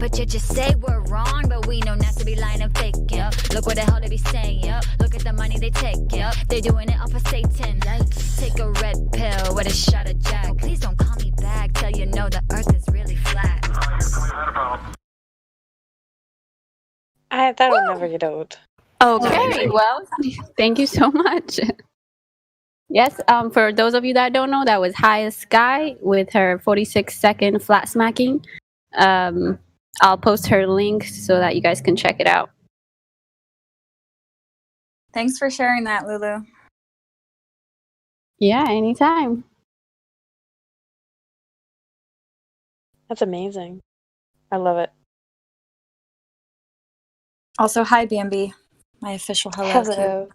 but you just say we're wrong. But we know not to be lying and fake. Yep. Look what the hell they be saying. Yep. Look at the money they take. Yep. They're doing it off of Satan. Yikes. Take a red pill with a shot of Jack. Oh, please don't call me back till you know the earth is really flat. That'll never get old. Okay, well, thank you so much. Yes, for those of you that don't know, that was High as Sky with her 46-second flat smacking. I'll post her link so that you guys can check it out. Thanks for sharing that, Lulu. Yeah, anytime. That's amazing. I love it. Also, hi, BMB. My official hello.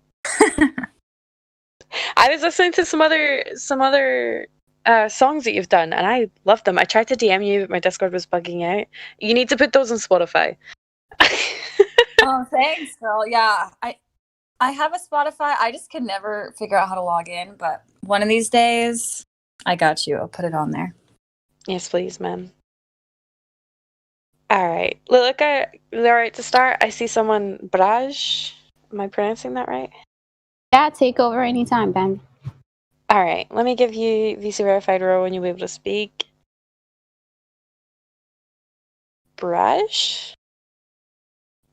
I was listening to some other songs that you've done, and I loved them. I tried to DM you, but my Discord was bugging out. You need to put those on Spotify. Oh, thanks, girl. Yeah, I have a Spotify. I just can never figure out how to log in, but one of these days, I got you. I'll put it on there. Yes, please, ma'am. All right. Lilica, is it all right to start? I see someone, Braj. Am I pronouncing that right? Yeah, take over anytime, Ben. All right. Let me give you VC verified row when you'll be able to speak. Braj?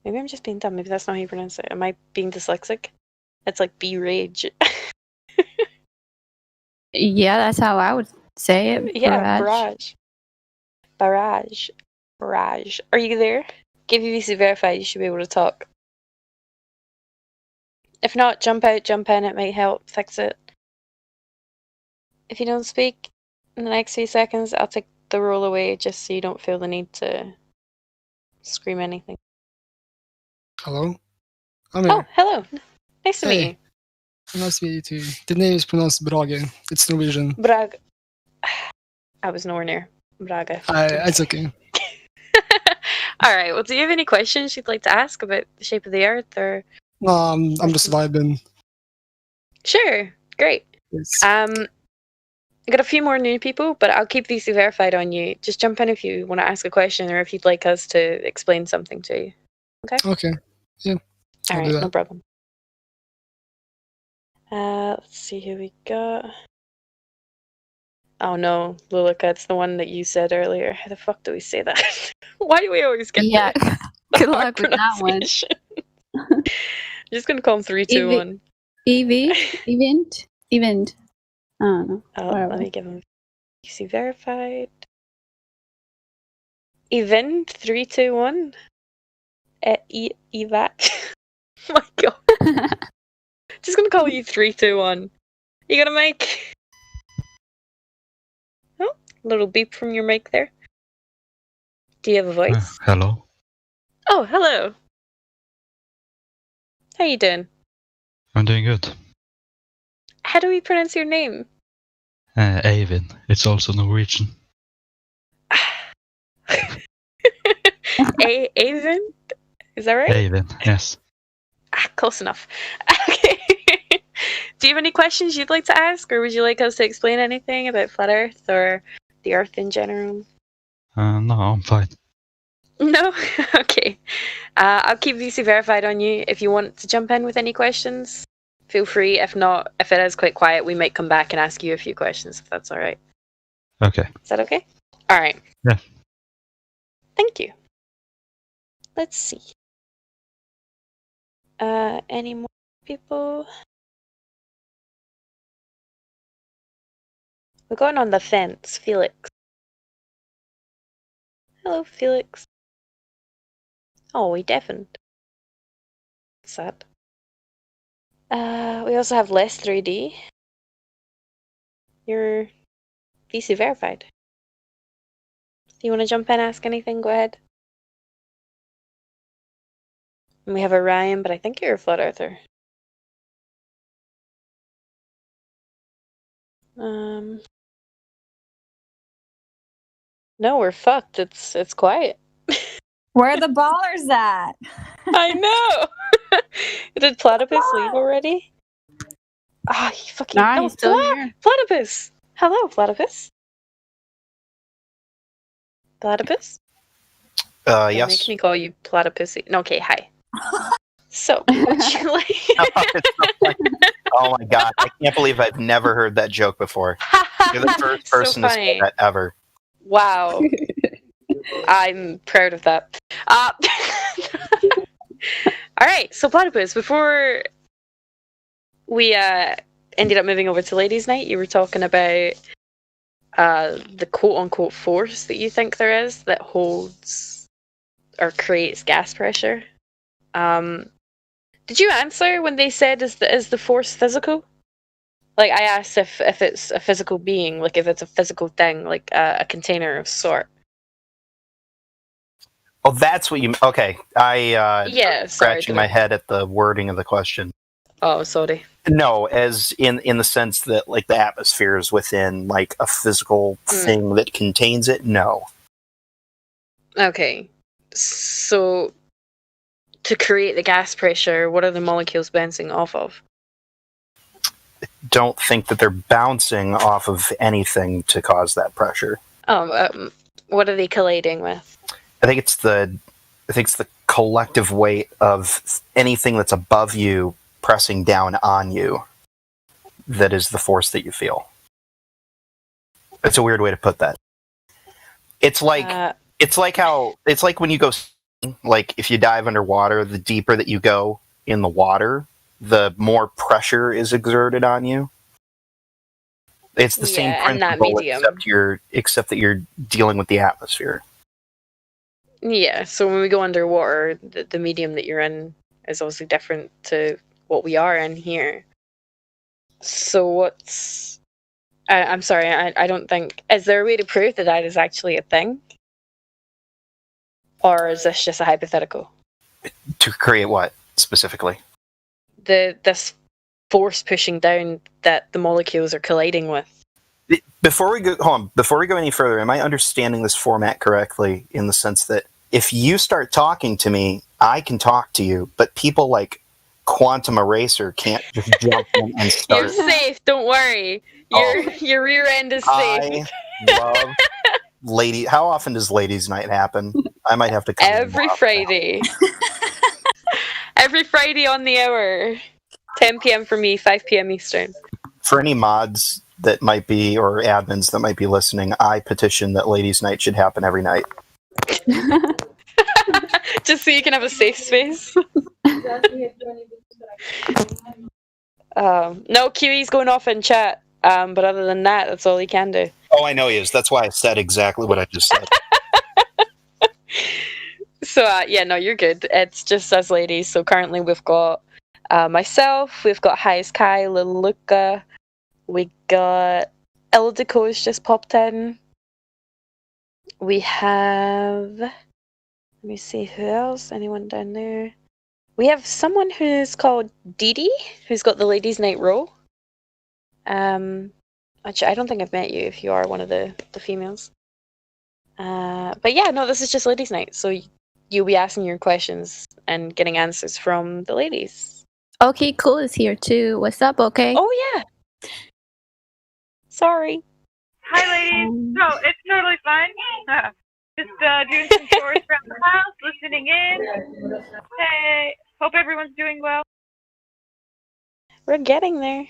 Maybe I'm just being dumb. Maybe that's not how you pronounce it. Am I being dyslexic? It's like B-Rage. Yeah, that's how I would say it. Yeah, Barrage. Are you there? Give you VC verified, you should be able to talk. If not, jump out, jump in, it might help fix it. If you don't speak in the next few seconds, I'll take the roll away just so you don't feel the need to scream anything. Hello? I'm here. Oh, hello. Nice to meet you. Nice to meet you too. The name is pronounced Brage. It's Norwegian. Braga. I was nowhere near Braga. It's okay. Alright, well, do you have any questions you'd like to ask about the shape of the earth, or? No, I'm just vibing. Sure, great. Yes. I got a few more new people, but I'll keep these verified on you. Just jump in if you want to ask a question or if you'd like us to explain something to you. Okay? Okay. Yeah. Alright, no problem. Let's see who we got. Oh no, Lilica, it's the one that you said earlier. How the fuck do we say that? Why do we always get that? Good luck with that one. I'm just gonna call him 3, 2, 1. Event. I don't know. Let me give him VC verified. Event 3, 2, 1. Evac. Oh my god. Just gonna call you 3, 2, 1. You got a mic? Oh, little beep from your mic there. Do you have a voice? Hello. Oh, hello. How you doing? I'm doing good. How do we pronounce your name? Eivind. It's also Norwegian. Eivind? Is that right? Eivind, yes. Close enough. Okay. Do you have any questions you'd like to ask, or would you like us to explain anything about Flat Earth or the Earth in general? No, I'm fine. No? Okay. I'll keep VC verified on you. If you want to jump in with any questions, feel free. If not, if it is quite quiet, we might come back and ask you a few questions, if that's all right. Okay. Is that okay? All right. Yeah. Thank you. Let's see. Any more people? We're going on the fence, Felix. Hello, Felix. Oh, he deafened. Sad. We also have Less 3D. You're VC verified. Do you want to jump in, ask anything? Go ahead. And we have Orion, but I think you're a Flat Earther. No, we're fucked. It's quiet. Where are the ballers at? I know. Did Platypus leave already? Ah, he fucking. Nah, he's still here. Platypus. Hello, Platypus. Platypus. Don't Yes. make me call you platypussy. No, okay, hi. So, would you like... It's so funny. Oh my god, I can't believe I've never heard that joke before. You're the first So person to say funny. that ever. Wow. I'm proud of that. All right, so platypus, before we ended up moving over to ladies' night, you were talking about the quote-unquote force that you think there is that holds or creates gas pressure. Did you answer when they said is the force physical? Like, I asked if it's a physical being, like if it's a physical thing, like a container of sort. Oh, that's what you... Okay, Yeah, sorry. scratching my head at the wording of the question. Oh, sorry. No, as in the sense that, like, the atmosphere is within, like, a physical thing that contains it? No. Okay. So, to create the gas pressure, what are the molecules bouncing off of? Don't think that they're bouncing off of anything to cause that pressure. What are they colliding with? I think it's the collective weight of anything that's above you pressing down on you that is the force that you feel. It's a weird way to put that. It's like when you go, like, if you dive underwater, the deeper that you go in the water, the more pressure is exerted on you. It's the same and that principle, medium. except that you're dealing with the atmosphere. Yeah, so when we go underwater, the medium that you're in is obviously different to what we are in here. So what's... I'm sorry, I don't think... Is there a way to prove that that is actually a thing? Or is this just a hypothetical? To create what, specifically? This force pushing down that the molecules are colliding with. Before we go any further, am I understanding this format correctly in the sense that if you start talking to me, I can talk to you, but people like Quantum Eraser can't just jump in and start... You're safe, don't worry. Your rear end is safe. I love lady... How often does ladies' night happen? I might have to come Every Friday. Every Friday on the hour. 10 p.m. for me, 5 p.m. Eastern. For any mods that might be, or admins that might be listening, I petition that ladies' night should happen every night. Just so you can have a safe space. No, Kiwi's going off in chat. But other than that, that's all he can do. Oh, I know he is. That's why I said exactly what I just said. So, yeah, no, you're good. It's just us ladies. So currently we've got myself, we've got Highest Kai, Little Luca, we got Ildico's just popped in. We have... Let me see, who else? Anyone down there? We have someone who's called Dee, who's got the Ladies' Night role. Actually, I don't think I've met you if you are one of the females. But yeah, no, this is just Ladies' Night, so you'll be asking your questions and getting answers from the ladies. Okay, cool is here too. What's up, okay? Oh, yeah. Sorry. Hi, ladies. No, it's totally fine. Just doing some chores around the house, listening in. Hey, hope everyone's doing well. We're getting there.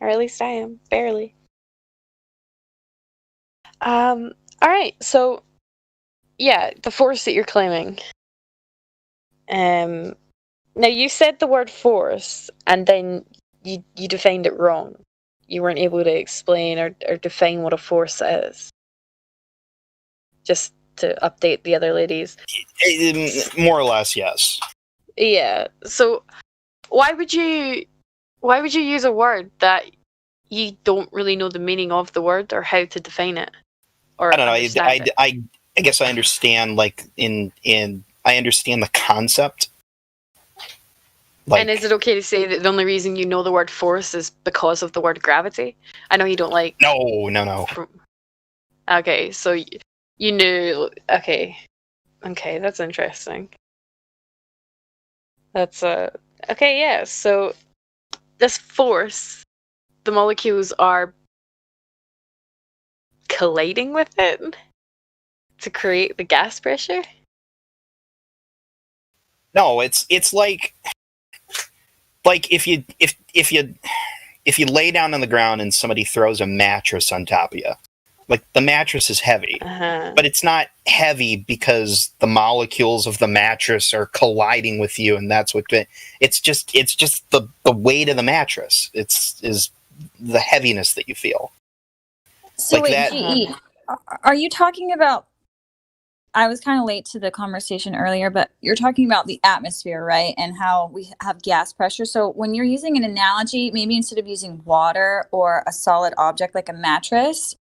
Or at least I am. Barely. Alright, so... Yeah, the force that you're claiming. Now, you said the word force, and then you defined it wrong. You weren't able to explain or define what a force is. Just to update the other ladies. More or less, yes. Yeah. So why would you use a word that you don't really know the meaning of the word or how to define it? Or I don't know. I guess I understand, like, I understand the concept. Like, and is it okay to say that the only reason you know the word force is because of the word gravity? I know you don't like... No. Okay, so you knew... Okay, that's interesting. That's, Okay, yeah, so this force, the molecules are colliding with it to create the gas pressure? No, it's like if you lay down on the ground and somebody throws a mattress on top of you, like the mattress is heavy, but it's not heavy because the molecules of the mattress are colliding with you, and that's what it's just the weight of the mattress. Is the heaviness that you feel. So Like wait, that- GE, are you talking about? I was kind of late to the conversation earlier, but you're talking about the atmosphere, right? And how we have gas pressure. So when you're using an analogy, maybe instead of using water or a solid object like a mattress,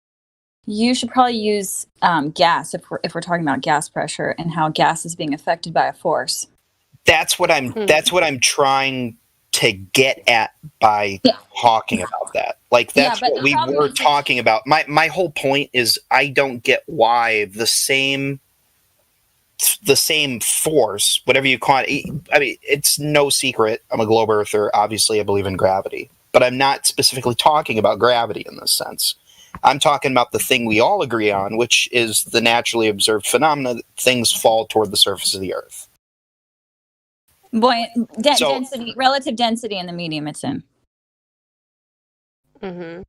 you should probably use gas if we're talking about gas pressure and how gas is being affected by a force. That's what I'm trying to get at by talking about that. Like that's what we were talking about. My whole point is I don't get why the same force, whatever you call it. I mean, it's no secret. I'm a globe earther. Obviously, I believe in gravity, but I'm not specifically talking about gravity in this sense. I'm talking about the thing we all agree on, which is the naturally observed phenomena that things fall toward the surface of the Earth. Density, relative density in the medium it's in. Mm-hmm.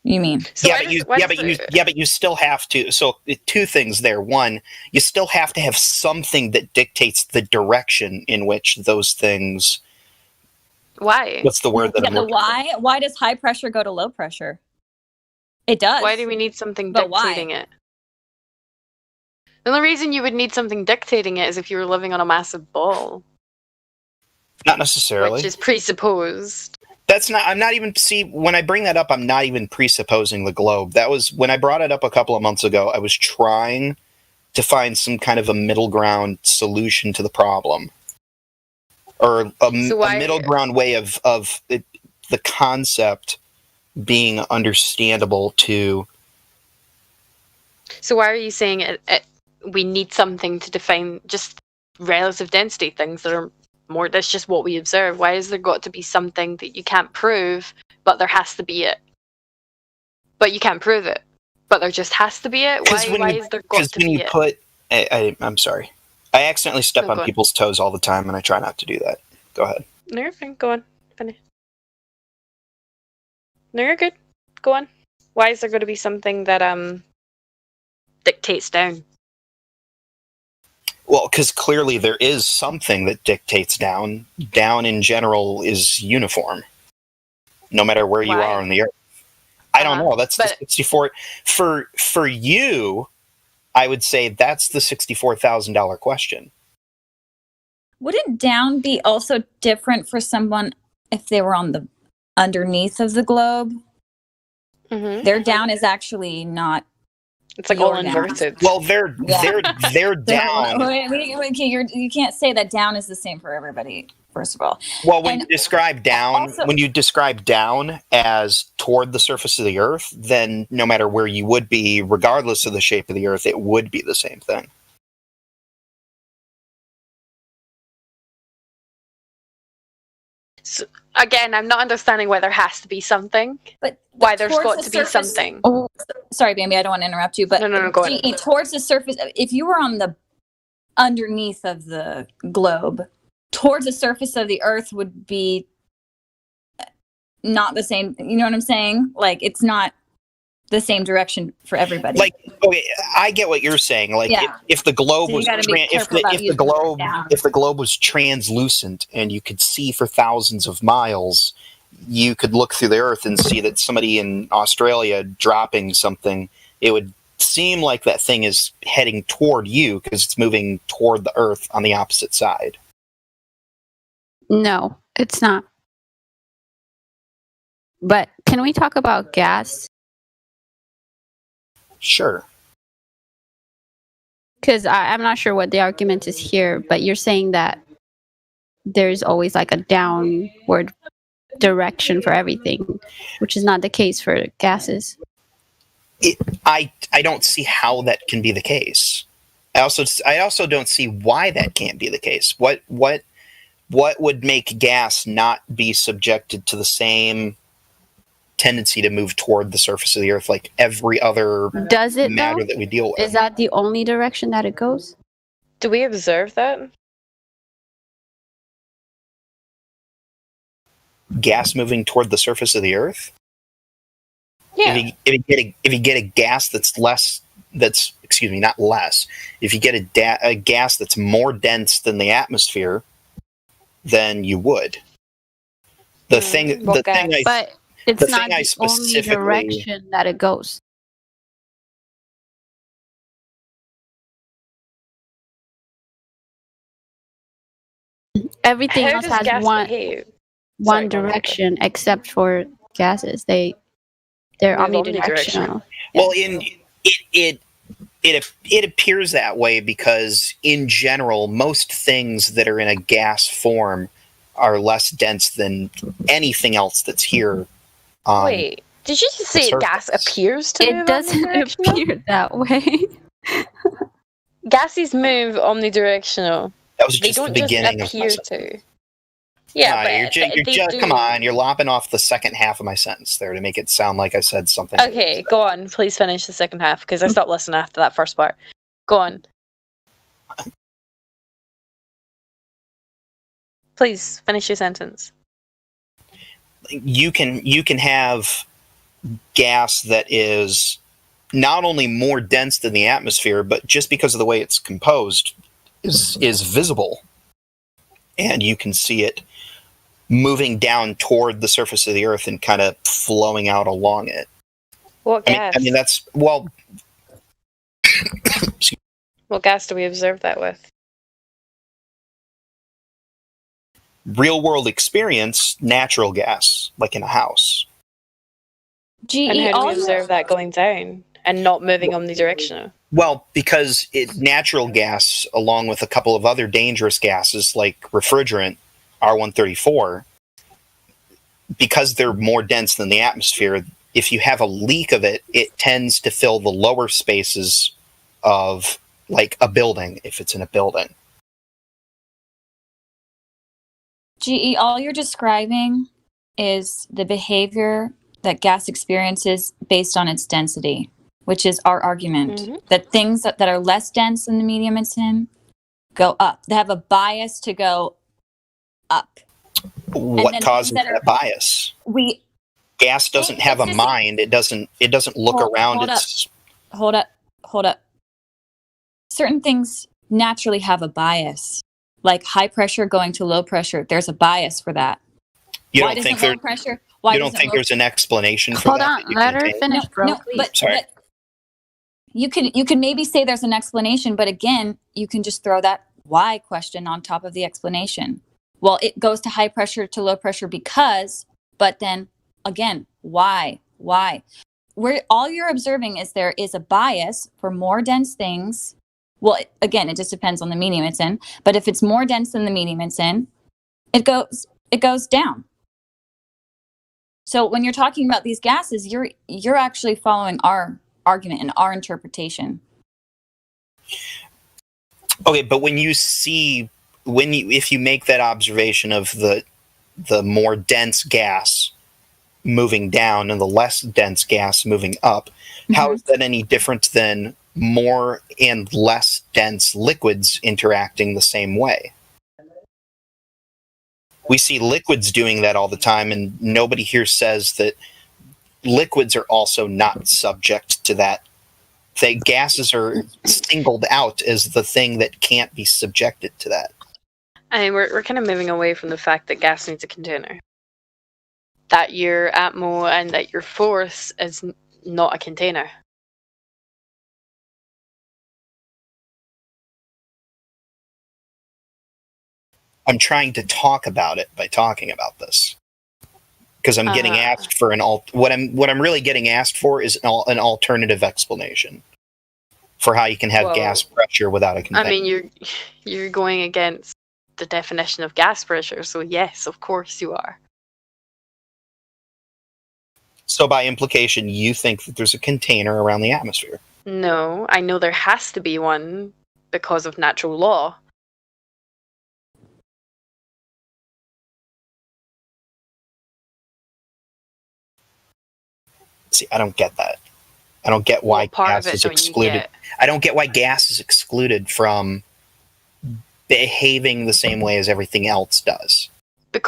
You mean? So but you still have to. So two things there. One, you still have to have something that dictates the direction in which those things. Why? What's the word that I'm looking for? Why does high pressure go to low pressure? It does. Why do we need something But dictating it? The only reason you would need something dictating it is if you were living on a massive ball. Not necessarily. Which is presupposed. That's not. I'm not even. See, when I bring that up, I'm not even presupposing the globe. That was when I brought it up a couple of months ago. I was trying to find some kind of a middle ground solution to the problem, or a middle ground way of it, the concept being understandable to. So why are you saying we need something to define just relative density things that are more? That's just what we observe. Why has there got to be something that you can't prove, but there has to be it? But you can't prove it, but there just has to be it. Why is there got to be it? I'm sorry. I accidentally step on people's toes all the time, and I try not to do that. Go ahead. No, you're fine. Go on. Finish. No, you're good. Go on. Why is there going to be something that dictates down? Well, because clearly there is something that dictates down. Down in general is uniform, no matter where you are on the Earth. I don't know. That's the 64. For you, I would say that's the $64,000 question. Wouldn't down be also different for someone if they were on the underneath of the globe? Mm-hmm. Their down is actually not. It's like all inverted. Well, they're down. You can't say that down is the same for everybody. First of all, well, when you describe down as toward the surface of the Earth, then no matter where you would be, regardless of the shape of the Earth, it would be the same thing. So, again, I'm not understanding why there has to be something. But why there's got to be something. Oh, sorry, Bambi, I don't want to interrupt you, but no, go ahead. Towards the surface, if you were on the underneath of the globe, towards the surface of the Earth would be not the same. You know what I'm saying? Like, it's not the same direction for everybody. Like, okay, I get what you're saying. Like, if the globe was if the globe was translucent and you could see for thousands of miles, you could look through the Earth and see that somebody in Australia dropping something. It would seem like that thing is heading toward you because it's moving toward the Earth on the opposite side. No, it's not. But can we talk about gas? Sure. Because I'm not sure what the argument is here, but you're saying that there's always like a downward direction for everything, which is not the case for gases. I don't see how that can be the case. I also don't see why that can't be the case. What would make gas not be subjected to the same tendency to move toward the surface of the Earth like every other matter that we deal with? Is that the only direction that it goes? Do we observe that? gas moving toward the surface of the Earth. Yeah. If you get a gas that's less, not less. If you get a gas that's more dense than the atmosphere, then you would. The thing but it's the not thing I the only specifically- direction that it goes. Everything How else does has gas one behave? one Sorry, go on, direction, except for gases. They're Move omnidirectional. Well, it appears that way because, in general, most things that are in a gas form are less dense than anything else that's here. Wait, did you just say surface. gas appears to move It doesn't omnidirectional? appear that way. Gases move omnidirectional. That was They just the don't just beginning of appear my to. Yeah, but they do. come on, you're lopping off the second half of my sentence there to make it sound like I said something. Okay, go on. Please finish the second half because I stopped listening after that first part. Go on. Please finish your sentence. You can have gas that is not only more dense than the atmosphere, but just because of the way it's composed is visible, and you can see it moving down toward the surface of the Earth and kind of flowing out along it. What gas? I mean that's well. What gas do we observe that with? Real world experience, natural gas, like in a house. And how do we observe that going down and not moving omnidirectional? Well, because natural gas, along with a couple of other dangerous gases like refrigerant, R134, because they're more dense than the atmosphere, if you have a leak of it, it tends to fill the lower spaces of, like, a building, if it's in a building. GE, all you're describing is the behavior that gas experiences based on its density, which is our argument. That things that are less dense than the medium it's in go up. They have a bias to go up. What causes that bias? Gas doesn't have a mind. It doesn't look around. Hold up. Certain things naturally have a bias. Like high pressure going to low pressure. There's a bias for that. You don't think there's an explanation for Hold that? on, let her finish, bro. Sorry. But you could maybe say there's an explanation, but again, you can just throw that why question on top of the explanation. Well, it goes to high pressure to low pressure because, but then again, why? All you're observing is there is a bias for more dense things. Well, again, it just depends on the medium it's in. But if it's more dense than the medium it's in, it goes down. So when you're talking about these gases, you're actually following our argument and our interpretation. Okay, but if you make that observation of the more dense gas moving down and the less dense gas moving up, how is that any different than more and less dense liquids interacting the same way? We see liquids doing that all the time, and nobody here says that liquids are also not subject to that. Gases are singled out as the thing that can't be subjected to that. I mean, we're kind of moving away from the fact that gas needs a container. That your atmo and that your force is not a container. I'm trying to talk about it by talking about this, because I'm getting asked for what I'm really getting asked for is an alternative explanation for how you can have gas pressure without a container. I mean, you're going against the definition of gas pressure, so yes, of course you are. So by implication, you think that there's a container around the atmosphere? No, I know there has to be one because of natural law. See, I don't get that. I don't get why gas is excluded. I don't get why gas is excluded from behaving the same way as everything else does.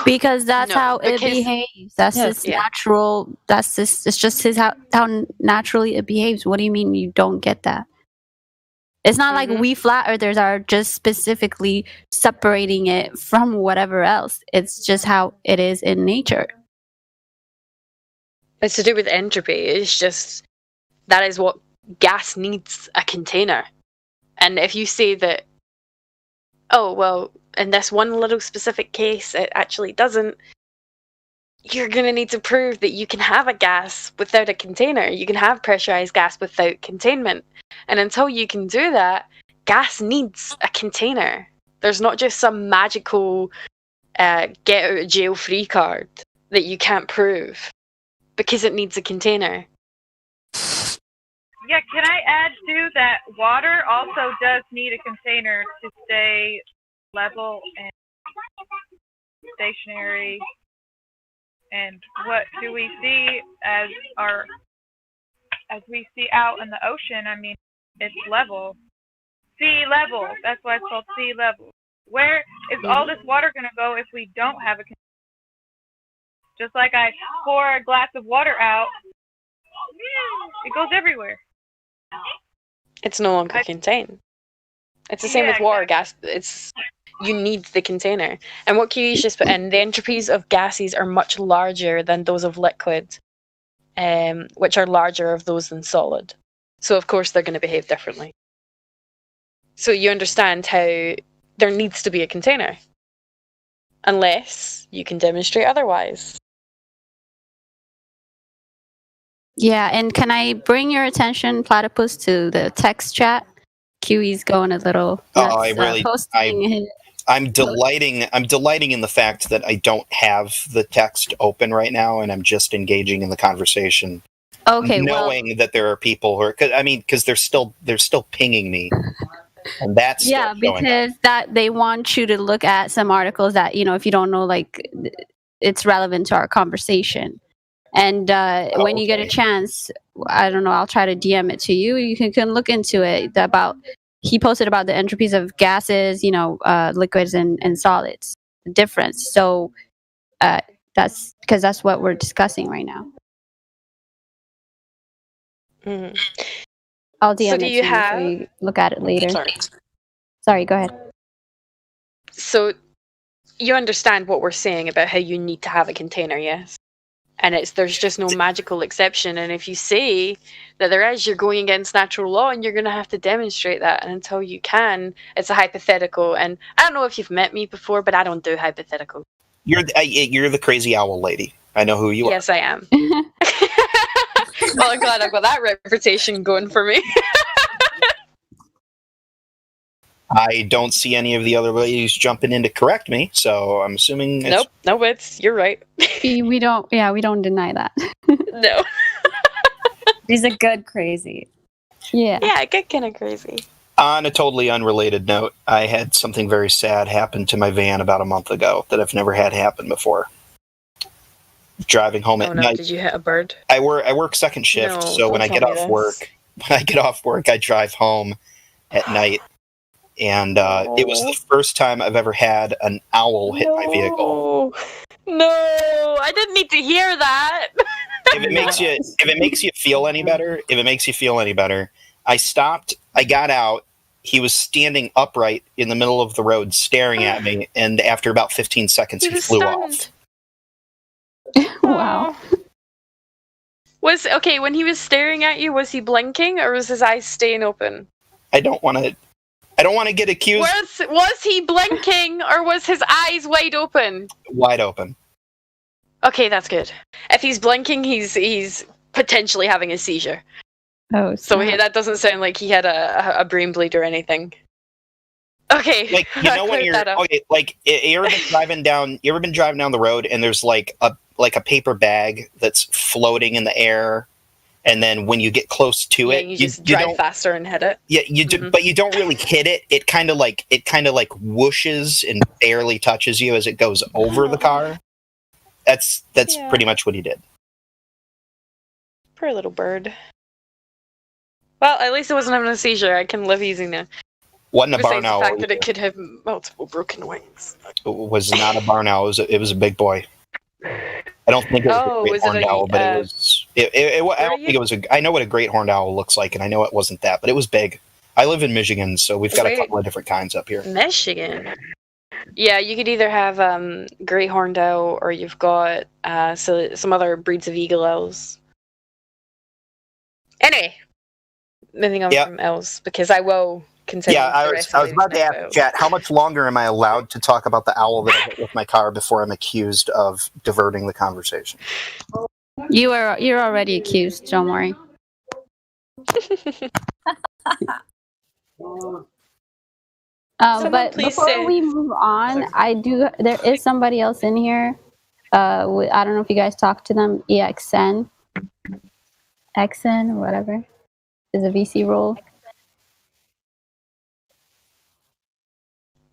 Because that's No, how it because- behaves. That's Yes. its Yeah. natural. That's just. It's just how naturally it behaves. What do you mean you don't get that? It's not like Mhm. we flat earthers are just specifically separating it from whatever else. It's just how it is in nature. It's to do with entropy. It's just that is what gas needs, a container. And if you say that, oh, well, in this one little specific case, it actually doesn't, you're going to need to prove that you can have a gas without a container. You can have pressurized gas without containment. And until you can do that, gas needs a container. There's not just some magical get out of jail free card that you can't prove because it needs a container. Yeah, can I add too that water also does need a container to stay level and stationary? And what do we see as we see out in the ocean? I mean, it's level. Sea level. That's why it's called sea level. Where is all this water going to go if we don't have a container? Just like I pour a glass of water out, it goes everywhere. It's no longer contained. It's the same Yeah, with water, gas. You need the container. And what Kiwi's just put in, the entropies of gases are much larger than those of liquid, which are larger of those than solid. So of course they're going to behave differently. So you understand how there needs to be a container, unless you can demonstrate otherwise. Yeah, and can I bring your attention, Platypus, to the text chat? Kiwi's going a little. I really- posting his. I'm delighting in the fact that I don't have the text open right now, and I'm just engaging in the conversation, Okay, knowing that there are people who are, because they're still pinging me, and that's still yeah, showing up. because that they want you to look at some articles that if you don't know, like it's relevant to our conversation. And when you get a okay. chance, I don't know, I'll try to DM it to you. You can look into it. He posted about the entropies of gases, liquids and solids, the difference. So that's because that's what we're discussing right now. Mhm. I'll DM So it do to you you have? so you look at it later. Sorry. Go ahead. So you understand what we're saying about how you need to have a container, yes? And there's just no magical exception. And if you say that there is, you're going against natural law, and you're going to have to demonstrate that. And until you can, it's a hypothetical. And I don't know if you've met me before, but I don't do hypothetical. You're the crazy owl lady. I know who you are. Yes, I am. Well, I'm glad I've got that reputation going for me. I don't see any of the other ladies jumping in to correct me, so I'm assuming it's... Nope, you're right. we don't deny that. No. She's a good crazy. Yeah. Yeah, I get kind of crazy. On a totally unrelated note, I had something very sad happen to my van about a month ago that I've never had happen before. Driving home at night. Did you hit a bird? I work second shift, No, so when don't I get tell me off work, I drive home at night, and it was the first time I've ever had an owl hit my vehicle. No, I didn't need to hear that. If it makes you feel any better, I stopped, I got out, he was standing upright in the middle of the road staring at me, and after about 15 seconds he flew off. Wow. When he was staring at you, was he blinking or was his eyes staying open? I don't want to get accused. Was he blinking or was his eyes wide open? Wide open. Okay, that's good. If he's blinking, he's potentially having a seizure. Oh, So that doesn't sound like he had a brain bleed or anything. Okay. Like, when you're you ever been driving down the road and there's like a paper bag that's floating in the air, and then when you get close to it, you just drive faster and hit it. Yeah, you do, but you don't really hit it. It kind of like whooshes and barely touches you as it goes over the car. That's pretty much what he did. Poor little bird. Well, at least it wasn't having a seizure. I can live easy now. Wasn't a barn Besides the owl. fact that it could have multiple broken wings. It was not a barn owl. It was a big boy. I don't think it was Oh, a great was it horned a, owl, but it was. I don't think it was a. I know what a great horned owl looks like, and I know it wasn't that, but it was big. I live in Michigan, so we've got a couple of different kinds up here. Michigan. Yeah, you could either have great horned owl, or you've got some other breeds of eagle owls. Anyway, moving on from owls, because I will continue. Yeah, I was about to ask chat, how much longer am I allowed to talk about the owl that I hit with my car before I'm accused of diverting the conversation? You're already accused. Don't worry. But before we move on, there is somebody else in here. I don't know if you guys talked to them. EXN, XN or whatever is a VC role.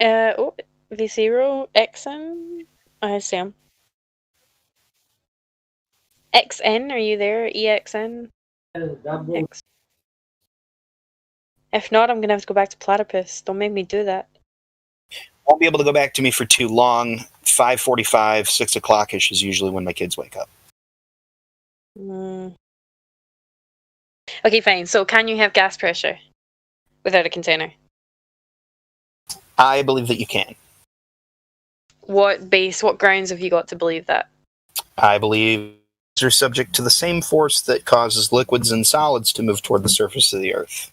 VC role XN. I see him. XN, are you there? EXN. X. If not, I'm gonna have to go back to platypus. Don't make me do that. Won't be able to go back to me for too long. 5:45, 6 o'clock-ish is usually when my kids wake up. Okay, fine. So can you have gas pressure without a container? I believe that you can. What grounds have you got to believe that? I believe they're subject to the same force that causes liquids and solids to move toward the surface of the Earth.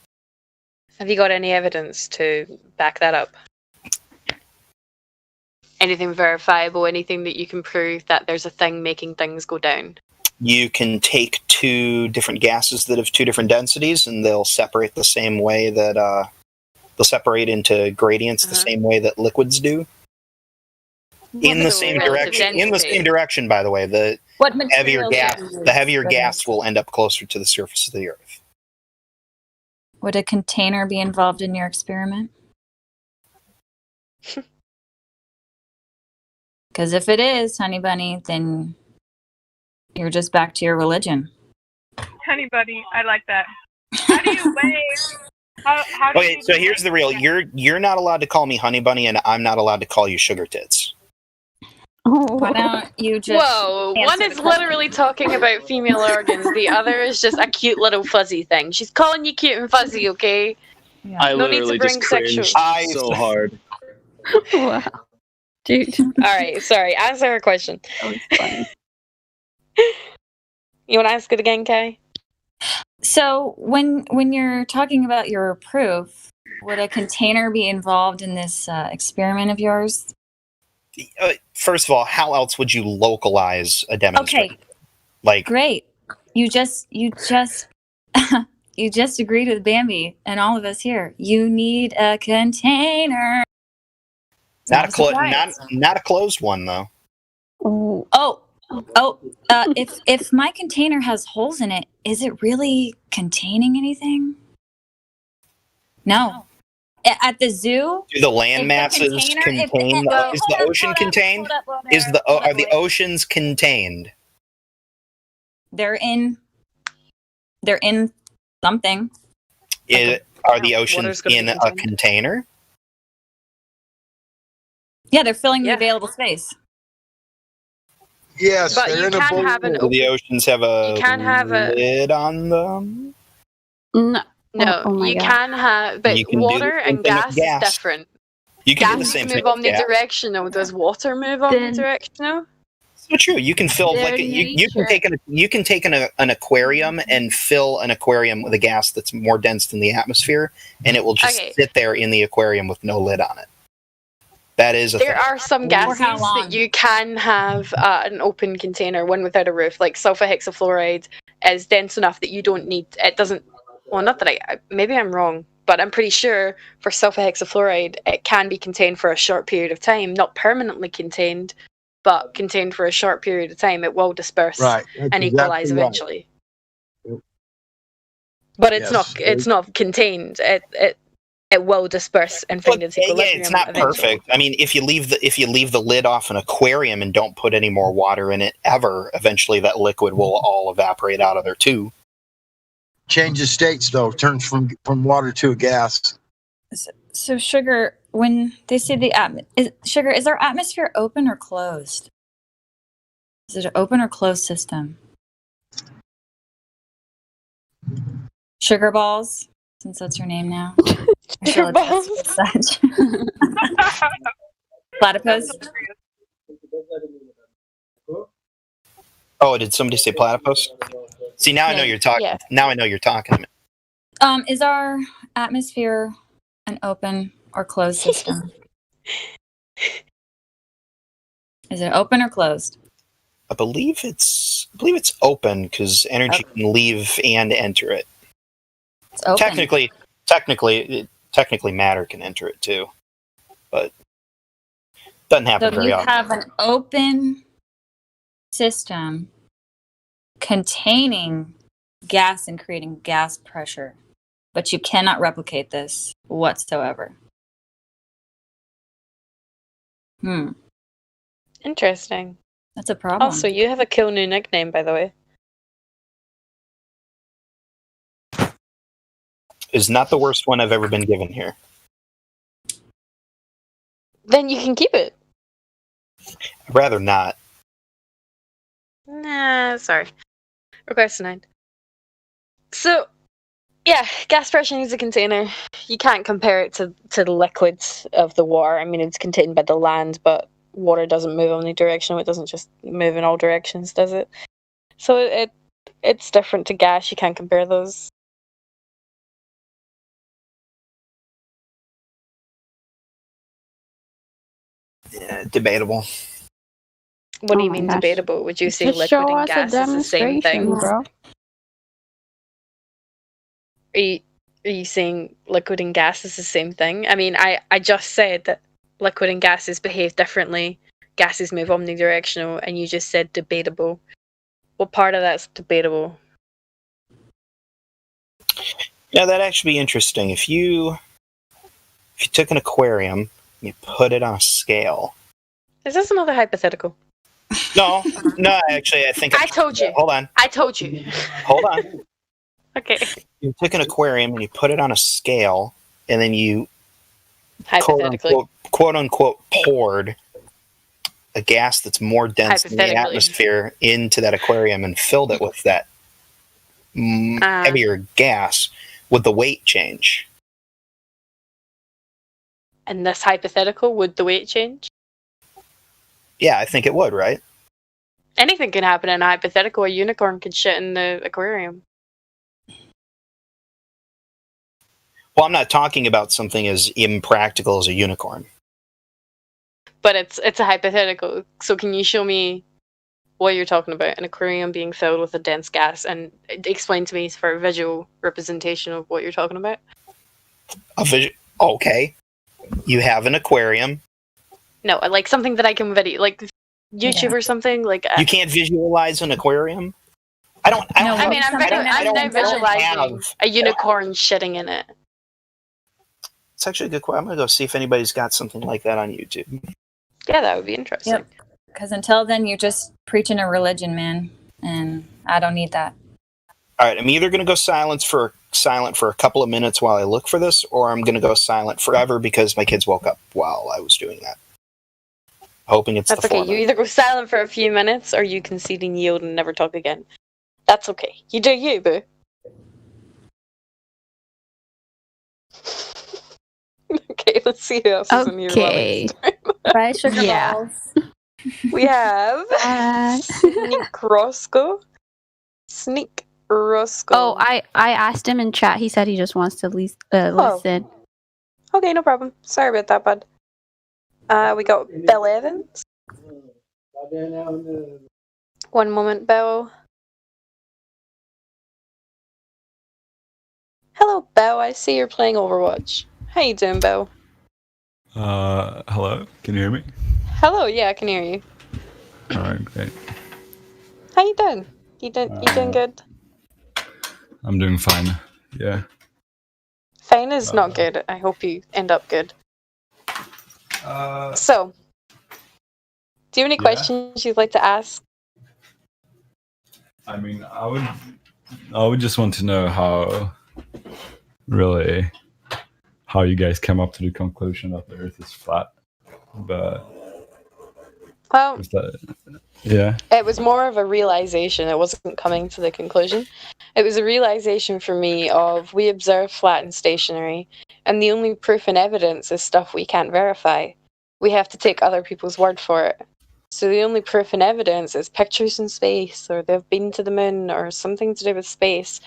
Have you got any evidence to back that up? Anything verifiable, anything that you can prove that there's a thing making things go down? You can take two different gases that have two different densities, and they'll separate the same way that they'll separate into gradients the same way that liquids do. In the same direction. In the same direction, by the way. The heavier gas will end up closer to the surface of the Earth. Would a container be involved in your experiment? Because if it is, honey bunny, then you're just back to your religion. Honey bunny, I like that. How do you weigh? How do Okay, so here's the real. You're not allowed to call me honey bunny, and I'm not allowed to call you sugar tits. Why don't you just? Whoa! One is literally talking about female organs. The other is just a cute little fuzzy thing. She's calling you cute and fuzzy, okay? Yeah. I No need to literally bring just cringed sexual- so hard. Wow, dude. All right, sorry. Answer her question. That was funny. You want to ask it again, Kay? So when you're talking about your proof, would a container be involved in this experiment of yours? First of all, how else would you localize a demonstration? Okay. Great. You just you just agreed with Bambi and all of us here. You need a container. Not a closed one though. If my container has holes in it, is it really containing anything? No. At the zoo, do the land masses contain? Is the ocean contained? Are the oceans contained? They're in something. Are the oceans in a container? Yeah, they're filling the available space. Yes, But they're you in a can have an Do the oceans have a You can have a- lid on them? No, Oh my you God. can have, but You can do water the same and thing with gas, gas. is different. You can do the Gas same move thing with gas. omnidirectional. Does water move omnidirectional? So true. You can fill Their like you can take an aquarium and fill an aquarium with a gas that's more dense than the atmosphere, and it will just sit there in the aquarium with no lid on it. That is a There thing. are some gases that you can have an open container, one without a roof, like sulfur hexafluoride is dense enough that you don't need, it doesn't, well, not that maybe I'm wrong, but I'm pretty sure for sulfur hexafluoride, it can be contained for a short period of time, not permanently contained, but contained for a short period of time. It will disperse and equalize eventually. But it's not contained. It will disperse and find its equilibrium. Yeah, it's not eventually. perfect. I mean, if you leave the lid off an aquarium and don't put any more water in it ever, eventually that liquid will all evaporate out of there too. Changes states though, turns from water to a gas. So, Sugar, when they say Sugar, is our atmosphere open or closed? Is it an open or closed system? Sugar Balls, since that's your name now. I Sugar feel addressed balls. as such. Platypus? Oh, did somebody say platypus? See, now I know you're talking. Yeah. Now I know you're talking. Is our atmosphere an open or closed system? Is it open or closed? I believe it's open because energy can leave and enter it. It's open. Technically, matter can enter it too, but doesn't happen So very you often. have an open system containing gas and creating gas pressure, but you cannot replicate this whatsoever. Interesting. That's a problem. Also, you have a cool new nickname, by the way. Is not the worst one I've ever been given here. Then you can keep it. I'd rather not. Nah, sorry. Request denied. So, yeah, gas pressure needs a container. You can't compare it to the liquids of the water. I mean, it's contained by the land, but water doesn't move only direction. It doesn't just move in all directions, does it? So it's different to gas. You can't compare those. Yeah, debatable. What do Oh you my mean gosh. debatable? Would you say Just liquid show and us a gas is the same demonstration, thing? bro. Are you saying liquid and gas is the same thing? I mean, I just said that liquid and gases behave differently. Gases move omnidirectional, and you just said debatable. What part of that's debatable? Yeah, that'd actually be interesting. If you took an aquarium and you put it on a scale. Is this another hypothetical? No, actually, I think I told you. Hold on. I told you. Hold on. Okay. You took an aquarium and you put it on a scale, and then you Hypothetically. quote unquote poured a gas that's more dense in the Hypothetically. atmosphere into that aquarium and filled it with that heavier gas. Would the weight change? In this hypothetical, would the weight change? Yeah, I think it would, right? Anything can happen in a hypothetical. A unicorn could shit in the aquarium. Well, I'm not talking about something as impractical as a unicorn. But it's a hypothetical. So can you show me what you're talking about? An aquarium being filled with a dense gas, and explain to me for a visual representation of what you're talking about. Okay. You have an aquarium. No, like something that I can video, like YouTube or something. Like you can't visualize an aquarium. I mean, I'm not visualizing a unicorn shitting in it. It's actually a good question. I'm gonna go see if anybody's got something like that on YouTube. Yeah, that would be interesting. Yep. Because until then, you're just preaching a religion, man, and I don't need that. All right, I'm either gonna go silent for a couple of minutes while I look for this, or I'm gonna go silent forever because my kids woke up while I was doing that. Hoping it's That's the okay. former. You either go silent for a few minutes, or you concede and yield and never talk again. That's okay. You do you, boo. Okay, let's see who else is in here. Okay. Bye, sugar balls. We have Sneak Roscoe. Sneak Roscoe. Oh, I asked him in chat. He said he just wants to listen. Okay, no problem. Sorry about that, bud. We got Bill Evans. One moment, Bill. Hello, Bill. I see you're playing Overwatch. How you doing, Bill? Hello? Can you hear me? Hello, yeah, I can hear you. Alright, great. How you doing? You doing good? I'm doing fine. Yeah. Fine is not good. I hope you end up good. So, do you have any questions you'd like to ask? I mean, I would just want to know how how you guys come up to the conclusion that the Earth is flat, but Well, is that yeah? it was more of a realization. It wasn't coming to the conclusion. It was a realization for me of we observe flat and stationary, and the only proof and evidence is stuff we can't verify. We have to take other people's word for it. So the only proof and evidence is pictures in space, or they've been to the moon, or something to do with space.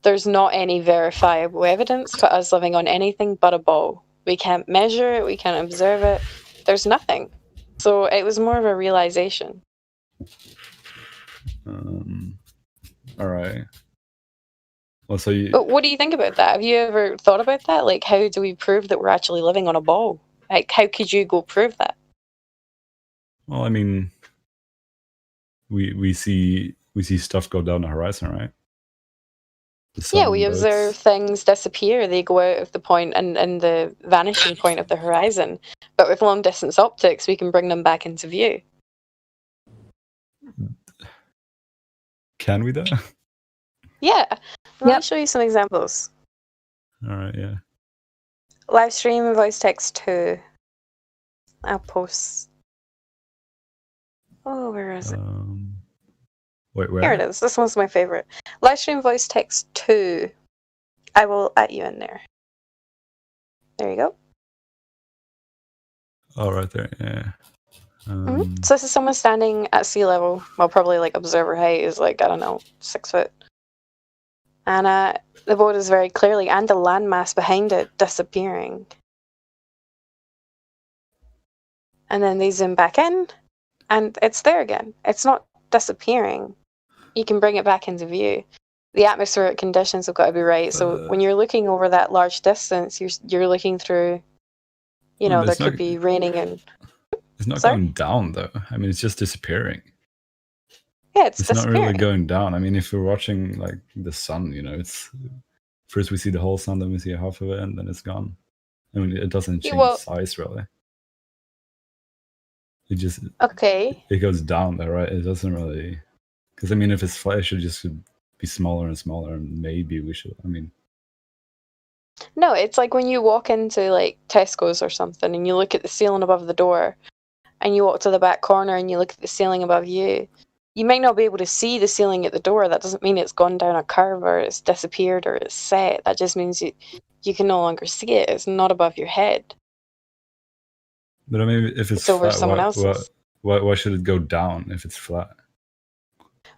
There's not any verifiable evidence for us living on anything but a ball. We can't measure it, we can't observe it. There's nothing. So it was more of a realization. All right. Well, so you But what do you think about that? Have you ever thought about that? Like, how do we prove that we're actually living on a ball? Like, how could you go prove that? well, I mean, we see stuff go down the horizon, right? The Yeah, sun, we boats. observe things disappear. They go out of the point and the vanishing point of the horizon. But with long distance optics, we can bring them back into view. Can we though? Yeah. Let me Yep. show you some examples. All right, yeah. Live stream voice text 2. I'll post. Oh, where is it? Wait, where? Here it is. This one's my favorite. Live stream voice text 2. I will add you in there. There you go. Oh, right there. Yeah. So this is someone standing at sea level. Well, probably like observer height is like, I don't know, 6 foot. And the boat is very clearly, and the landmass behind it disappearing. And then they zoom back in, and it's there again. It's not disappearing. You can bring it back into view. The atmospheric conditions have got to be right. So when you're looking over that large distance, you're looking through. You know, but there it's could not- be raining and. It's not Sorry? going down though. I mean, it's just disappearing. Yeah, it's It's not disappearing. really going down. I mean, if we're watching like the sun, you know, it's first we see the whole sun, then we see half of it, and then it's gone. I mean, it doesn't Yeah, change well- size really. It just Okay. it goes down there, right? It doesn't really, because I mean, if it's flat, it should just be smaller and smaller, and maybe we should. I mean, No, it's like when you walk into like Tesco's or something and you look at the ceiling above the door and you walk to the back corner and you look at the ceiling above you. You might not be able to see the ceiling at the door. That doesn't mean it's gone down a curve or it's disappeared or it's set. That just means you can no longer see it. It's not above your head. but I mean, if it's It's over flat, someone else's. why should it go down if it's flat?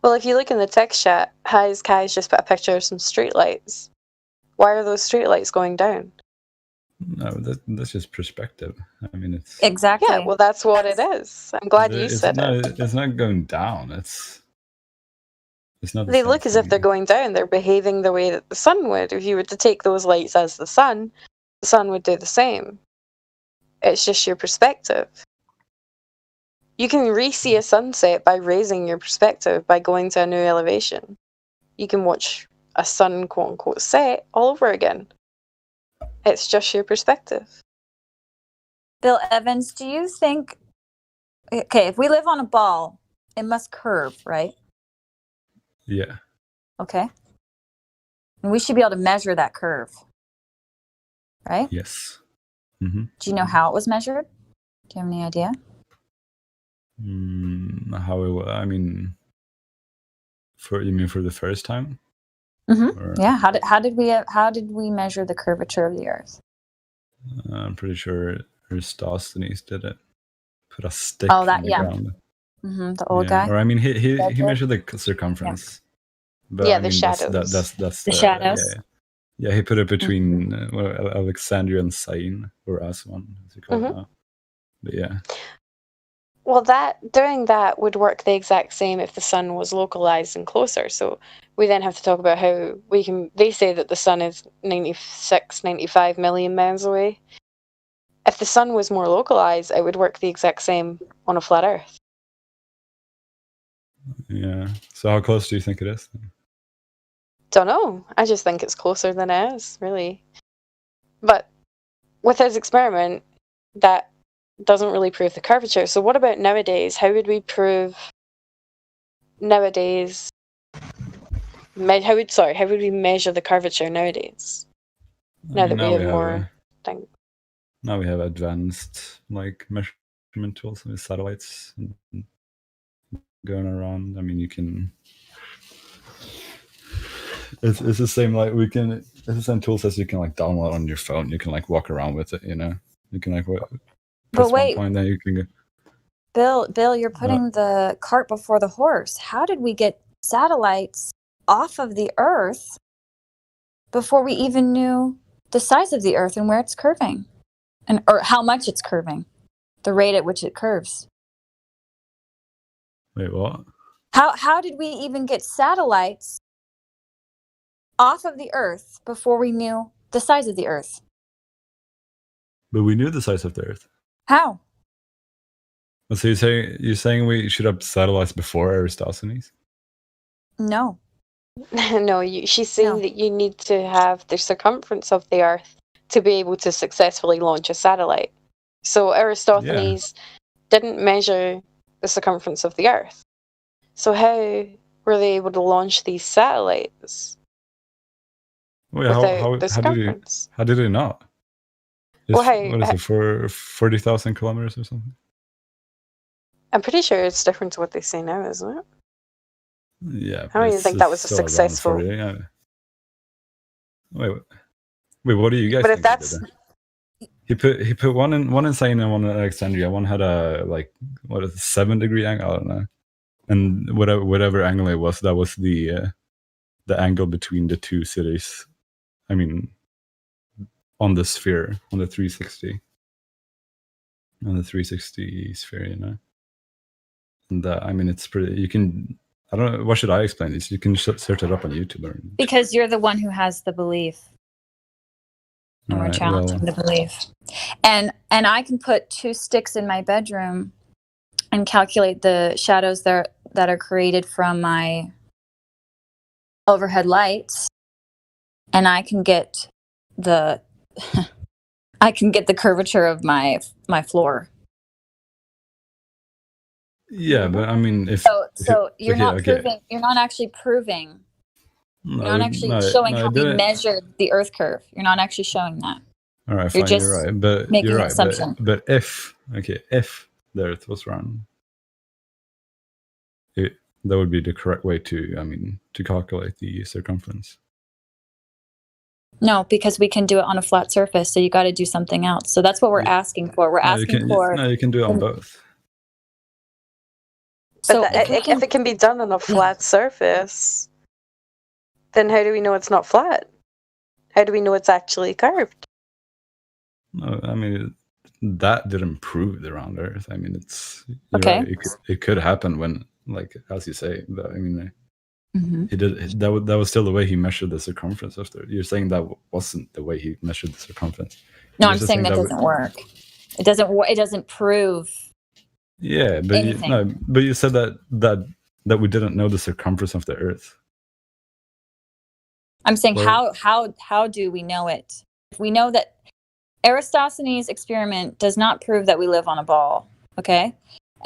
Well, if you look in the text chat, Kai's just put a picture of some streetlights. Why are those streetlights going down? No, that's just perspective. I mean, it's Exactly. Yeah, well, that's what it is. I'm glad you it's said not, it. It's not going down. It's not. The They same look as if thing. they're going down. They're behaving the way that the sun would. If you were to take those lights as the sun would do the same. It's just your perspective. You can re-see a sunset by raising your perspective, by going to a new elevation. You can watch a sun, quote unquote, set all over again. It's just your perspective. Bill Evans, do you think, okay, if we live on a ball, it must curve, right? Yeah. Okay. And we should be able to measure that curve, right? Yes. Mm-hmm. Do you know how it was measured? Do you have any idea? How it was? I mean, you mean for the first time? Mm-hmm. Or- Yeah. How did we measure the curvature of the Earth? I'm pretty sure Eratosthenes did it. Put a stick Oh, that- in the yeah. ground. Mm-hmm. The old Yeah. guy. Or I mean, he That guy? measured the circumference. But Yeah, I the mean, shadows. That's The shadows. Yeah, he put it between Alexandria and Syene, or Aswan, as you call it now. But yeah. Well, doing that would work the exact same if the sun was localized and closer. So we then have to talk about how they say that the sun is 95 million miles away. If the sun was more localized, it would work the exact same on a flat Earth. Yeah. So how close do you think it is? Don't know. I just think it's closer than it is, really. But with his experiment, that doesn't really prove the curvature. So what about nowadays? How would we prove nowadays? How would we measure the curvature nowadays? Now that we have more think. Now we have advanced like measurement tools with satellites and going around. I mean, you can. It's the same like we can. It's the same tools as you can like download on your phone. You can like walk around with it. You know, you can like press But wait, one point, then you can go. Bill, you're putting the cart before the horse. How did we get satellites off of the Earth before we even knew the size of the Earth and where it's curving, or how much it's curving, the rate at which it curves? Wait, what? How did we even get satellites off of the Earth before we knew the size of the Earth? But we knew the size of the Earth. How? So you're saying we should have satellites before Aristophanes? No. No, she's saying that you need to have the circumference of the Earth to be able to successfully launch a satellite. So Aristophanes didn't measure the circumference of the Earth. So how were they able to launch these satellites Wait, without the how did circumference? how did they not? Well, What is it, for 40,000 kilometers or something? I'm pretty sure it's different to what they say now, isn't it? Yeah. I don't even think that was a still around successful. 40, yeah. Wait, what do you guys But think if that's he put one in Spain and one in Alexandria. One had a like what is it, 7-degree angle? I don't know. And whatever angle it was, that was the angle between the two cities. I mean, on the sphere, on the 360 sphere, you know. And I mean, it's pretty. You can. I don't know. What should I explain this? You can search it up on YouTube. Because you're the one who has the belief. And we're challenging the belief. And I can put 2 sticks in my bedroom and calculate the shadows that are created from my overhead lights. And I can get the curvature of my floor. Yeah, but I mean, so you're not proving. You're not actually proving. You're not actually showing how we measured the Earth curve. You're not actually showing that. All right, fine, you're right, but making you're an right. assumption. But if the Earth was round, that would be the correct way to calculate the circumference. No, because we can do it on a flat surface. So you got to do something else. So that's what we're asking for. We're asking for. No, you can do it on both. So if it can be done on a flat surface, then how do we know it's not flat? How do we know it's actually curved? No, I mean that didn't prove the round Earth. I mean, okay. Right, it could happen when, like as you say, but I mean, Mm-hmm. he did that was still the way he measured the circumference of the Earth. You're saying that wasn't the way he measured the circumference. No, I'm saying that doesn't work. It doesn't prove. Yeah, but you said that we didn't know the circumference of the Earth. I'm saying how do we know it? If we know that Aristophanes' experiment does not prove that we live on a ball, okay?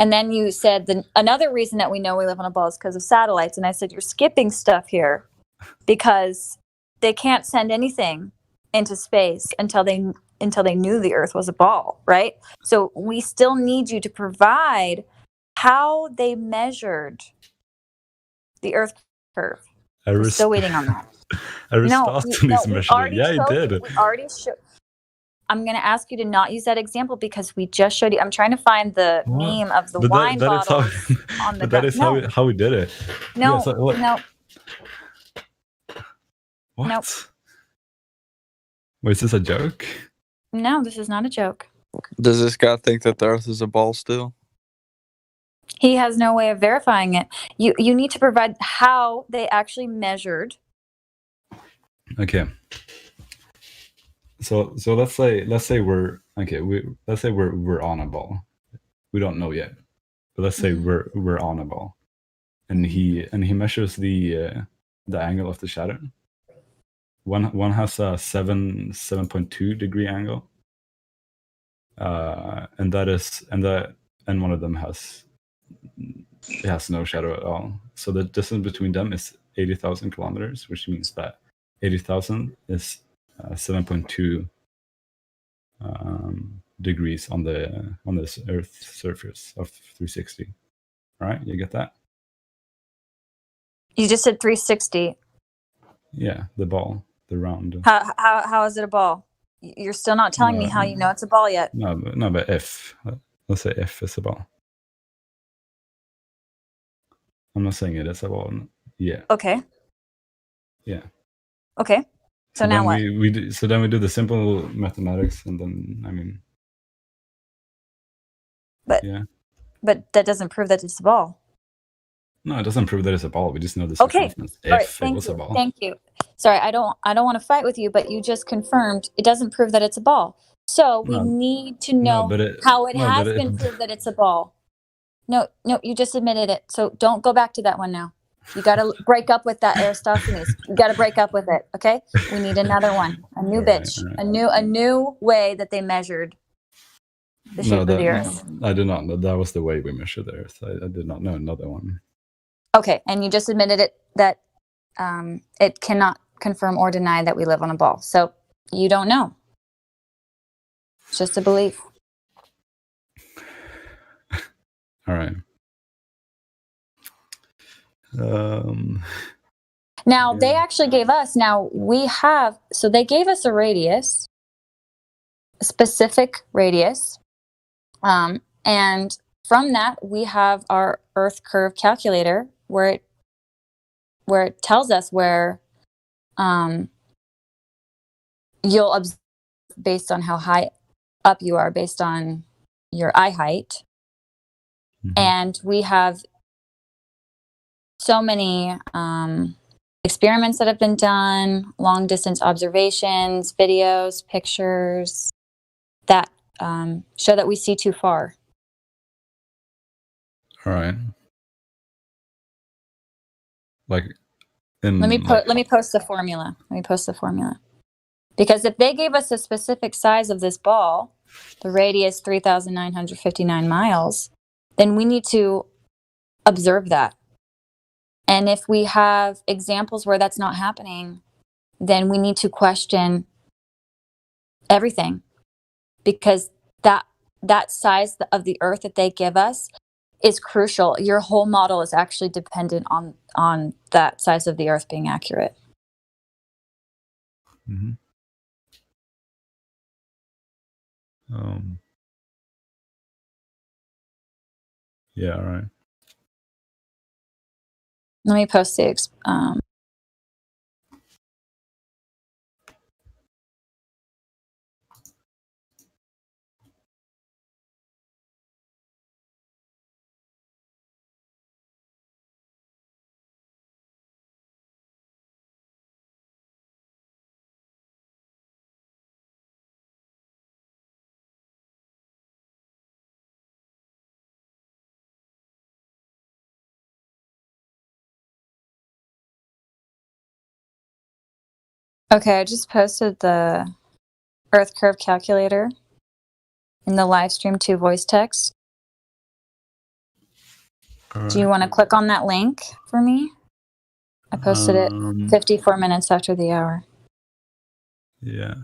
And then you said another reason that we know we live on a ball is because of satellites. And I said, you're skipping stuff here because they can't send anything into space until they knew the Earth was a ball, right? So we still need you to provide how they measured the Earth curve. We're still waiting on that. Aristophanes measured it. Yeah, he did. We already showed. I'm going to ask you to not use that example because we just showed you. I'm trying to find the meme of the wine bottle on the ground. That is how we did it. No, yeah, so, no. What? Nope. Wait, is this a joke? No, this is not a joke. Does this guy think that the Earth is a ball still? He has no way of verifying it. You need to provide how they actually measured. Okay. So let's say we're on a ball. We don't know yet, but let's say we're on a ball, and he measures the angle of the shadow. One has a 7.2 degree angle, and one of them has no shadow at all. So the distance between them is 80,000 kilometers, which means that 80,000 is 7.2 degrees on this Earth surface of 360. All right, you get that? You just said 360. Yeah, the ball, the round. How is it a ball? You're still not telling me how you know it's a ball yet. No, but if let's say if it's a ball. I'm not saying it is a ball. Yeah. Okay. Yeah. Okay. So now what? Then we do the simple mathematics, and then I mean. But yeah. But that doesn't prove that it's a ball. No, it doesn't prove that it's a ball. We just know the Okay. circumstance. All right. If it was a ball. Thank you. Sorry, I don't want to fight with you, but you just confirmed it doesn't prove that it's a ball. So we need to know how it has been proved that it's a ball. No, you just admitted it. So don't go back to that one now. You got to break up with that Aristophanes. You got to break up with it. Okay. We need another one. A new bitch. Right. A new way that they measured the shape of the Earth. I did not know that was the way we measured the Earth. I did not know another one. Okay, and you just admitted it that it cannot confirm or deny that we live on a ball. So you don't know. It's just a belief. All right. Now they actually gave us. Now they gave us a radius, a specific radius, and from that we have our Earth curve calculator where it tells us where you'll observe based on how high up you are, based on your eye height. Mm-hmm. And we have so many experiments that have been done, long distance observations, videos, pictures that show that we see too far. All right. Let me post the formula. Because if they gave us a specific size of this ball, the radius 3,959 miles, then we need to observe that. And if we have examples where that's not happening, then we need to question everything, because that size of the Earth that they give us is crucial. Your whole model is actually dependent on that size of the Earth being accurate. Mm-hmm. Yeah, all right. Let me post the Okay, I just posted the Earth curve calculator in the live stream to voice text. Right. Do you want to click on that link for me? I posted it 54 minutes after the hour. Yeah.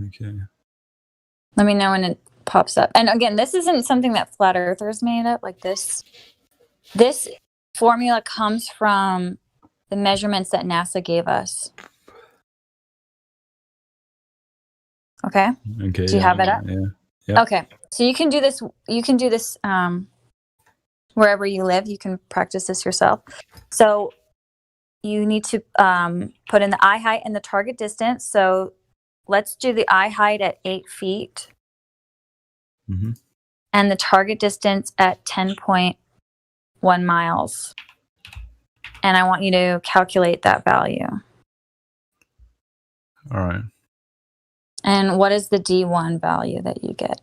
Okay. Let me know when it pops up. And again, this isn't something that flat earthers made up. Like this formula comes from the measurements that NASA gave us. Okay. Okay. Do you have it up? Yeah. Yep. Okay. So you can do this. Wherever you live. You can practice this yourself. So you need to put in the eye height and the target distance. So let's do the eye height at 8 feet. Mm-hmm. And the target distance at 10.1 miles. And I want you to calculate that value. All right. And what is the D1 value that you get?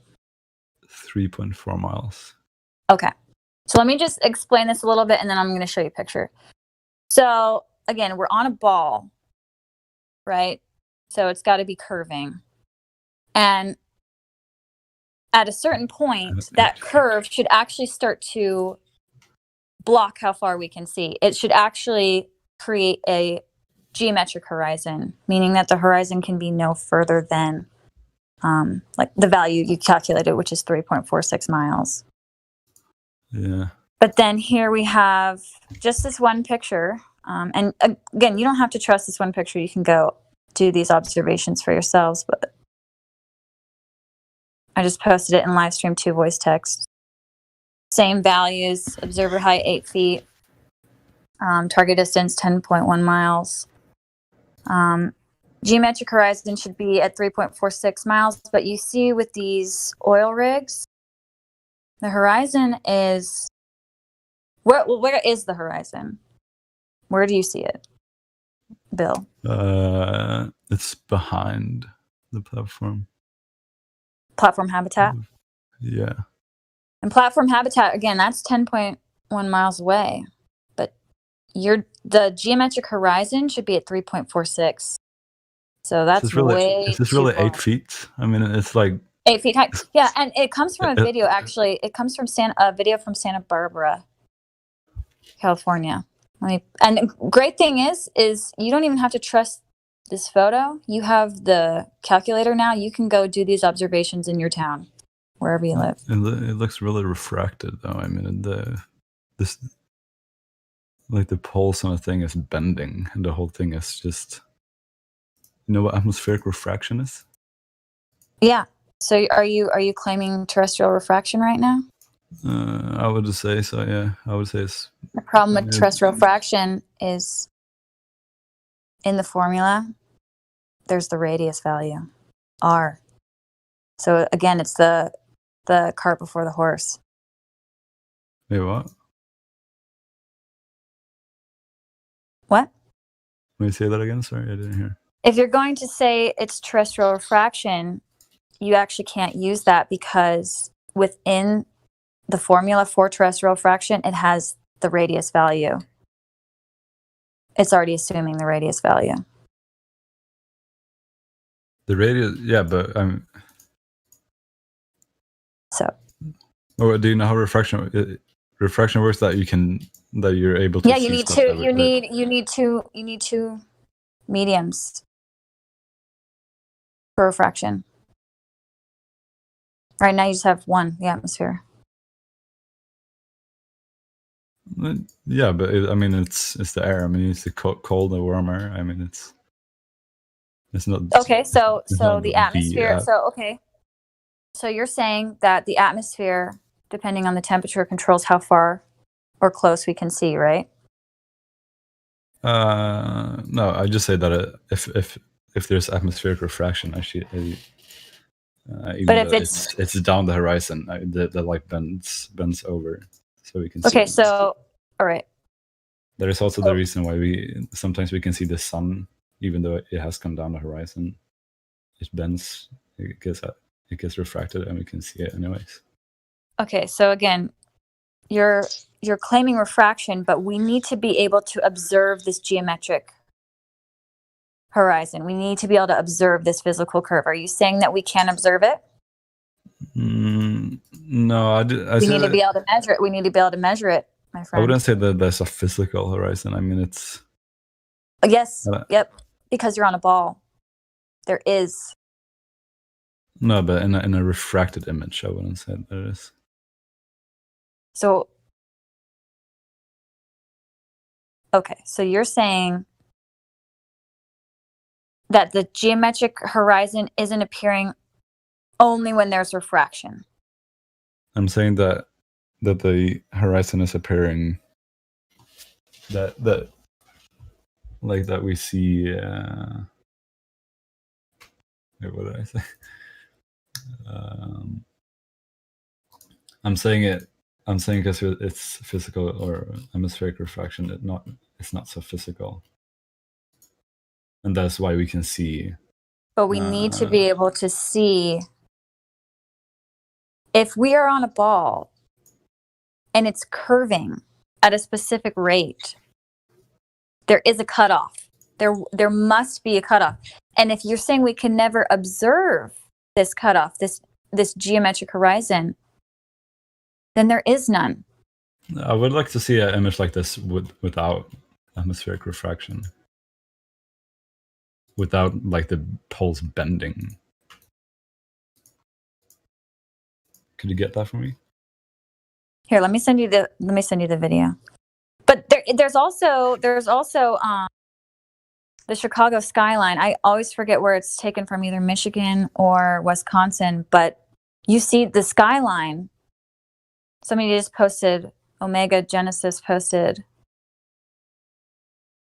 3.4 miles. Okay. So let me just explain this a little bit, and then I'm going to show you a picture. So again, we're on a ball, right? So it's got to be curving. And at a certain point, that curve should actually start to block how far we can see. It should actually create a geometric horizon, meaning that the horizon can be no further than like the value you calculated, which is 3.46 miles. Yeah. But then here we have just this one picture. And again, you don't have to trust this one picture. You can go do these observations for yourselves, but I just posted it in live stream 2 voice text. Same values, observer height 8 feet, target distance 10.1 miles. Geometric horizon should be at 3.46 miles, but you see with these oil rigs, the horizon is, where is the horizon? Where do you see it, Bill? It's behind the platform. Platform habitat? Yeah. And platform habitat, again, that's 10.1 miles away. But the geometric horizon should be at 3.46. So that's Is this really too far. 8 feet? I mean, it's like 8 feet high. Yeah, and it comes from a video, actually. It comes from a video from Santa Barbara, California. And the great thing is you don't even have to trust this photo. You have the calculator now. You can go do these observations in your town, wherever you live. it looks really refracted, though. I mean, this like the pulse on the thing is bending, and the whole thing is just. You know what atmospheric refraction is? Yeah. So are you claiming terrestrial refraction right now? I would just say so. Yeah, I would say it's. The problem with terrestrial refraction is in the formula, there's the radius value, r. So again, it's the cart before the horse. Wait, what? What? Let me say that again. Sorry, I didn't hear. If you're going to say it's terrestrial refraction, you actually can't use that because within the formula for terrestrial refraction, it has the radius value. It's already assuming the radius value. The radius, yeah, but I'm. So. Oh, do you know how refraction works? That you're able to. Yeah, see you need stuff two. that You need two mediums for refraction. Right now, you just have one, the atmosphere. Yeah, but I mean, it's the air. I mean, it's the cold and warm air. I mean, it's not. Okay, so not the atmosphere. So you're saying that the atmosphere, depending on the temperature, controls how far or close we can see, right? No, I just say that if there's atmospheric refraction, actually, even but if though it's down the horizon, the light bends over, so we can see. Okay, so all right. There is also the reason why sometimes we can see the sun, even though it has come down the horizon. It bends, it gets refracted, and we can see it anyways. Okay, so again, you're claiming refraction, but we need to be able to observe this geometric horizon. We need to be able to observe this physical curve. Are you saying that we can't observe it? No, we need to be able to measure it. We need to be able to measure it, my friend. I wouldn't say that there's a physical horizon. I mean, it's. Yes. Yep. Because you're on a ball. There is. No, but in a refracted image, I wouldn't say there is. So. Okay, so you're saying that the geometric horizon isn't appearing only when there's refraction. I'm saying that the horizon is appearing that like that we see wait, what did I say? I'm saying because it's physical or atmospheric refraction, it's not so physical. And that's why we can see. But we need to be able to see if we are on a ball and it's curving at a specific rate, there is a cutoff. There must be a cutoff. And if you're saying we can never observe this cutoff, this geometric horizon, then there is none. I would like to see an image like this without atmospheric refraction without like the poles bending. Could you get that for me? Here, let me send you the video. But there's also the Chicago skyline. I always forget where it's taken from, either Michigan or Wisconsin, but you see the skyline. Somebody just posted, Omega Genesis posted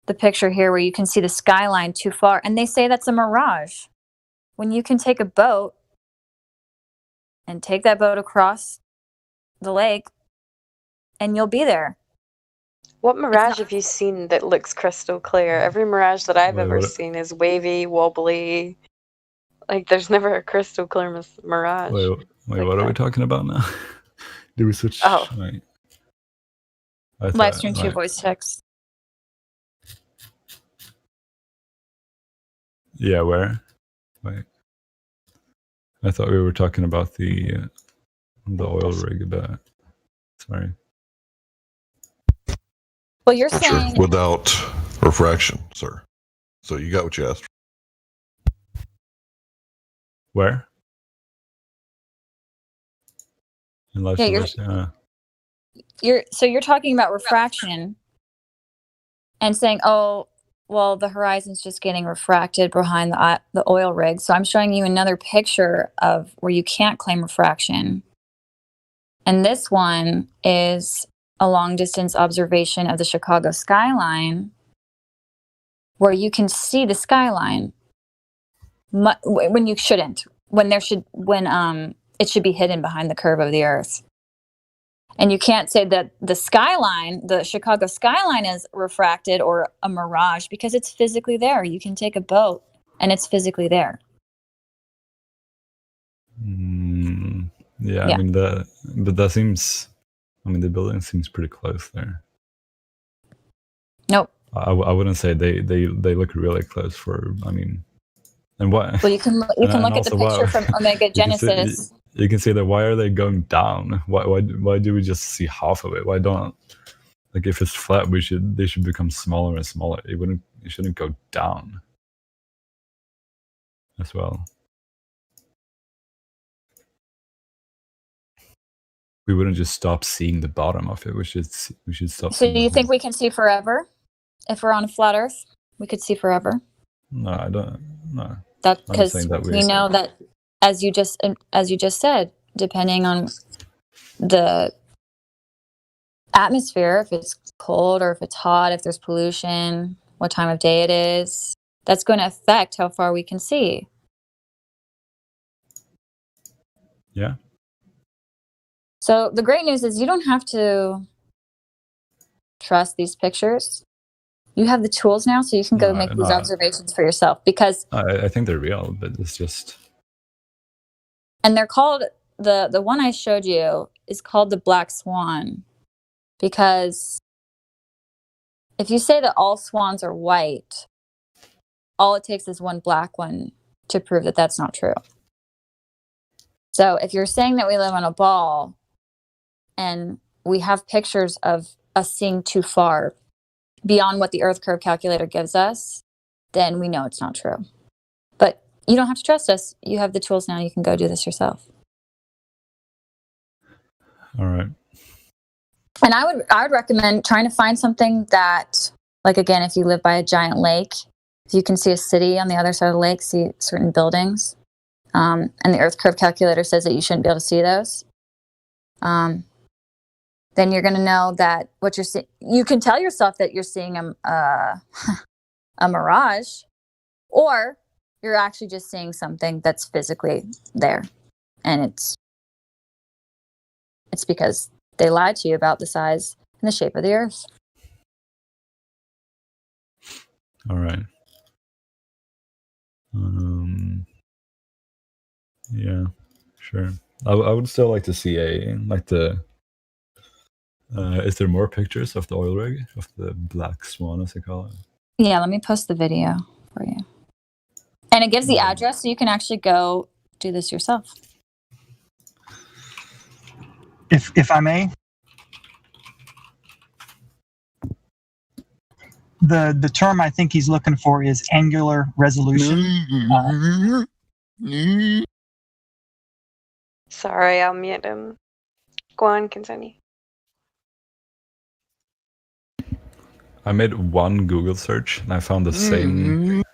the picture here where you can see the skyline too far, and they say that's a mirage. When you can take a boat and take that boat across the lake and you'll be there. What mirage have you seen that looks crystal clear? Every mirage that I've Wait, ever what- seen is wavy, wobbly. Like, there's never a crystal clear mirage. Wait, like what are we that. talking about now? Did we switch? Oh. Wait. Live stream to your voice text. Yeah, where? Wait. I thought we were talking about the oil rig, but sorry. Well, you're saying without refraction, sir. So you got what you asked. Where? In live Yeah, stream? you're talking about refraction and saying, oh, well, the horizon's just getting refracted behind the oil rig. So I'm showing you another picture of where you can't claim refraction. And this one is a long distance observation of the Chicago skyline where you can see the skyline when you shouldn't, when it should be hidden behind the curve of the earth. And you can't say that the skyline, the Chicago skyline, is refracted or a mirage because it's physically there. You can take a boat and it's physically there. Yeah, I mean, but that seems, the building seems pretty close there. Nope. I wouldn't say they look really close for, and what? Well, you can look at the picture from Omega Genesis. You can see that. Why are they going down? Why do we just see half of it? Why don't, like, if it's flat, they should become smaller and smaller. It shouldn't go down as well. We wouldn't just stop seeing the bottom of it. We should stop. So do you think we can see forever? If we're on a flat Earth, we could see forever. No, I don't. No. That's because we know that, as you just said, depending on the atmosphere, if it's cold or if it's hot, if there's pollution, what time of day it is, that's going to affect how far we can see. Yeah. So the great news is you don't have to trust these pictures. You have the tools now, so you can go make these observations for yourself, because I think they're real, but it's just, and they're called, the one I showed you is called the Black Swan, because if you say that all swans are white, all it takes is one black one to prove that that's not true. So if you're saying that we live on a ball and we have pictures of us seeing too far beyond what the Earth curve calculator gives us, then we know it's not true. But you don't have to trust us. You have the tools now. You can go do this yourself. all right. And I would recommend trying to find something that, like, again, if you live by a giant lake, if you can see a city on the other side of the lake, see certain buildings, and the Earth curve calculator says that you shouldn't be able to see those, then you're going to know that what you're seeing, you can tell yourself that you're seeing a mirage, or you're actually just seeing something that's physically there. And it's because they lied to you about the size and the shape of the Earth. All right. Yeah, sure. I would still like to see is there more pictures of the oil rig, of the Black Swan, as they call it? Yeah, let me post the video for you. And it gives the address, so you can actually go do this yourself. If I may. the term I think he's looking for is angular resolution. Sorry, I'll mute him. Go on, continue. I made one Google search and I found the same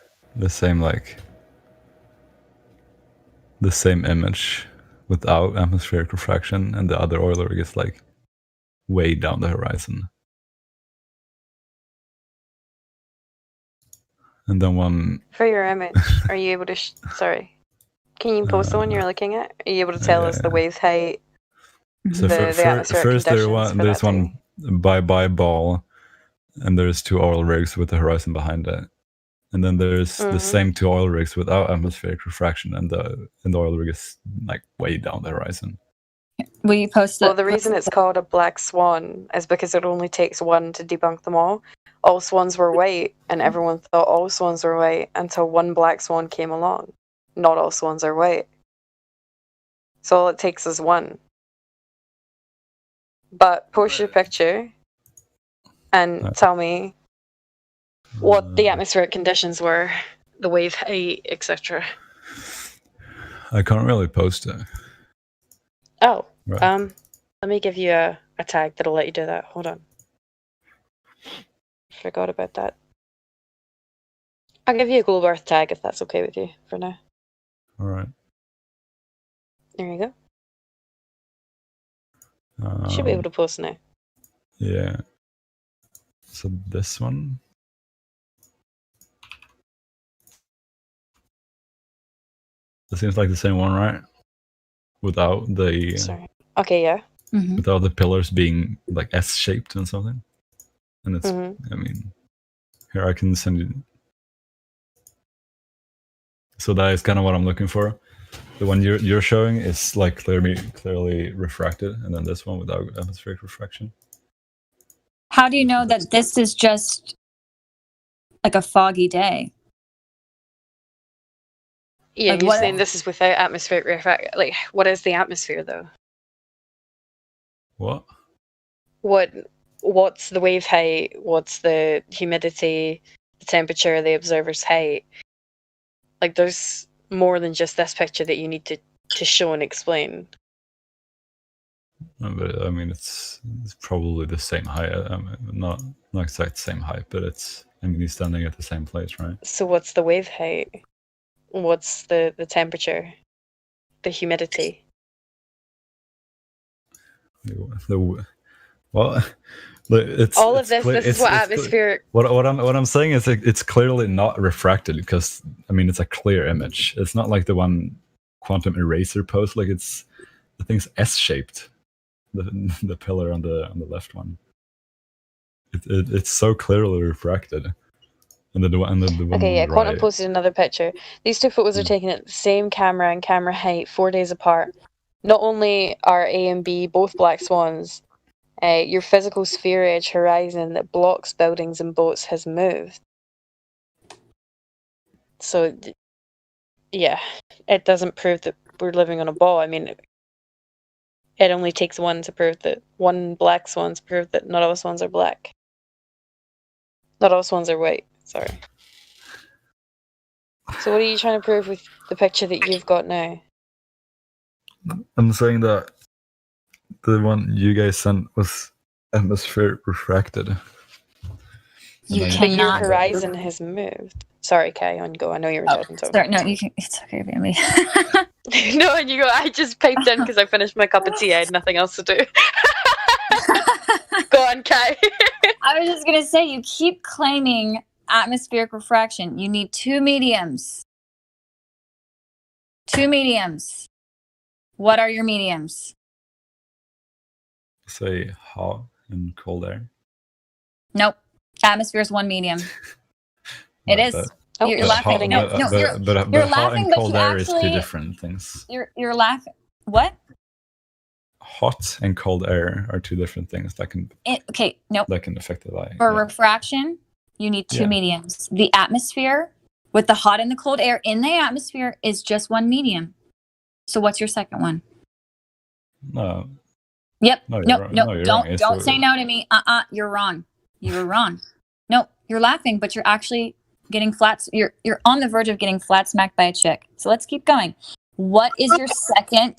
image without atmospheric refraction, and the other oil rig is like way down the horizon. And then one For your image, are you able to? Sorry, can you post the one you're looking at? Are you able to tell us the wave height? So the atmospheric first conditions for there's that day? one bye ball, and there's 2 oil rigs with the horizon behind it. And then there's the same 2 oil rigs without atmospheric refraction, and the oil rig is like way down the horizon. Will you post Well, the reason it's called a black swan is because it only takes one to debunk them all. All swans were white, and everyone thought all swans were white until one black swan came along. Not all swans are white. So all it takes is one. But post your picture and tell me what the atmospheric conditions were, the wave height, etc. I can't really post it. Oh, Right. let me give you a tag that'll let you do that. Hold on. Forgot about that. I'll give you a Global Earth tag if that's okay with you for now. All right. There you go. Should be able to post now. Yeah. So this one. It seems like the same one, right? Without the Sorry. Okay, yeah. without the pillars being like S-shaped and something. And it's, I mean, here I can send you. So that is kind of what I'm looking for. The one you're showing is like clearly refracted, and then this one without atmospheric refraction. How do you know that this is just like a foggy day? Yeah, Like you're what- saying this is without atmospheric refraction. Like, what is the atmosphere though? What? What's the wave height? What's the humidity? The temperature? The observer's height? Like, there's more than just this picture that you need to show and explain. But I mean, it's probably the same height. I mean, not exact same height, but it's. I mean, he's standing at the same place, right? So what's the wave height? What's the temperature? The humidity? Well, it's All of it's this. clear- This is what atmospheric. What I'm saying is it's clearly not refracted because I mean it's a clear image. It's not like the one quantum eraser post. Like the thing's S-shaped. The pillar on the left one. It's so clearly refracted. And the one Okay, yeah, on the Quantum right. posted another picture. These two photos are taken at the same camera and camera height 4 days apart. Not only are A and B both black swans, your physical sphere edge horizon that blocks buildings and boats has moved. So, yeah, it doesn't prove that we're living on a ball. I mean, it only takes one to prove that one black swan to prove that not all swans are black. Not all swans are white. Sorry. So what are you trying to prove with the picture that you've got now? I'm saying that the one you guys sent was atmosphere refracted. But your horizon has moved. Sorry, Kai, on go. I know you were talking. Sorry, no, you can. It's okay, Bailey. No, and you go. I just piped in because I finished my cup of tea. I had nothing else to do. Go on, Kai. I was just gonna say, you keep claiming atmospheric refraction. You need 2 mediums. 2 mediums. What are your mediums? Say hot and cold air. Nope. Atmosphere is 1 medium. It is. You're laughing. But You're hot laughing, and but cold you air is 2 actually. different things. You're laughing. What? Hot and cold air are 2 different things that can. Okay. Nope. That can affect the light. For refraction, you need 2 mediums. The atmosphere with the hot and the cold air in the atmosphere is just 1 medium. So what's your second one? No. Yep. No, No. you're No. wrong. Don't say no to me. You're wrong. You were wrong. Nope. You're laughing, but you're actually getting you're on the verge of getting flat smacked by a chick. So let's keep going. What is your second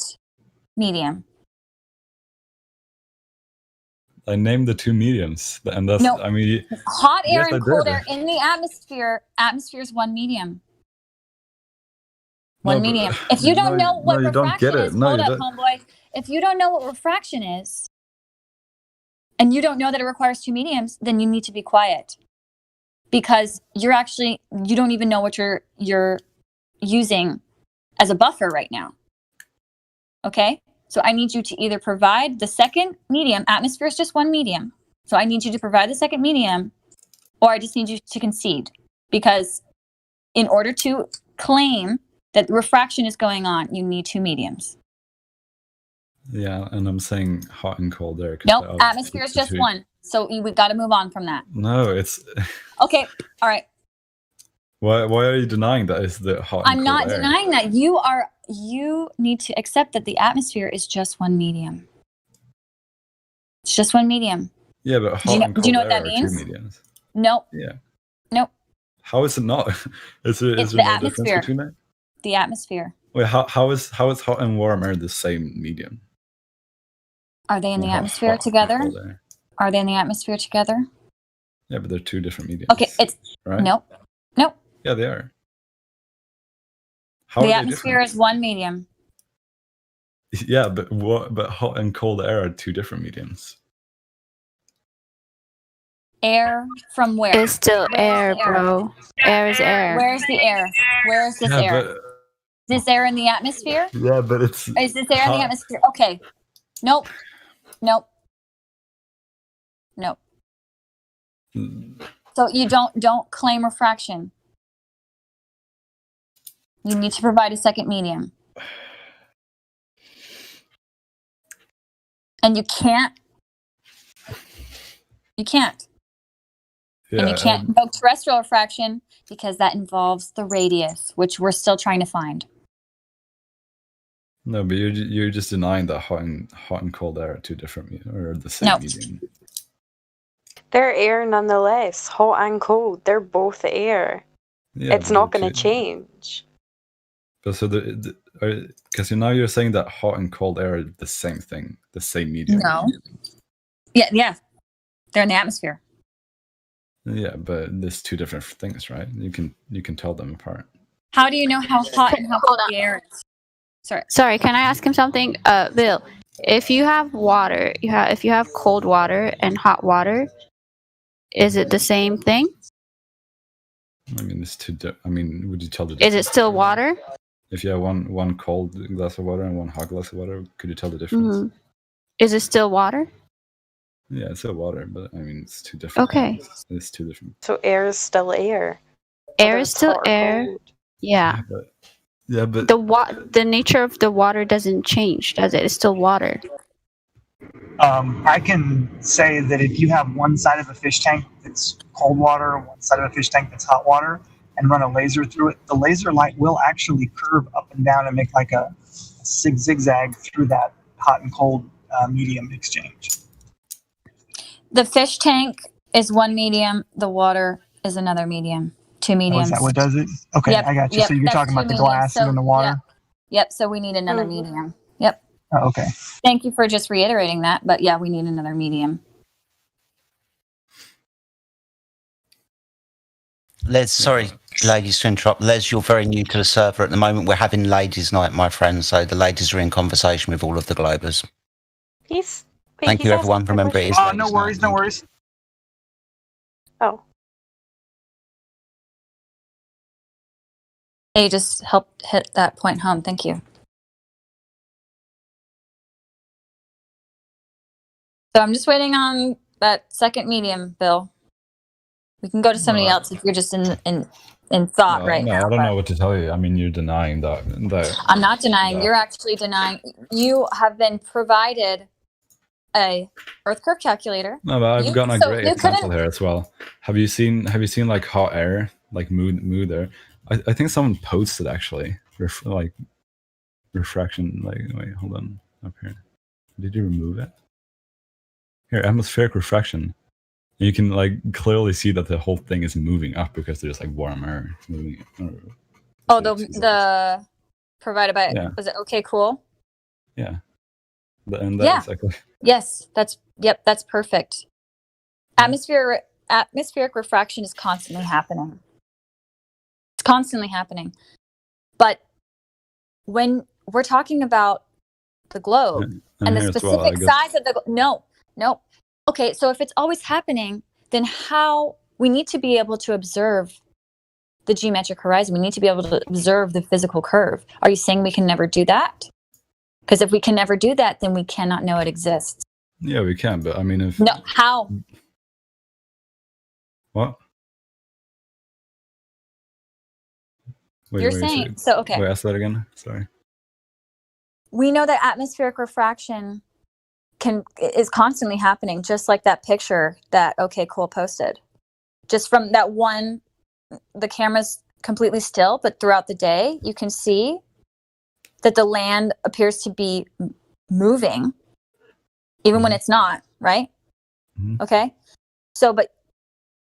medium? I named the two mediums, and that's, No. I mean, Hot air yes, and I cold did. air in the atmosphere. Atmosphere is one medium. No, One but- medium. If you don't know what you don't refraction get it. is, No, hold you up, don't. homeboy. If you don't know what refraction is, and you don't know that it requires two mediums, then you need to be quiet. Because you don't even know what you're using as a buffer right now. Okay? So I need you to either provide the second medium. Atmosphere is just one medium. So I need you to provide the second medium, or I just need you to concede. Because in order to claim that refraction is going on, you need two mediums. Yeah, and I'm saying hot and cold air. 'cause Nope, that was atmosphere is just two. one. So we've got to move on from that. No, it's. Okay, all right. Why are you denying that it's the hot and I'm cold not air? denying that. You need to accept that the atmosphere is just one medium. It's just one medium. Yeah, but hot and cold do you know what air that are means? two mediums. Nope. Yeah. Nope. How is it not? Is there It's is the there no atmosphere. difference between that? The atmosphere. Wait, how is hot and warm air the same medium? Are they in the Well, atmosphere hot and together? cold air. Are they in the atmosphere together? Yeah, but they're two different mediums. Okay, it's right. nope. Nope. Yeah, they are. How The are they atmosphere is one medium. different? Yeah, but hot and cold air are two different mediums. Air from where? It's still Where's air, the air? bro. Air is air. Where's the air? Where is this Yeah, air? but Is this air in the atmosphere? yeah, but it's. Is this air in the hot- atmosphere? Okay. Nope. Nope. Nope. So you don't claim refraction. You need to provide a second medium. And you can't. You can't. Yeah, And you can't invoke terrestrial refraction because that involves the radius, which we're still trying to find. No, but you're just denying that hot and cold air are two different or the same No. medium. They're air nonetheless, hot and cold. They're both air. Yeah, It's but not they're going to two- change. But so because now you're saying that hot and cold air are the same thing, the same medium. No. Yeah. They're in the atmosphere. Yeah, but there's two different things, right? You can tell them apart. How do you know how hot and how Hold cold on. the air is? Sorry. Sorry, can I ask him something? Bill, if you have water, if you have cold water and hot water, is it the same thing? I mean, it's two. Would you tell the Is difference? it still water? If you have one cold glass of water and one hot glass of water, could you tell the difference? Mhm. Is it still water? Yeah, it's still water, but I mean, it's two different. Okay. things. It's two different. So air is still air. Air whether is it's still hot or air. cold. Yeah. But The nature of the water doesn't change, does it? It's still water. I can say that if you have one side of a fish tank that's cold water and one side of a fish tank that's hot water and run a laser through it, the laser light will actually curve up and down and make like a zigzag through that hot and cold medium exchange. The fish tank is one medium. The water is another medium. Two Oh, mediums. is that what does it? Okay, Yep, I got you. yep, So you're that's talking two about the mediums. glass So, and then the water? Yep. So we need another Mhm. medium. Yep. Oh, okay. Thank you for just reiterating that. But yeah, we need another medium. Les, sorry, ladies, to interrupt. Les, you're very new to the server at the moment. We're having ladies' night, my friend, so the ladies are in conversation with all of the Globers. Thank you, everyone. Remember, it is Oh, ladies' no night. worries, no worries. Oh. They just helped hit that point home. Thank you. So I'm just waiting on that second medium, Bill. We can go to somebody else if you're just in thought right no, now. I don't but know what to tell you. I mean, you're denying that. I'm not denying. Yeah. You're actually denying. You have been provided a Earth curve calculator. No, but I've You- gotten a so great you example couldn't- here as well. Have you seen like hot air, like mood air? I think someone posted actually, like refraction. Like wait, hold on, up here. Did you remove it? Here, atmospheric refraction. You can like clearly see that the whole thing is moving up because there's like warm air moving. Oh, the provided by Yeah. was it okay? Cool. Yeah. And Yeah. exactly. Yes, that's perfect. Atmospheric refraction is constantly happening. It's constantly happening. But when we're talking about the globe and the specific size of the no. Okay, so if it's always happening, then how we need to be able to observe the geometric horizon. We need to be able to observe the physical curve. Are you saying we can never do that? Because if we can never do that, then we cannot know it exists. Yeah, we can, but I mean, if no, how? What? Wait, You're saying so. Okay. Wait, ask that again. Sorry. We know that atmospheric refraction is constantly happening, just like that picture that OK Cool posted. Just from that one, the camera's completely still, but throughout the day, you can see that the land appears to be moving, even when it's not, right? Mm-hmm. Okay. So, but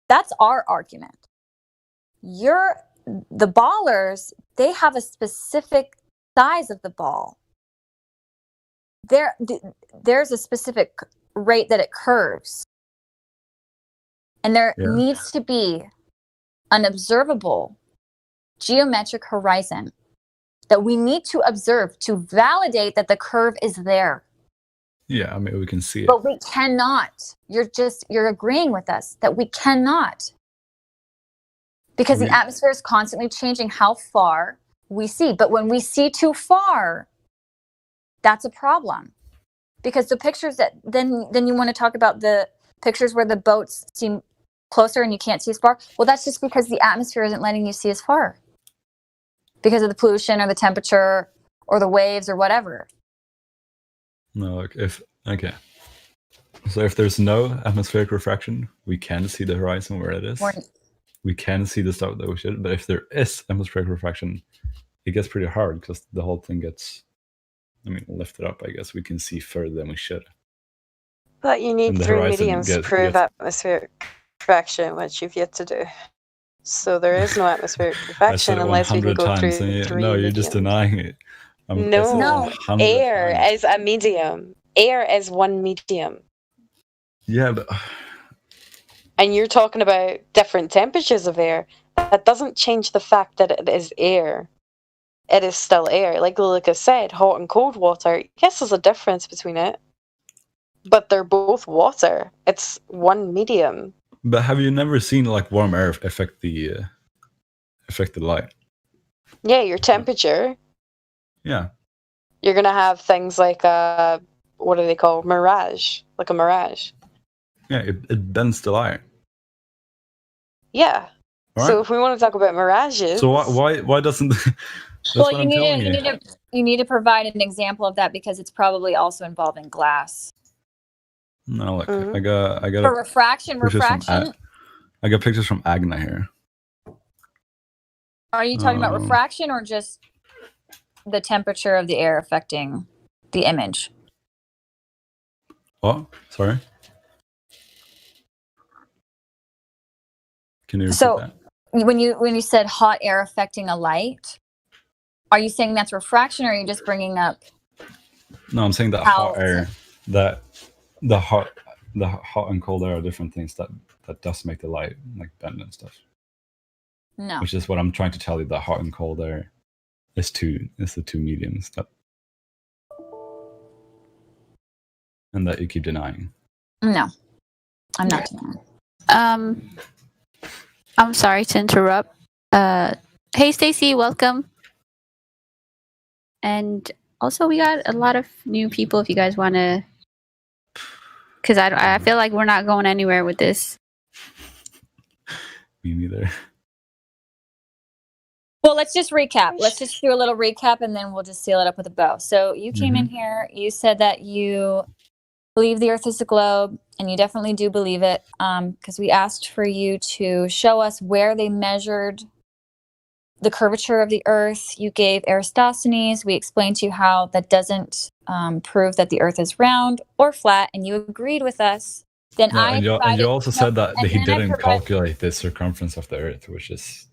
that's our argument. The ballers, they have a specific size of the ball. There's a specific rate that it curves. And there needs to be an observable geometric horizon that we need to observe to validate that the curve is there. Yeah, I mean, we can see it. But we cannot. You're agreeing with us that we cannot. Because the atmosphere is constantly changing how far we see. But when we see too far, that's a problem. Because the pictures that then you want to talk about the pictures where the boats seem closer and you can't see as far. Well, that's just because the atmosphere isn't letting you see as far. Because of the pollution or the temperature or the waves or whatever. No, so if there's no atmospheric refraction, we can see the horizon where it is. We can see the stuff that we should, but if there is atmospheric refraction, it gets pretty hard because the whole thing gets, lifted up. I guess we can see further than we should. But you need 3 mediums to prove atmospheric refraction, which you've yet to do. So there is no atmospheric refraction unless we can go through 3 mediums. No, you're just denying it. No, air is a medium. Air is one medium. Yeah, but... And you're talking about different temperatures of air. That doesn't change the fact that it is air. It is still air. Like Lilika said, hot and cold water. Yes, there's a difference between it. But they're both water. It's one medium. But have you never seen like warm air affect the light? Yeah, your temperature. Yeah. You're going to have things like what do they call? Mirage. Like a mirage. Yeah, it bends the light. Yeah. Right. So if we want to talk about mirages, so why doesn't? Well, you need to provide an example of that because it's probably also involving glass. No, look, I got for refraction. I got pictures from Agna here. Are you talking about refraction or just the temperature of the air affecting the image? What? Sorry. Can you repeat that? When you said hot air affecting a light, are you saying that's refraction, or are you just bringing up? No, I'm saying that hot air, that the hot and cold air are different things that does make the light like bend and stuff. No. Which is what I'm trying to tell you. That hot and cold air is the two mediums and that you keep denying. No, I'm not denying. I'm sorry to interrupt. Hey, Stacy, welcome. And also, we got a lot of new people. If you guys want to, because I feel like we're not going anywhere with this. Me neither. Well, let's just recap. Let's just do a little recap, and then we'll just seal it up with a bow. So you came in here. You said that you believe the Earth is a globe, and you definitely do believe it, because we asked for you to show us where they measured the curvature of the Earth. You gave Aristosthenes. We explained to you how that doesn't prove that the Earth is round or flat, and you agreed with us then No, I and decided, you also said that and he then I didn't provided- calculate the circumference of the Earth, which is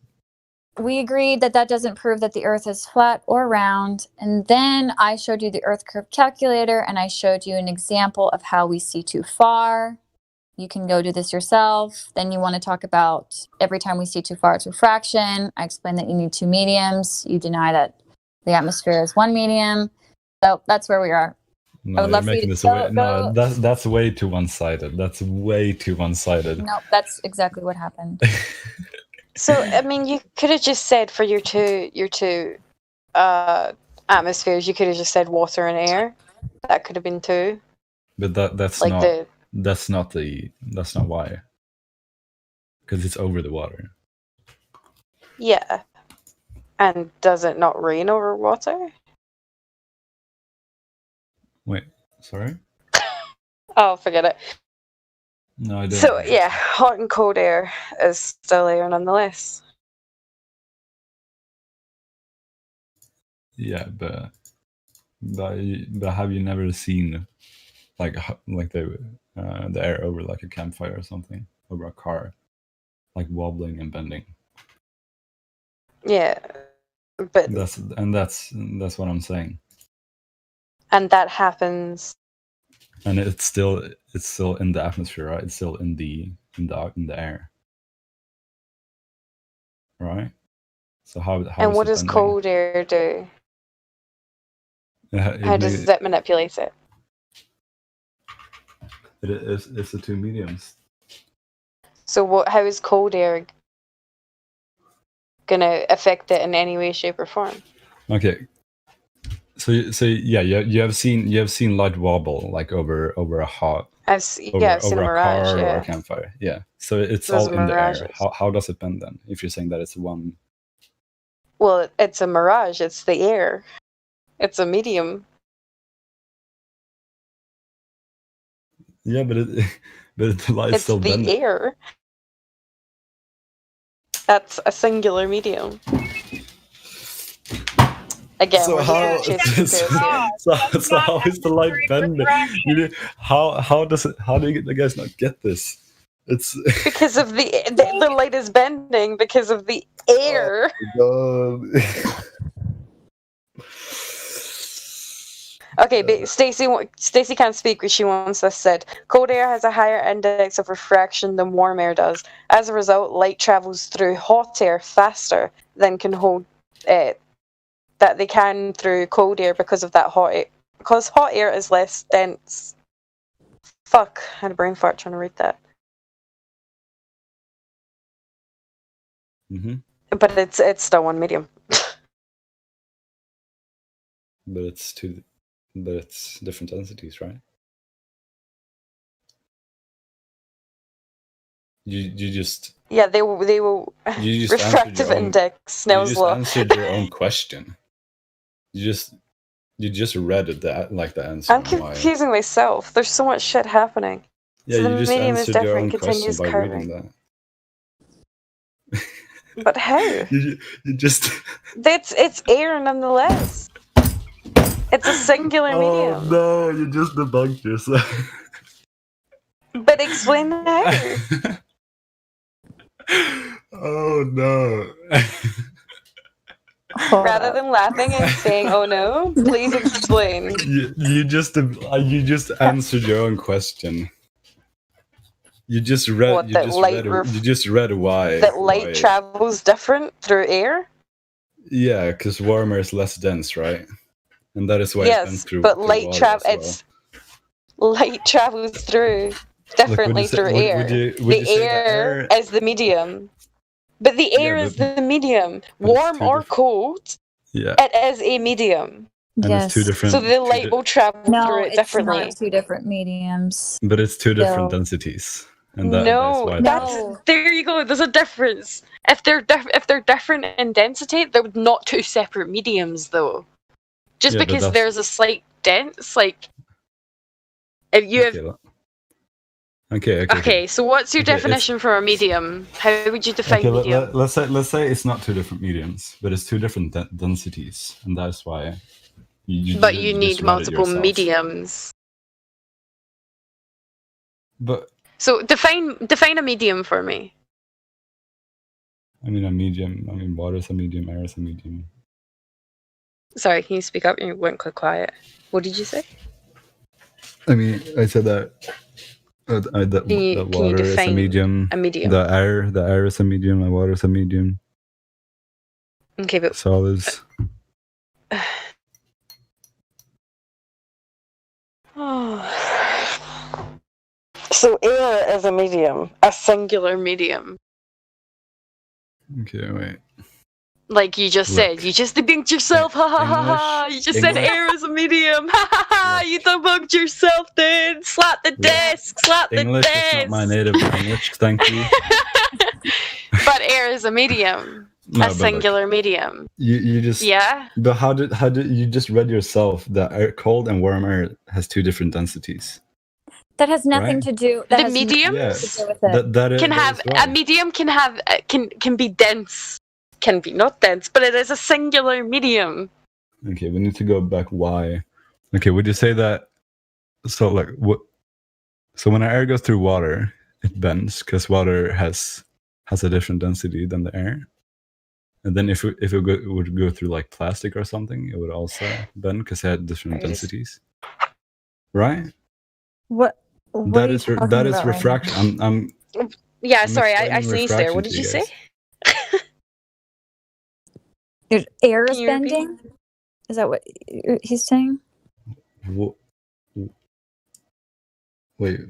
we agreed that that doesn't prove that the Earth is flat or round. And then I showed you the Earth curve calculator, and I showed you an example of how we see too far. You can go do this yourself. Then you want to talk about every time we see too far, it's refraction. I explained that you need two mediums. You deny that the atmosphere is one medium. So that's where we are. no. I would You're love for you making to this way. No, go. that's way too one-sided. That's way too one-sided. No, that's exactly what happened. So I mean, you could have just said for your two atmospheres, you could have just said water and air. That could have been two. But that's Like not the that's not why. Because it's over the water. yeah. And does it not rain over water? Wait, sorry? Oh, forget it. No, I don't. So yeah, hot and cold air is still air nonetheless. Yeah, but have you never seen like the air over like a campfire or something, over a car, like wobbling and bending? Yeah, but That's what I'm saying. and that happens. And it's still in the atmosphere, right? It's still in the air, right? So how And is what it does bending? cold air do? How does that manipulate it? It's the two mediums. So how is cold air gonna affect it in any way, shape, or form? Okay. So yeah, you have seen light wobble like over a hot I've seen a mirage. car or Yeah, a campfire. Yeah. So it's Those all in the air. mirages. How does it bend then? If you're saying that it's one. well, it's a mirage. It's the air. It's a medium. Yeah, but the light's It's still the bending. air. That's a singular medium. Again, So we're how just chasing tails here. so how is the light bending? How do you guys not get this? It's Because of the light is bending because of the air. Okay, but Stacey can't speak, but she wants this said. Cold air has a higher index of refraction than warm air does. As a result, light travels through hot air faster than that they can through cold air because of that hot air. Because hot air is less dense. Fuck, I had a brain fart trying to read that. Mm-hmm. But it's still one medium. But it's different densities, right? You just Yeah, they will you just refractive index, you Snell's just law. answered your own question. You just read it like the answer. I'm confusing myself. There's so much shit happening. Yeah, so the you just medium is answered your different, own question continues by curving. reading that. But how? you just It's air nonetheless. It's a singular medium. no, you just debunked yourself. But explain how. Oh no. Rather than laughing and saying, "Oh no," please explain. You just answered your own question. You just read. What, you that just light read. You just read why. That light travels different through air. Yeah, because warmer is less dense, right? And that is why it's been through. But through light water as well. light travels through differently through air. Would you say that air is the medium. But the air is the medium. Warm or cold, yeah, it is a medium. And Yes. it's two different. So the light will travel through it it's differently. not two different mediums. But it's two different No. densities. And No, that's why there you go. There's a difference. If they're different in density, they're not two separate mediums, though. Just Yeah, but because that's- there's a slight dense, like if you have. Okay. So what's your Okay, definition for a medium? How would you define Okay, medium? let's say it's not two different mediums, but it's two different densities, and that's why. You But just you read need it multiple yourself. mediums. But So define a medium for me. I mean, a medium. I mean, water is a medium, air is a medium. Sorry, can you speak up? You went quite quiet. What did you say? I mean, I said that that Can you water is a define medium. a medium? The air is a medium. The water is a medium. Okay, but Solids. So air is a medium, a singular medium. Okay, wait. Like you just said, you just debunked yourself. Ha ha ha ha! You just said air is a medium. Ha ha ha! You debunked yourself, dude. Slap the desk. Slap the English desk. is not my native language. Thank you. But air is a medium, No, a but singular medium. You just Yeah. But how did you just read yourself that cold and warm air has two different densities? That has nothing Right? to do. The mediums to do with it. can have a medium can be dense, can be not dense, but it is a singular medium. Okay, we need to go back. Why? Okay, would you say that? So like what? So when air goes through water, it bends because water has a different density than the air. And then if it would go through like plastic or something, it would also bend because it had different densities. Right? What That are you is talking that is about right refraction. now? Yeah, I'm sorry, I explaining sneezed there. What refraction did to you you say? guys. There's air Can is you repeat? bending. Is that what he's saying? Wait,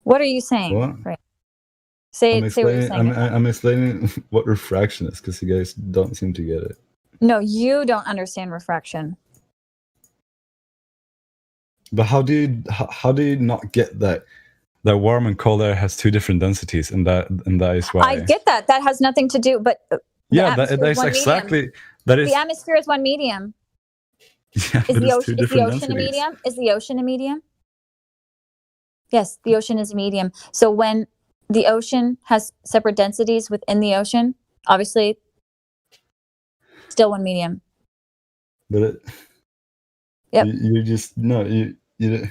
What are you saying? what? Right. Say I'm what you're explaining. saying. I'm explaining what refraction is because you guys don't seem to get it. No, you don't understand refraction. But how do you not get that warm and cold air has two different densities, and that is why I get that. That has nothing to do. But yeah, that is exactly medium. that is The atmosphere is one medium. yeah, Is but the it's ocean two different a densities. medium? Is the ocean a medium? Yes, the ocean is a medium. So when the ocean has separate densities within the ocean, obviously, still one medium. But it, Yep. you just no you it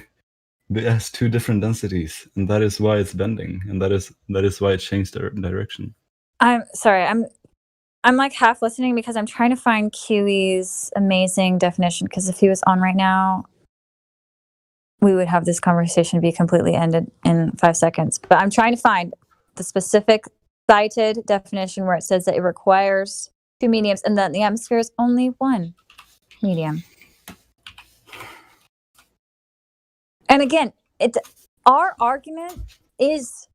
has two different densities, and that is why it's bending, and that is why it changed direction. I'm sorry. I'm like half listening because I'm trying to find Kiwi's amazing definition. Because if he was on right now, we would have this conversation be completely ended in 5 seconds. But I'm trying to find the specific cited definition where it says that it requires two mediums and that the atmosphere is only one medium. And again, our argument is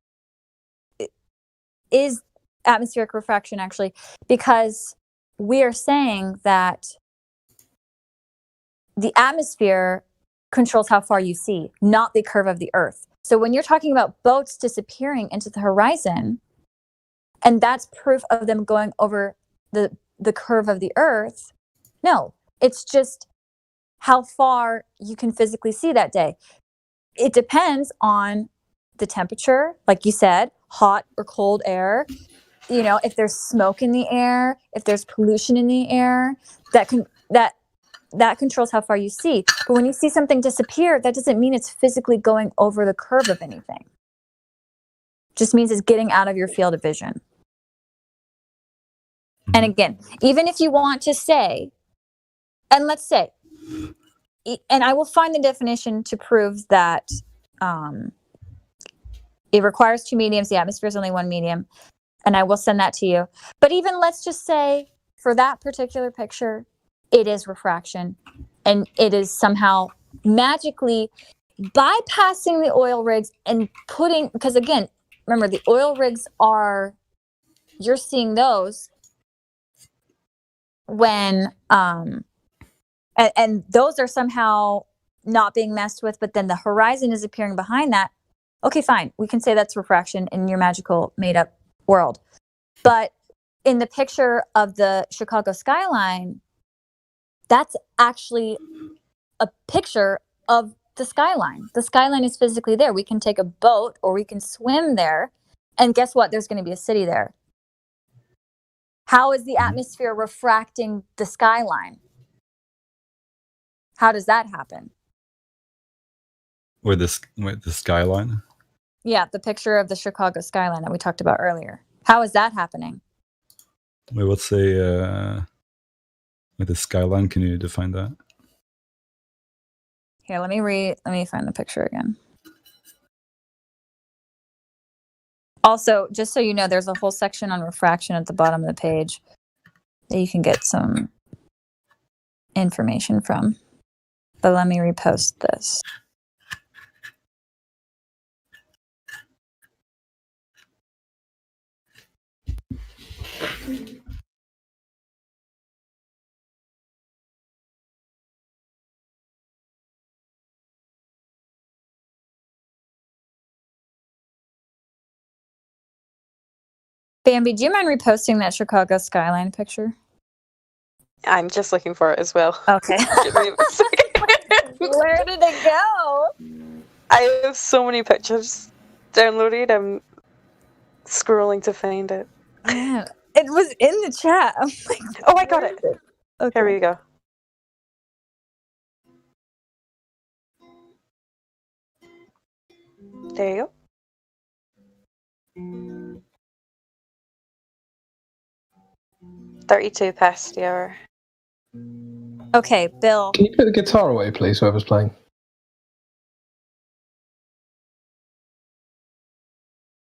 atmospheric refraction, actually, because we are saying that the atmosphere controls how far you see, not the curve of the earth. So when you're talking about boats disappearing into the horizon, and that's proof of them going over the curve of the earth, no, it's just how far you can physically see that day. It depends on the temperature, like you said, hot or cold air. You know, if there's smoke in the air, if there's pollution in the air, that controls how far you see. But when you see something disappear, that doesn't mean it's physically going over the curve of anything. It just means it's getting out of your field of vision. And again, even if you want to say, and let's say, and I will find the definition to prove that it requires two mediums, the atmosphere is only one medium, and I will send that to you. But even let's just say for that particular picture, it is refraction, and it is somehow magically bypassing the oil rigs and putting, because again, remember the oil rigs you're seeing those when and those are somehow not being messed with, but then the horizon is appearing behind that. Okay, fine, we can say that's refraction in your magical made up world. But in the picture of the Chicago skyline, that's actually a picture of the skyline. The skyline is physically there. We can take a boat or we can swim there, and guess what? There's going to be a city there. How is the atmosphere refracting the skyline? How does that happen? with the skyline. Yeah, the picture of the Chicago skyline that we talked about earlier. How is that happening? Wait, what's a with the skyline? Can you define that? Here, let me find the picture again. Also, just so you know, there's a whole section on refraction at the bottom of the page that you can get some information from. But let me repost this. Bambi, do you mind reposting that Chicago skyline picture? I'm just looking for it as well. Okay. Give me a second. Where did it go? I have so many pictures downloaded. I'm scrolling to find it. Yeah, it was in the chat. I'm like, oh, I got it. Okay. Here we go. There you go. 32 past the hour. Okay, Bill. Can you put the guitar away, please, whoever's playing?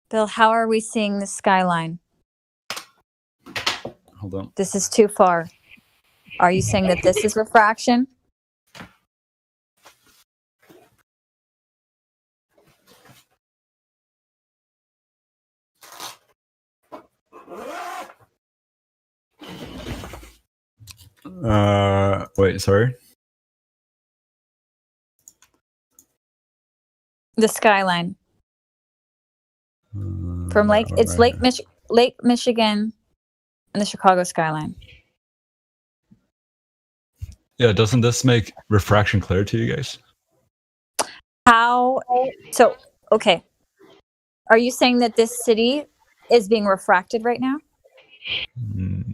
Bill, how are we seeing the skyline? Hold on. This is too far. Are you saying that this is refraction? Wait, sorry. The skyline from Lake Michigan and the Chicago skyline. Yeah, doesn't this make refraction clear to you guys? How? So, okay. Are you saying that this city is being refracted right now?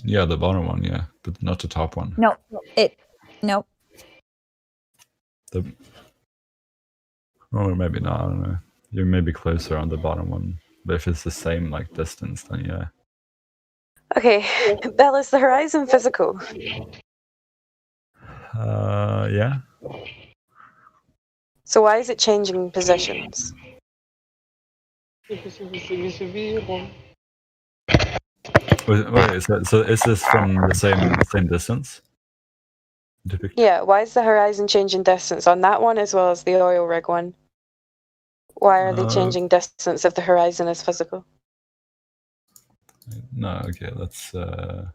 Yeah, the bottom one, yeah, but not the top one. No, nope. Or maybe not. I don't know. You may be closer on the bottom one, but if it's the same like distance, then yeah. Okay, Belle, is the horizon physical? Yeah. So why is it changing positions? Wait, so is this from the same distance? Yeah, why is the horizon changing distance on that one as well as the oil rig one? Why are they changing distance if the horizon is physical? No, okay, that's no,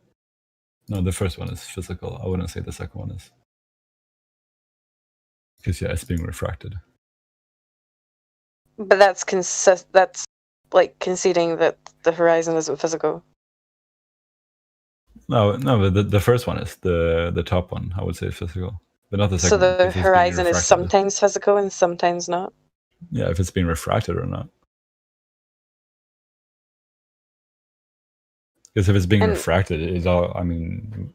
the first one is physical. I wouldn't say the second one is. Because yeah, it's being refracted. But that's like conceding that the horizon isn't physical. No, but the first one is the top one. I would say physical, but not the second So one. the because it's being horizon is refracted. sometimes physical and sometimes not. Yeah, if it's being refracted or not. Because if it's being refracted, it's all. I mean,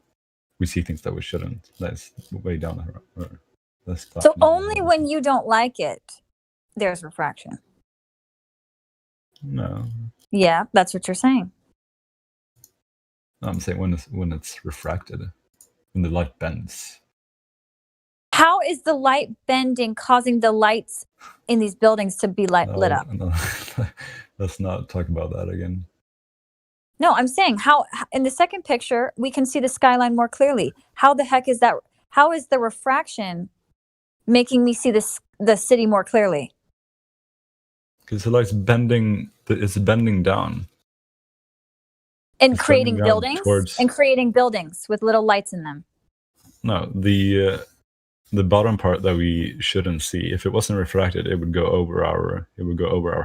we see things that we shouldn't. That's way down the road. So only when you don't like it, there's refraction. No. Yeah, that's what you're saying. I'm saying when it's refracted, when the light bends. How is the light bending causing the lights in these buildings to be lit up? No. Let's not talk about that again. No, I'm saying how in the second picture we can see the skyline more clearly. How the heck is that? How is the refraction making me see the city more clearly? Because the light's bending. It's bending down. And creating buildings with little lights in them. No, the bottom part that we shouldn't see. If it wasn't refracted, it would go over our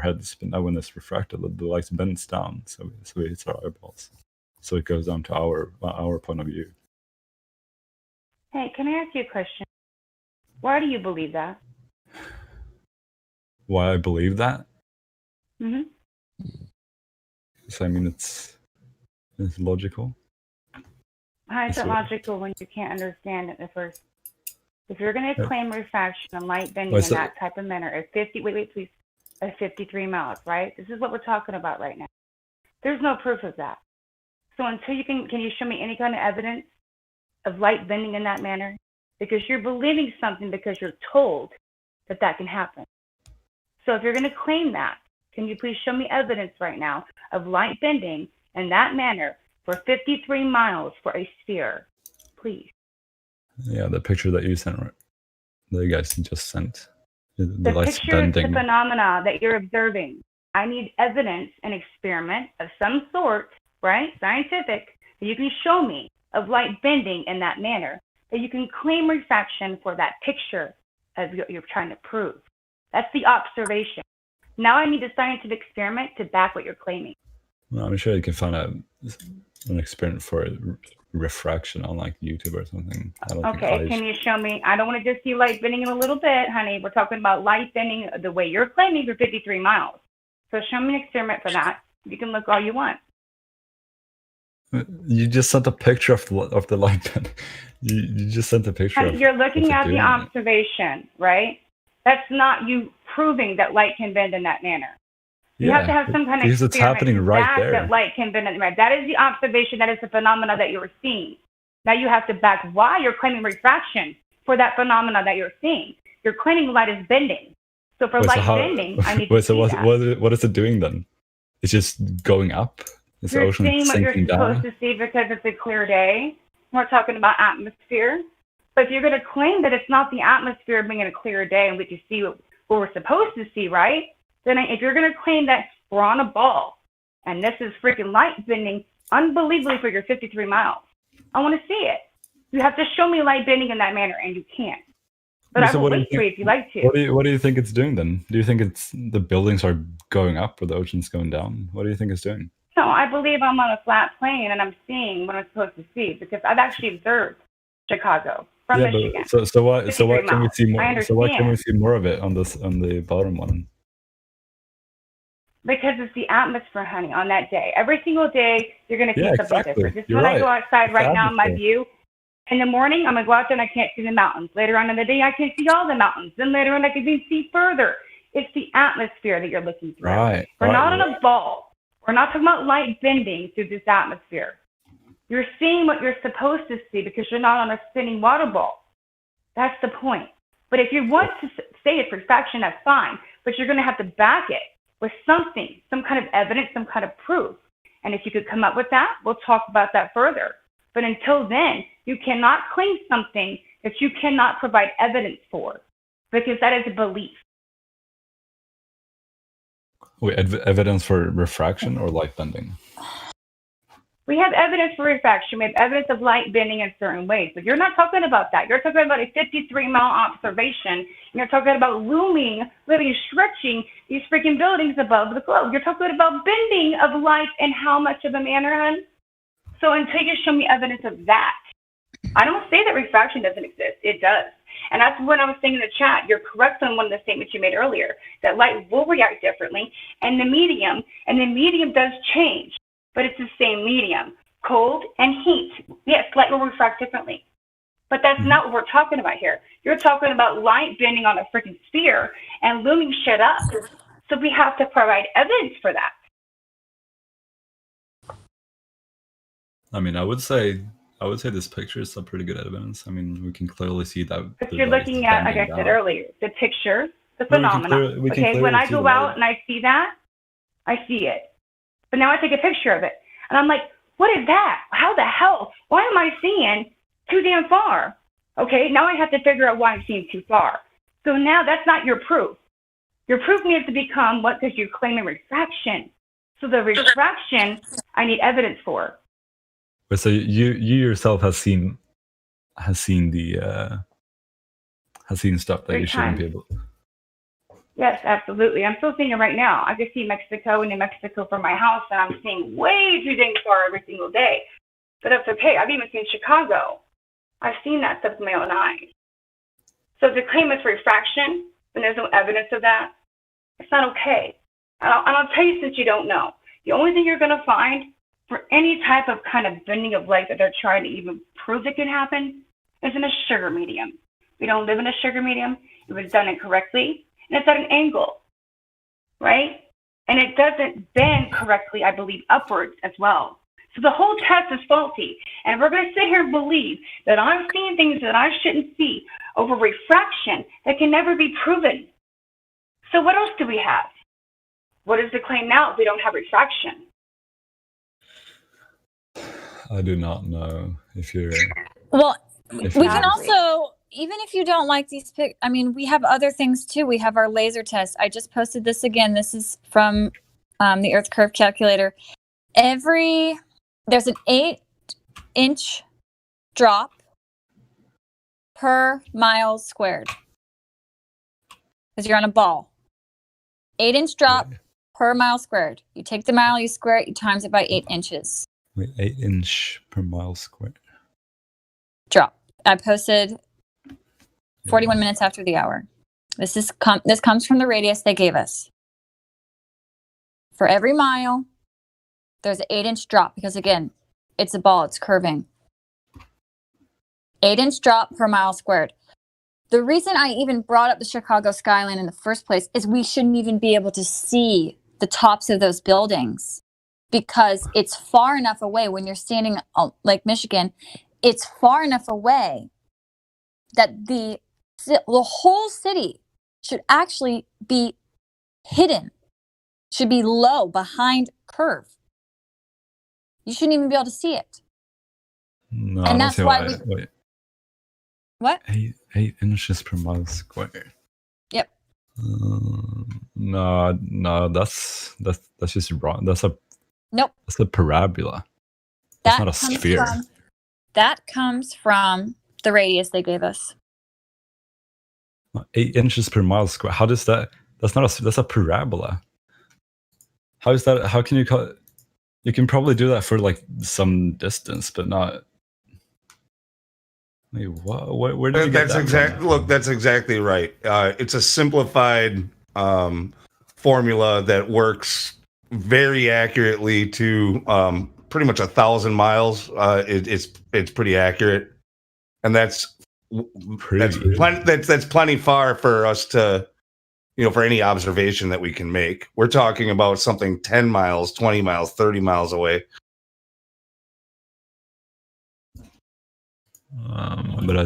heads. But now when it's refracted, the light bends down, so it hits our eyeballs. So it goes down to our point of view. Hey, can I ask you a question? Why do you believe that? Why I believe that? Mm-hmm. So I mean, it's logical. How is it logical when you can't understand it at first? If you're going to Yeah. claim refraction and light bending Wait, in so- that type of manner at 50, wait, please, at 53 miles, right? This is what we're talking about right now. There's no proof of that. So until you can you show me any kind of evidence of light bending in that manner? Because you're believing something because you're told that that can happen. So if you're going to claim that, can you please show me evidence right now of light bending in that manner for 53 miles for a sphere, please? Yeah, the picture that you sent, right? That you guys just sent. The light's picture is the bending. phenomena that you're observing. I need evidence, an experiment of some sort, right, scientific, that you can show me of light bending in that manner, that you can claim refraction for that picture as you're trying to prove. That's the observation. Now I need a scientific experiment to back what you're claiming. Well, I'm sure you can find an experiment for refraction on like YouTube or something. I don't Okay, think can you show me? I don't want to just see light bending in a little bit, honey. We're talking about light bending the way you're claiming for 53 miles. So show me an experiment for that. You can look all you want. You just sent a picture of the light bend. You just sent a picture Honey, of you're looking of it at the doing it. observation, right? That's not you proving that light can bend in that manner. You have to have some kind of because it's experiment happening to right back there. that light can bend in that manner. That is the observation. That is the phenomena that you're seeing. Now you have to back why you're claiming refraction for that phenomena that you're seeing. You're claiming light is bending. So for Wait, light bending, I need to see that. what is it doing then? It's just going up? Is the You're ocean seeing what you're sinking supposed down? to see because it's a clear day. We're talking about atmosphere. But if you're going to claim that it's not the atmosphere being a clear day and we can see what we're supposed to see, right? Then if you're going to claim that we're on a ball and this is freaking light bending unbelievably for your 53 miles, I want to see it. You have to show me light bending in that manner, and you can't. But I So will what do you wait for you think- if you like to. What do you think it's doing then? Do you think it's the buildings are going up or the ocean's going down? What do you think it's doing? No, I believe I'm on a flat plane and I'm seeing what I'm supposed to see because I've actually observed Chicago from yeah, Michigan. but so why 53 can we miles. see more? I So why can we understand. see more of it on the bottom one? Because it's the atmosphere, honey, on that day. Every single day, you're going to see Yeah, something exactly. different. Just You're when I go right. outside It's right the now, my atmosphere. view, in the morning, I'm going to go out there and I can't see the mountains. Later on in the day, I can see all the mountains. Then later on, I can even see further. It's the atmosphere that you're looking through. Right. We're right, not on right. a ball. We're not talking about light bending through this atmosphere. You're seeing what you're supposed to see because you're not on a spinning water ball. That's the point. But if you want to say it's refraction, that's fine. But you're going to have to back it with something, some kind of evidence, some kind of proof. And if you could come up with that, we'll talk about that further. But until then, you cannot claim something that you cannot provide evidence for because that is a belief. Wait, evidence for refraction or light bending? We have evidence for refraction. We have evidence of light bending in certain ways. But you're not talking about that. You're talking about a 53-mile observation. And you're talking about looming, literally stretching these freaking buildings above the globe. You're talking about bending of light and how much of a manner, hon? So until you show me evidence of that, I don't say that refraction doesn't exist. It does. And that's what I was saying in the chat. You're correct on one of the statements you made earlier, that light will react differently. And the medium does change. But it's the same medium, cold and heat. Yes, light will refract differently. But that's not what we're talking about here. You're talking about light bending on a freaking sphere and looming shit up. So we have to provide evidence for that. I mean, I would say this picture is some pretty good evidence. I mean, we can clearly see that. But the you're light is looking at, like bending I said down. earlier, the picture, the Well, we can phenomena. clear- we can Okay, when clearly I see go the out light. and I see that, I see it. But now I take a picture of it. And I'm like, what is that? How the hell? Why am I seeing too damn far? Okay, now I have to figure out why I'm seeing too far. So now that's not your proof. Your proof needs to become what? Because you're claiming refraction. So the refraction, I need evidence for. But so you yourself has seen stuff that Great you shouldn't be time. able. Yes, absolutely. I'm still seeing it right now. I can see Mexico and New Mexico from my house, and I'm seeing way too dang far every single day. But that's okay. I've even seen Chicago. I've seen that stuff with my own eyes. So to claim it's refraction, when there's no evidence of that, it's not okay. And I'll tell you since you don't know. The only thing you're going to find for any type of kind of bending of light that they're trying to even prove it can happen is in a sugar medium. We don't live in a sugar medium. It was done incorrectly, and it's at an angle, right? And it doesn't bend correctly, I believe, upwards as well. So the whole test is faulty. And we're going to sit here and believe that I'm seeing things that I shouldn't see over refraction that can never be proven. So what else do we have? What is the claim now if we don't have refraction? I do not know if you're. Well, If we you- can also, even if you don't like these I mean, we have other things too. We have our laser test. I just posted this again. This is from the Earth Curve Calculator. There's an 8-inch drop per mile squared. Because you're on a ball. 8-inch drop per mile squared. You take the mile, you square it, you times it by 8 inches. Wait, 8-inch per mile square. Drop. I posted 41 minutes after the hour. This comes from the radius they gave us. For every mile, there's an 8-inch drop because, again, it's a ball, it's curving. 8-inch drop per mile squared. The reason I even brought up the Chicago skyline in the first place is we shouldn't even be able to see the tops of those buildings because it's far enough away when you're standing on Lake Michigan. It's far enough away that the whole city should actually be hidden, should be low behind curve. You shouldn't even be able to see it. No, And that's why wait. What? 8 inches per mile square. Yep. No, that's just wrong. That's a parabola. That's not a sphere. That comes from the radius they gave us. 8 inches per mile square. How does that? That's a parabola. How is that? How can you call it? You can probably do that for like some distance, but not. Wait, what? Where did you get that from? Look, that's exactly right. It's a simplified formula that works very accurately to pretty much 1,000 miles. It's pretty accurate, and that's plenty far for us to, for any observation that we can make. We're talking about something 10 miles, 20 miles, 30 miles away. But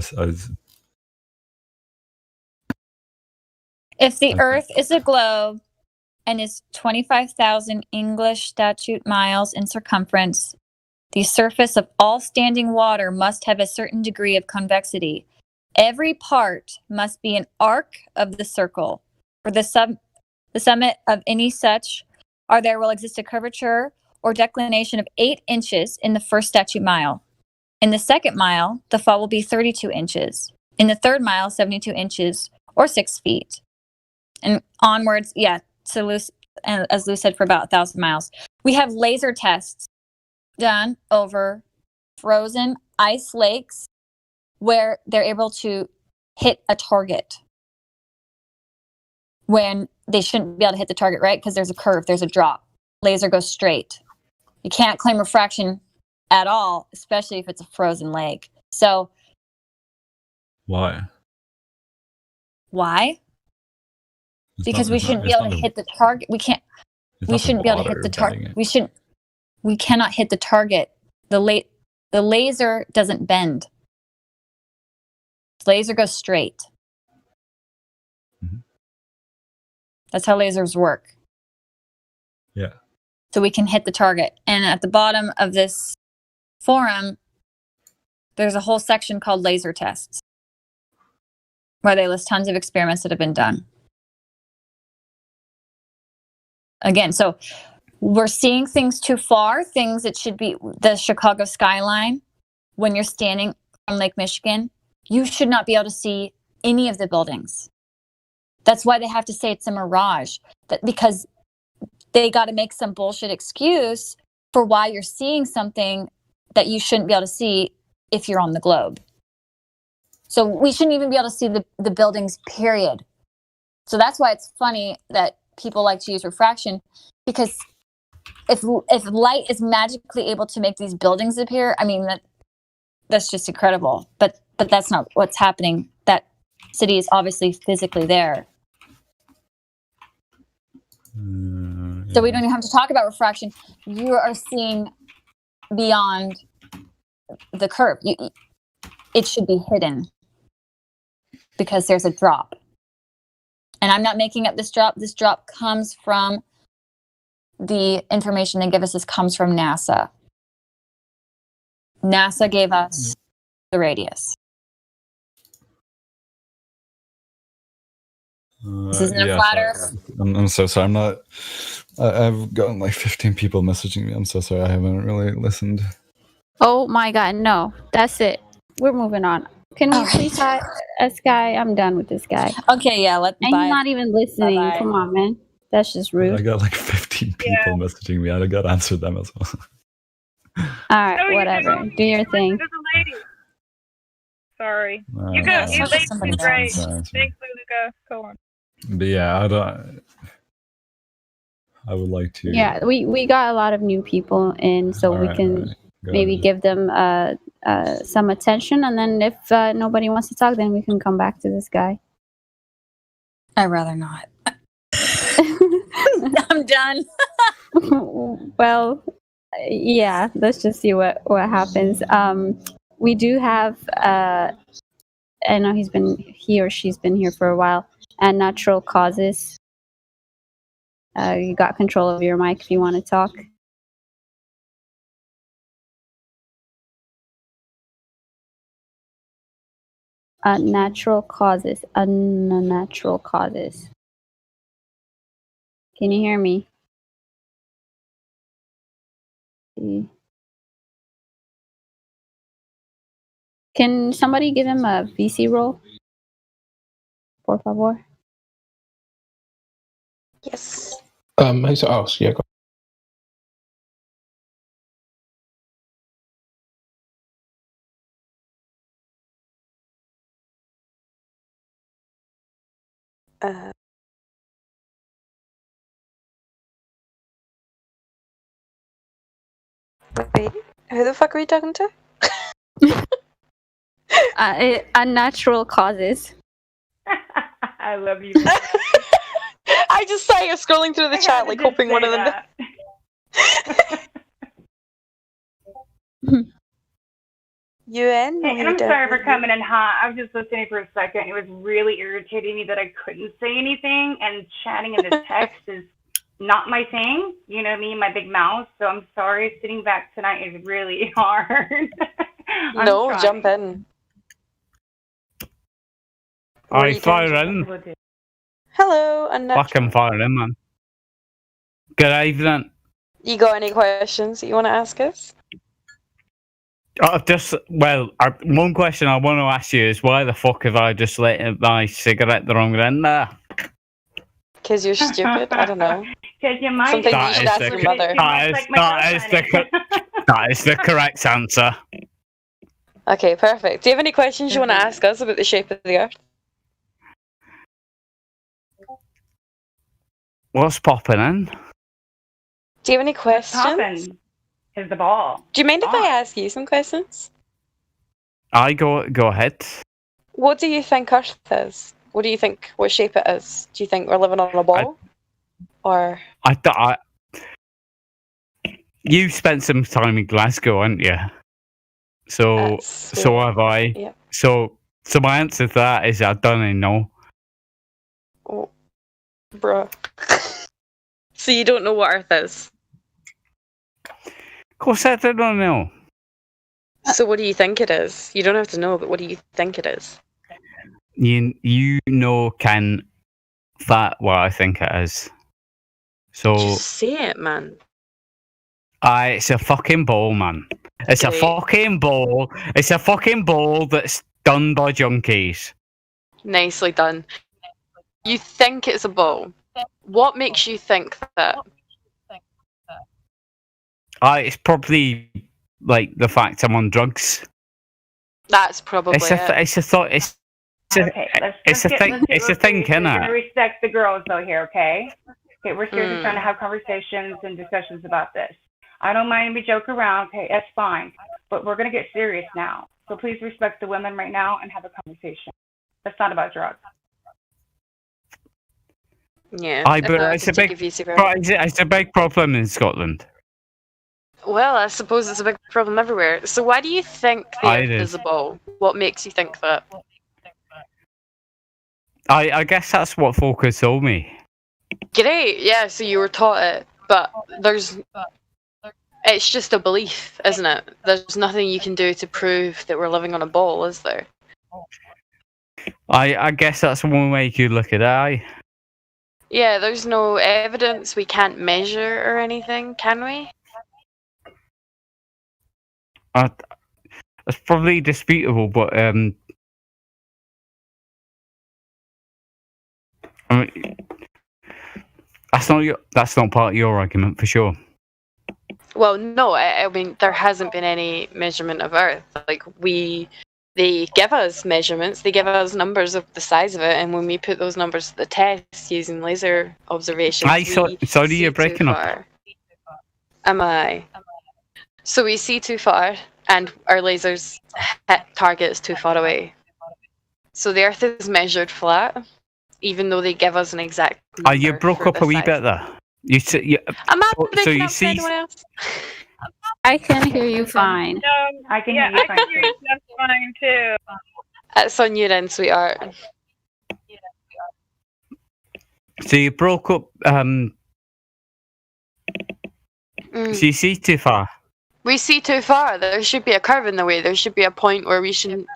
if the Earth is a globe and is 25,000 English statute miles in circumference, the surface of all standing water must have a certain degree of convexity. Every part must be an arc of the circle. For the summit of any such, there will exist a curvature or declination of 8 inches in the first statute mile. In the second mile, the fall will be 32 inches. In the third mile, 72 inches or 6 feet. And onwards, so as Lou said, for about 1,000 miles. We have laser tests done over frozen ice lakes where they're able to hit a target when they shouldn't be able to hit the target, right? Because there's a curve, there's a drop. Laser goes straight. You can't claim refraction at all, especially if it's a frozen lake. So why? Because we shouldn't be able to hit the target. We can't. We shouldn't be able to hit the target. We cannot hit the target. The laser doesn't bend. The laser goes straight. Mm-hmm. That's how lasers work. Yeah. So we can hit the target. And at the bottom of this forum, there's a whole section called laser tests, where they list tons of experiments that have been done. Again, so we're seeing things too far, things that should be the Chicago skyline. When you're standing from Lake Michigan, you should not be able to see any of the buildings. That's why they have to say it's a mirage, because they got to make some bullshit excuse for why you're seeing something that you shouldn't be able to see if you're on the globe. So we shouldn't even be able to see the buildings, period. So that's why it's funny that people like to use refraction, because if light is magically able to make these buildings appear, I mean, that's just incredible. But that's not what's happening. That city is obviously physically there. So we don't even have to talk about refraction. You are seeing beyond the curve. It should be hidden because there's a drop. And I'm not making up this drop. This drop comes from the information they give us. This comes from NASA. NASA gave us the radius. This isn't a flat Earth. I'm so sorry. I'm not. I've gotten like 15 people messaging me. I'm so sorry. I haven't really listened. Oh my god, no. That's it. We're moving on. Can we please hire this guy? I'm done with this guy. Okay, yeah, And he's not even listening. Bye-bye. Come on, man. That's just rude. I got like 15 people messaging me. I got to answer them as well. All right, whatever. Do your thing. There's a lady. Sorry. Uh, You go. You ladies somebody do great. else. Thanks, Luca. Go on. But yeah, I would like to. Yeah, we got a lot of new people in, so we can maybe give them some attention, and then if nobody wants to talk, then we can come back to this guy. I'd rather not. I'm done. Well, yeah, let's just see what happens. We do have I know he or she's been here for a while, and natural causes. You got control of your mic if you want to talk. Natural causes. Unnatural causes. Can you hear me? Can somebody give him a VC roll? Por favor. Yes. Who's it asked? Yeah, go. Wait, who the fuck are you talking to? Unnatural causes. I love you. I just saw you scrolling through the chat, like hoping one of them. UN? Hey, and I'm sorry for coming in hot. I was just listening for a second. It was really irritating me that I couldn't say anything, and chatting in the text is not my thing. You know me, my big mouth. So I'm sorry. Sitting back tonight is really hard. No, trying. jump in. I fire in. Hello, unnatural. Fucking fire in, man. Good evening. You got any questions that you want to ask us? One question I want to ask you is why the fuck have I just let my cigarette wrong in there? Because you're stupid? I don't know. Because you might. Something you should ask your mother. That is the correct answer. Okay, perfect. Do you have any questions you want to ask us about the shape of the Earth? What's popping in? Do you have any questions? Popping is the ball. Do you mind if I ask you some questions? I go ahead. What do you think Earth is? What do you think? What shape it is? Do you think we're living on a ball? You spent some time in Glasgow, haven't you? So have I. Yeah. So my answer to that is I don't know. Oh, bruh. So you don't know what Earth is? Of course I don't know. So what do you think it is? You don't have to know, but what do you think it is? You know what I think it is. So just say it, man. It's a fucking ball, man. It's a fucking ball. It's a fucking ball that's done by junkies. Nicely done. You think it's a ball. What makes you think that? It's probably like the fact I'm on drugs. That's probably It's a thing, We're innit? gonna respect the girls though here, okay? Okay, we're seriously trying to have conversations and discussions about this. I don't mind if we joke around, okay, that's fine. But we're gonna get serious now. So please respect the women right now and have a conversation. That's not about drugs. Yeah. But no, it's a just to big, give you some- it's a big problem in Scotland. Well, I suppose it's a big problem everywhere. So why do you think the Aye, Earth it is is. a ball? What makes you think that? I guess that's what Focus told me. Great, yeah, so you were taught it, but it's just a belief, isn't it? There's nothing you can do to prove that we're living on a ball, is there? I guess that's one way you could look at it. Aye. Yeah, there's no evidence, we can't measure or anything, can we? It's probably disputable, but I mean, that's not part of your argument for sure. Well, no, I mean, there hasn't been any measurement of Earth. Like, they give us measurements, they give us numbers of the size of it, and when we put those numbers to the test using laser observations, Aye, sorry, you're breaking up. far. Am I? So we see too far, and our lasers hit targets too far away. So the Earth is measured flat, even though they give us an exact number. You broke for up the a wee size. bit there. You Am I so breaking you up for see, anyone else? I can hear you fine. No, I can yeah, hear you I fine, can hear too. you just fine too. It's on your end, sweetheart. so you broke up. So you see too far. We see too far. There should be a curve in the way. There should be a point where we shouldn't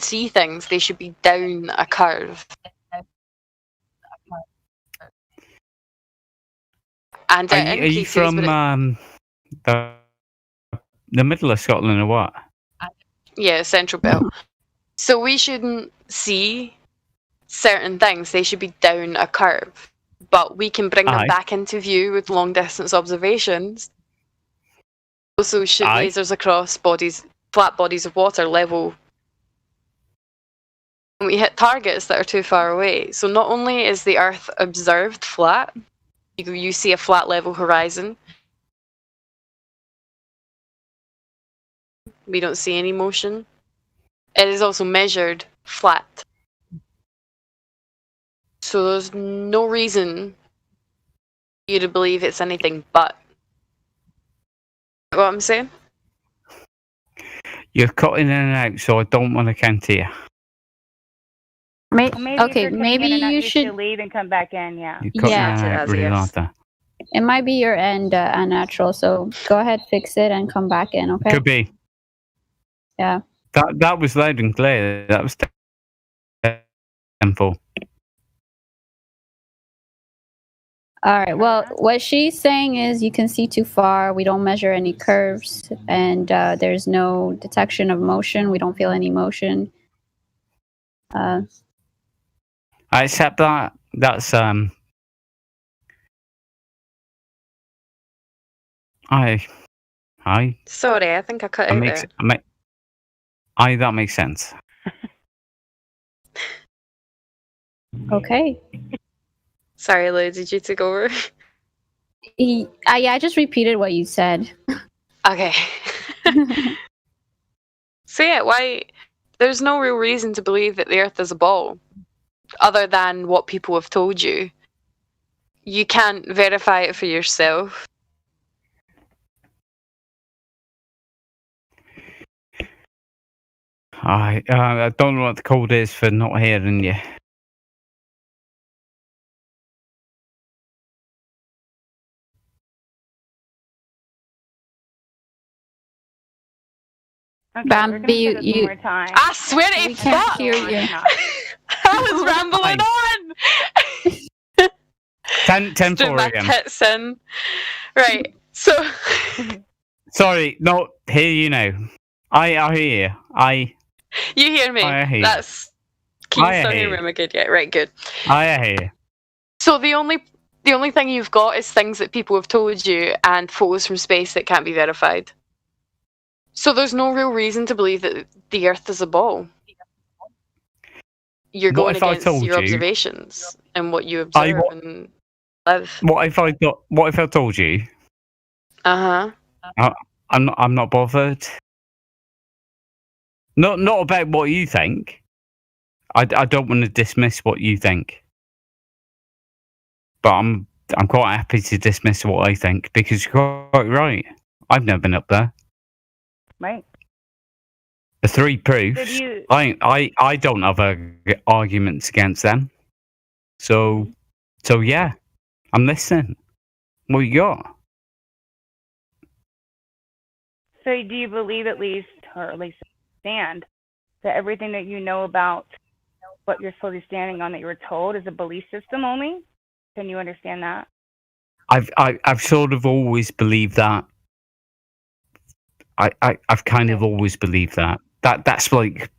see things. They should be down a curve. And Are it you, increases, but the middle of Scotland or what? yeah, Central Belt. So we shouldn't see certain things. They should be down a curve. But we can bring them Aye. back into view with long distance observations. Also shoot Aye. lasers across flat bodies of water level. And we hit targets that are too far away. So not only is the Earth observed flat, you see a flat level horizon. We don't see any motion. It is also measured flat. So there's no reason for you to believe it's anything but. What I'm saying? You're cutting in and out, so I don't want to counter you. Maybe if Okay, you're cutting maybe in and out, you should should. leave and come back in. Yeah. You're cutting Yeah. in and out really like that. It might be your end, unnatural. So go ahead, fix it, and come back in. Okay. Could be. Yeah. That was loud and clear. That was temple. All right. Well, what she's saying is you can see too far. We don't measure any curves, and there's no detection of motion. We don't feel any motion. I accept that. That's I. Sorry, I think I cut out there. That makes sense. Okay. Sorry, Lou, did you take over? Yeah, I just repeated what you said. Okay. So yeah, why? There's no real reason to believe that the Earth is a ball, other than what people have told you. You can't verify it for yourself. I don't know what the code is for not hearing you. Okay, Bambi, we're gonna try this you- one more time. I swear to We can't fuck! hear you. I was rambling on! 10 Doing 4 my again. tits in. Right, so... Sorry, no, hear you now. I hear you. You hear me? I hear you. That's... Can you I still hear hear you. me? Am I good? Yeah, right, good. I hear you. So the only thing you've got is things that people have told you and photos from space that can't be verified. So there's no real reason to believe that the Earth is a ball. You're What going if I against told your you- observations and what you observe and live. What if I told you? Uh-huh. I'm not bothered. Not about what you think. I don't want to dismiss what you think, but I'm quite happy to dismiss what I think because you're quite right. I've never been up there. Right. The three proofs. So do you? I don't have arguments against them. So yeah, I'm listening. What you got? So do you believe at least, or at least understand, that everything that you know about what you're supposed to be standing on that you were told is a belief system only? Can you understand that? I've sort of always believed that. I've kind of always believed that. That's like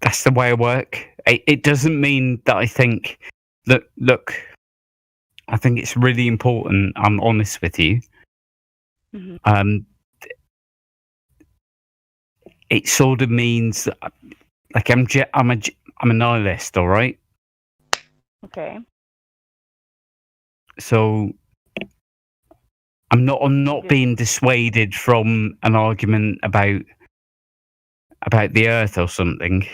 that's the way I work. It doesn't mean that I think that. Look, I think it's really important. I'm honest with you. Mm-hmm. It sort of means that, like, I'm a nihilist, all right. Okay. So I'm not being dissuaded from an argument about the Earth or something.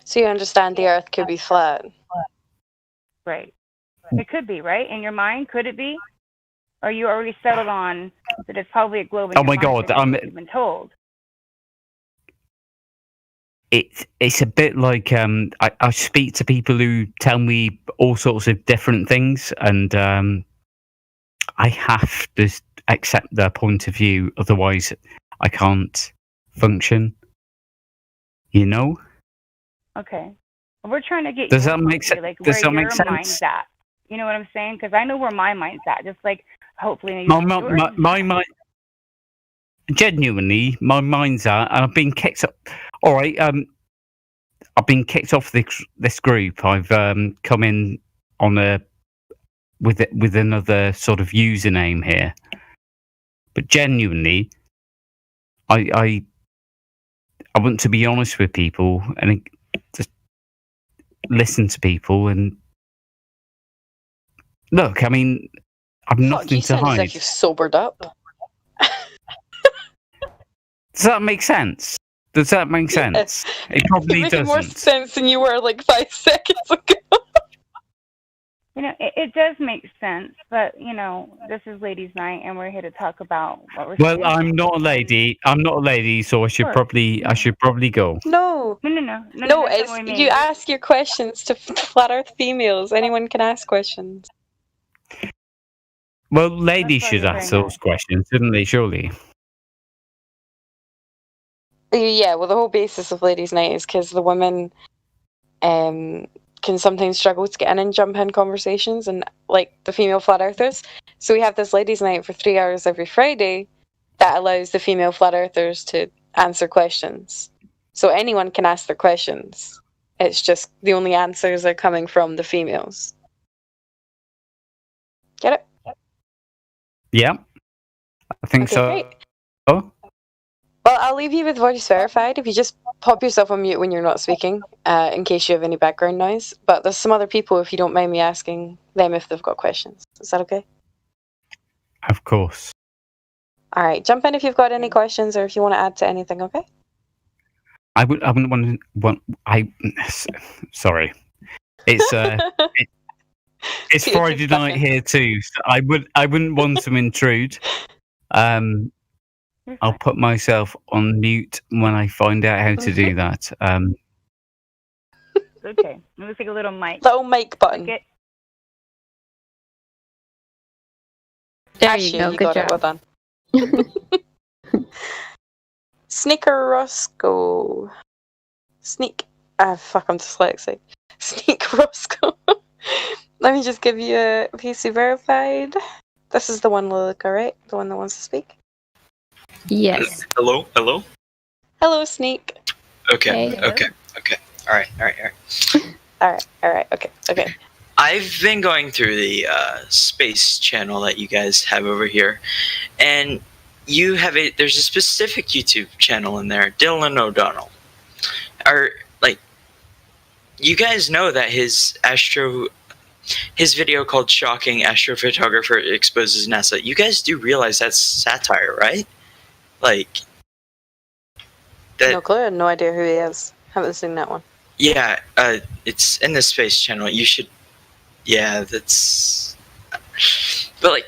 So you understand the Earth could be flat. Right. It could be, right? In your mind, could it be? Or you already settled on that it's probably a globe in Oh your my mind God, because you've been told. It's a bit like I speak to people who tell me all sorts of different things, and I have to accept their point of view, otherwise I can't function. You know? Okay. Well, we're trying to get Does your that make point of sense? view, like Does where that make your mind's sense? at. You know what I'm saying? Because I know where my mind's at. Just like hopefully My mind. Genuinely, my mind's out, and I've been kicked up. All right, I've been kicked off this group. I've come in on with another sort of username here, but genuinely, I want to be honest with people and just listen to people and look. I mean, I've Fuck, nothing you to sound as hide. if you've sobered up. Does that make sense? Does that make sense? It probably You're making more doesn't. sense than you were like 5 seconds ago. You know, it does make sense, but you know, this is ladies' night, and we're here to talk about what we're. Well, I'm not a lady. I'm not a lady, so I should Sure. probably go. No, No, it's you ask your questions to flat Earth females. Anyone can ask questions. Well, ladies why should you're ask very those questions, shouldn't they? Surely. Yeah, well, the whole basis of ladies' night is because the women can sometimes struggle to get in and jump in conversations, and like the female flat earthers. So we have this ladies' night for 3 hours every Friday that allows the female flat earthers to answer questions. So anyone can ask their questions. It's just the only answers are coming from the females. Get it? Yeah, I think Okay, so. great. Oh, Well, I'll leave you with voice verified if you just pop yourself on mute when you're not speaking, in case you have any background noise. But there's some other people, if you don't mind me asking them if they've got questions. Is that okay? of course. All right, jump in if you've got any questions or if you want to add to anything, okay? I wouldn't want. Sorry. It's it's Friday night here too. So I wouldn't want to intrude. I'll put myself on mute when I find out how to do that. Okay, let's take a little mic. Little mic button. Click There Ashley, you go. you Good got job. it. Well done. Sneaker Roscoe. Sneak. Ah, fuck, I'm dyslexic. Sneak Roscoe. Let me just give you a PC verified. This is the one, Lilica, right? The one that wants to speak? Yes. Hello? Hello? Hello, Sneak. Okay, Hey. okay. Alright. Alright, okay. I've been going through the space channel that you guys have over here, and you have there's a specific YouTube channel in there, Dylan O'Donnell. You guys know that his video called Shocking Astrophotographer Exposes NASA, you guys do realize that's satire, right? Like, No clue. I had no idea who he is. Haven't seen that one. Yeah, it's in the Space Channel. You should. Yeah, that's. But like,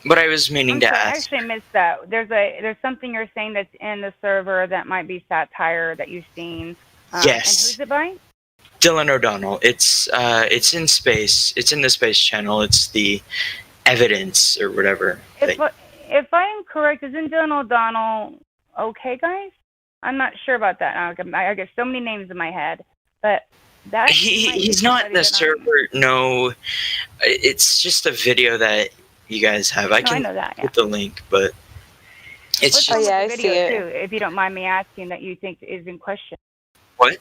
what I was meaning I'm to sorry, I ask. actually missed that. There's something you're saying that's in the server that might be satire that you've seen. Yes. And who's it by? Dylan O'Donnell. It's in space. It's in the Space Channel. It's the evidence or whatever. If I am correct, isn't Dylan O'Donnell okay, guys? I'm not sure about that. I get so many names in my head, but that He's not in the server. No, it's just a video that you guys have. I No, I can know that, put the link, but it's What's just wrong with the video too, if you don't mind me asking, that you think is in question? what?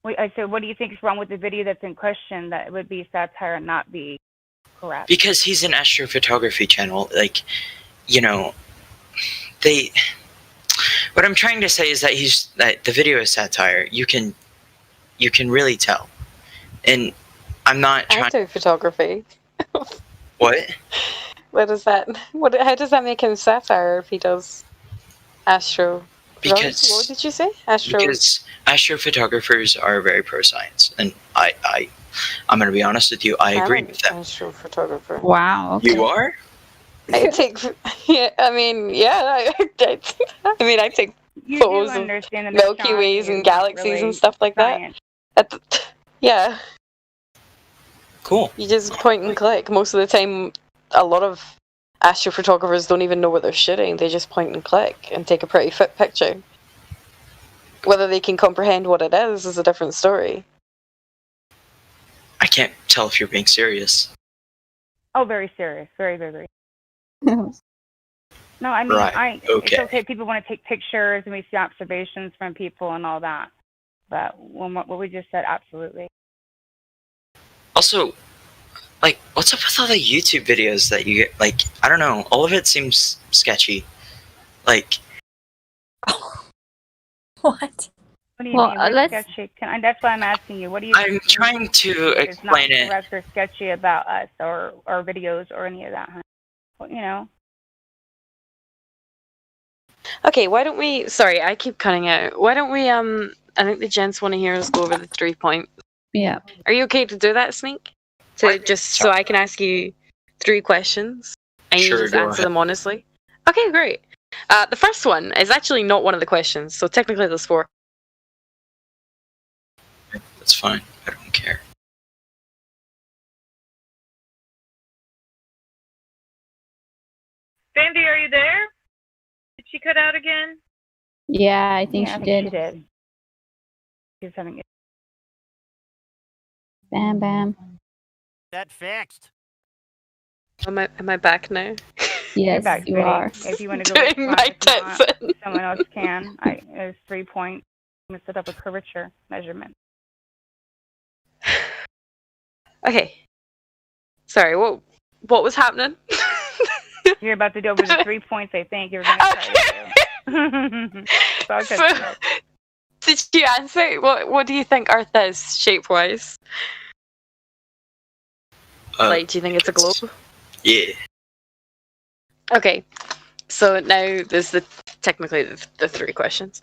Wait, I said, what do you think is wrong with the video that's in question that would be satire and not be correct? Because he's an astrophotography channel. Like, you know, they. What I'm trying to say is that the video is satire. You can really tell, and I'm not trying. Astrophotography. What? What is that? How does that make him satire if he does astro? Because what did you say? Because astrophotographers are very pro science, and I'm going to be honest with you. I agree with that. Astrophotographer. Wow. Okay. You are? I take. Yeah, I mean, yeah. I take You photos do of understand that Milky astronomy Ways is and not galaxies really and stuff like science. that. Yeah. Cool. You just point and click. Most of the time, a lot of astrophotographers don't even know what they're shooting. They just point and click and take a pretty fit picture. Whether they can comprehend what it is a different story. I can't tell if you're being serious. Oh, very serious. Very, very, very. No, I mean, Right, It's okay. okay. People want to take pictures and we see observations from people and all that. But what we just said, absolutely. Also, like, what's up with all the YouTube videos that you get? Like, I don't know. All of it seems sketchy. Like, What? What do you Well, mean? What's let's- sketchy? That's why I'm asking you. What do you I'm trying to is not explain it. correct or sketchy about us or our videos or any of that? Huh? Well, you know. Okay, why don't we... Sorry, I keep cutting out. Why don't we, I think the gents want to hear us go over the 3 points. Yeah. Are you okay to do that, Sneak? So I can ask you 3 questions and Sure, you just go answer ahead. them honestly? Okay, great. The first one is actually not one of the questions, so technically there's 4. That's fine. I don't care. Sandy, are you there? Did she cut out again? Yeah, I think Yeah, she I did. think she did. She's having it. Bam, bam. That fixed. Am I back now? You're Yes, back, you Smitty. are. If you want to go with Doing 5, my if not, tits. someone else can. There's 3 points. I'm going to set up a curvature measurement. Okay. Sorry, what was happening? You're about to do over the 3 points, I think. You're going to try to do. So I'll catch you up. Did you answer? What do you think Earth is, shape-wise? Like, do you think it's a globe? Yeah. Okay, so now there's technically the 3 questions.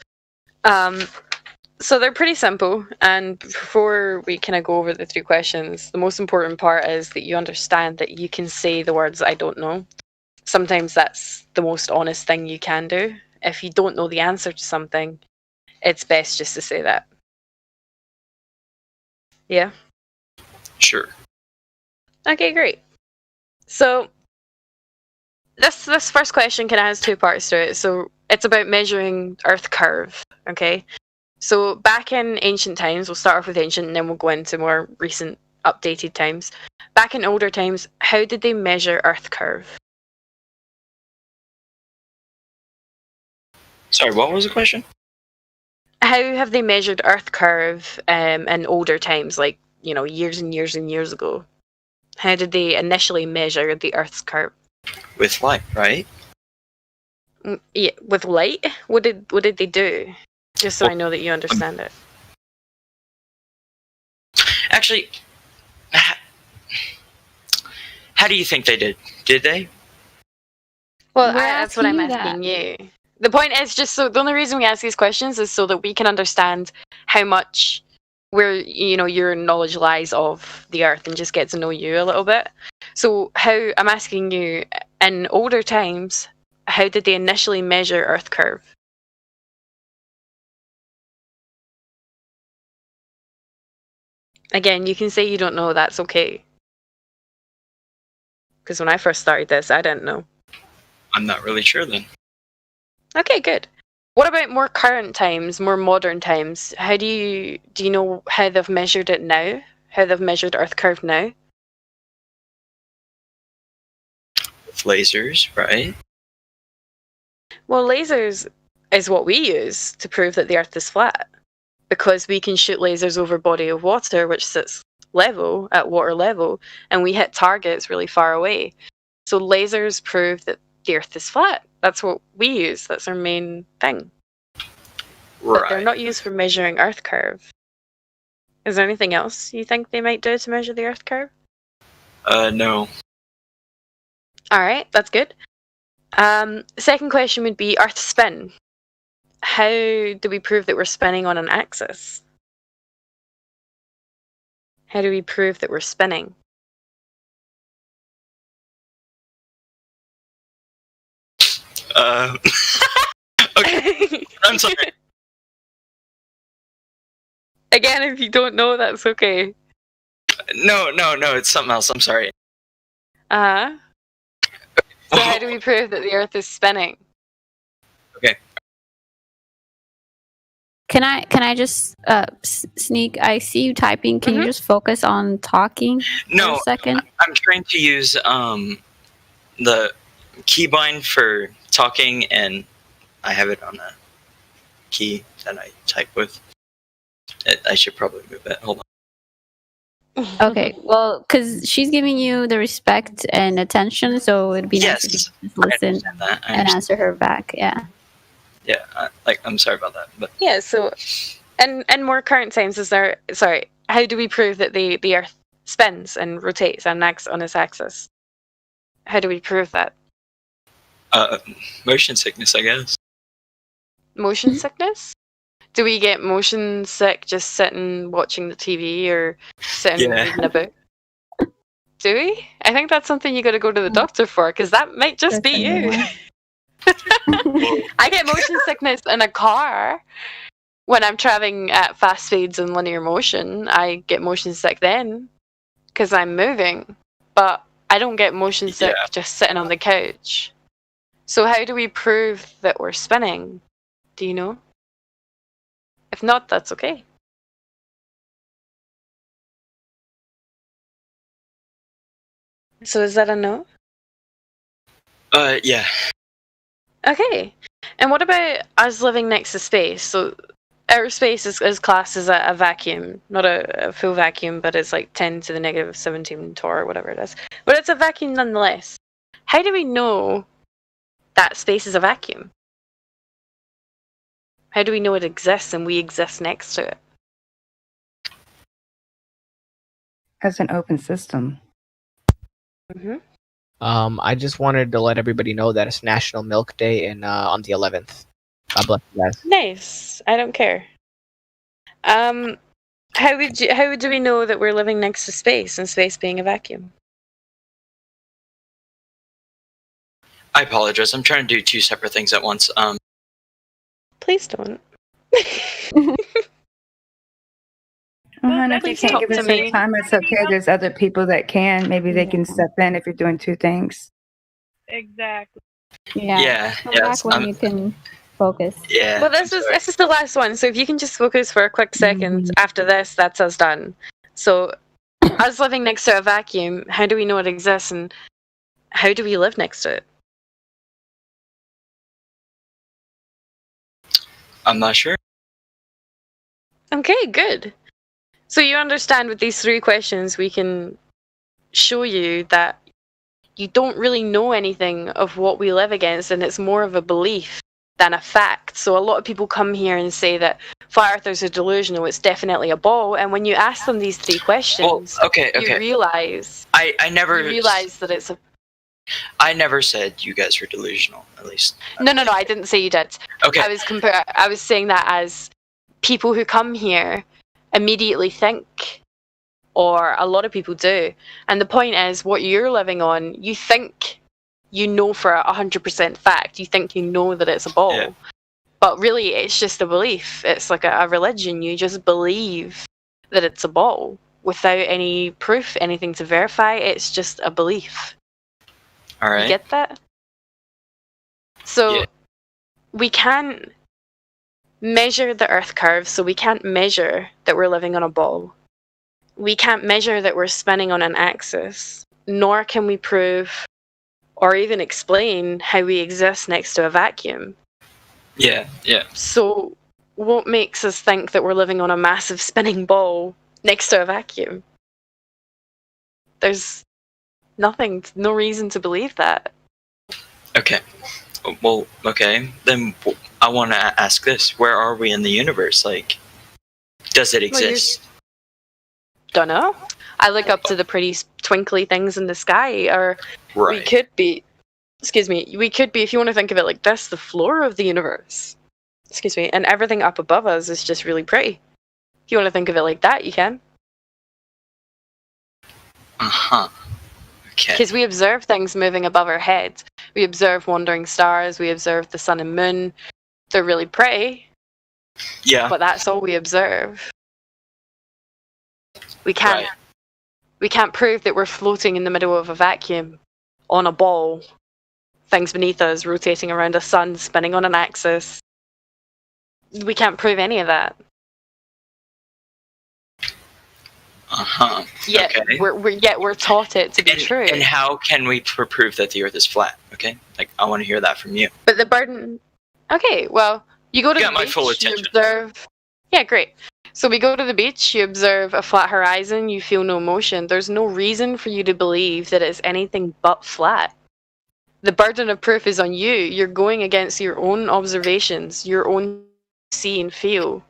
So they're pretty simple, and before we kind of go over the 3 questions, the most important part is that you understand that you can say the words "I don't know." Sometimes that's the most honest thing you can do. If you don't know the answer to something, it's best just to say that. Yeah? Sure. Okay, great. So this first question kind of has 2 parts to it. So it's about measuring Earth curve, okay? So back in ancient times, we'll start off with ancient and then we'll go into more recent updated times. Back in older times, how did they measure Earth curve? Sorry, what was the question? How have they measured Earth curve in older times, like, years and years and years ago? How did they initially measure the Earth's curve? With light, right? Yeah, with light? What did they do? Just so I know that you understand it. Actually, how do you think they did? Did they? Well, We're that's what I'm asking you asking you. The point is just so the only reason we ask these questions is so that we can understand how much your knowledge lies of the Earth and just get to know you a little bit. So how I'm asking you, in older times, how did they initially measure Earth curve? Again, you can say you don't know, that's okay. Because when I first started this, I didn't know. I'm not really sure then. Okay, good. What about more current times, more modern times? How do you know how they've measured it now? How they've measured Earth curve now? With lasers, right? Well, lasers is what we use to prove that the Earth is flat. Because we can shoot lasers over a body of water which sits level, at water level, and we hit targets really far away. So lasers prove that the Earth is flat. That's what we use. That's our main thing. But they're not used for measuring Earth curve. Is there anything else you think they might do to measure the Earth curve? No. Alright, that's good. Second question would be Earth spin. How do we prove that we're spinning on an axis? How do we prove that we're spinning? Okay. I'm sorry. Again, if you don't know, that's okay. No, it's something else. I'm sorry. Uh-huh. So how do we prove that the Earth is spinning? Okay. Can I just sneak? I see you typing. Can you just focus on talking for a second? I'm trying to use the keybind for talking, and I have it on a key that I type with. I should probably move it. Hold on. Okay, well, because she's giving you the respect and attention, so it'd be nice if you just listen and answer her back. Yeah. Yeah, I'm sorry about that, but Yeah, so in more current times, how do we prove that the Earth spins and rotates on its axis? How do we prove that? motion sickness, I guess. Motion sickness? Do we get motion sick just sitting watching the TV or sitting reading a book? Do we? I think that's something you got to go to the doctor for, because that might just be you. I get motion sickness in a car when I'm traveling at fast speeds and linear motion. I get motion sick then because I'm moving, but I don't get motion sick just sitting on the couch. So how do we prove that we're spinning? Do you know? If not, that's okay. So is that a no? Yeah. Okay. And what about us living next to space? So outer space is classed as a vacuum, not a full vacuum, but it's like 10 to the negative 17 torr or whatever it is. But it's a vacuum nonetheless. How do we know that space is a vacuum? How do we know it exists and we exist next to it? As an open system. Mm-hmm. I just wanted to let everybody know that it's National Milk Day on the 11th. God bless you guys. Nice. I don't care. How do we know that we're living next to space and space being a vacuum? I apologize. I'm trying to do two separate things at once. Please don't. Honey, if you can't give us any time, it's okay. There's other people that can. Maybe they can step in if you're doing two things. Exactly. Yeah. Come back when you can focus. Yeah. Well, this is the last one. So if you can just focus for a quick second after this, that's us done. So, us living next to a vacuum, how do we know it exists, and how do we live next to it? I'm not sure. Okay, good. So you understand with these three questions, we can show you that you don't really know anything of what we live against, and it's more of a belief than a fact. So a lot of people come here and say that flat earthers are delusional, it's definitely a ball, and when you ask them these three questions, okay. you realize I never realize that it's a I never said you guys were delusional, at least. No, I didn't say you did. Okay. I was saying that as people who come here immediately think, or a lot of people do. And the point is, what you're living on, you think you know for 100% fact. You think you know that it's a ball. Yeah. But really, it's just a belief. It's like a religion. You just believe that it's a ball without any proof, anything to verify. It's just a belief. All right. You get that? So we can't measure the Earth curve, so we can't measure that we're living on a ball. We can't measure that we're spinning on an axis, nor can we prove or even explain how we exist next to a vacuum. Yeah. So what makes us think that we're living on a massive spinning ball next to a vacuum? There's nothing, no reason to believe that. Okay. Well, okay. Then I want to ask this. Where are we in the universe? Like, does it exist? Don't know. I look up to the pretty twinkly things in the sky, or right. we could be, if you want to think of it like this, the floor of the universe. And everything up above us is just really pretty. If you want to think of it like that, you can. Uh-huh. Okay. Because we observe things moving above our heads. We observe wandering stars, we observe the sun and moon. They're really pretty. Yeah. But that's all we observe. We can't prove that we're floating in the middle of a vacuum on a ball. Things beneath us rotating around a sun, spinning on an axis. We can't prove any of that. Uh-huh. Yet okay. we're taught it to be true. And how can we prove that the Earth is flat? Okay, like I want to hear that from you. But the burden. Okay, well, you go to the beach. Full attention. You observe. Yeah, great. So we go to the beach. You observe a flat horizon. You feel no motion. There's no reason for you to believe that it's anything but flat. The burden of proof is on you. You're going against your own observations, your own see and feel.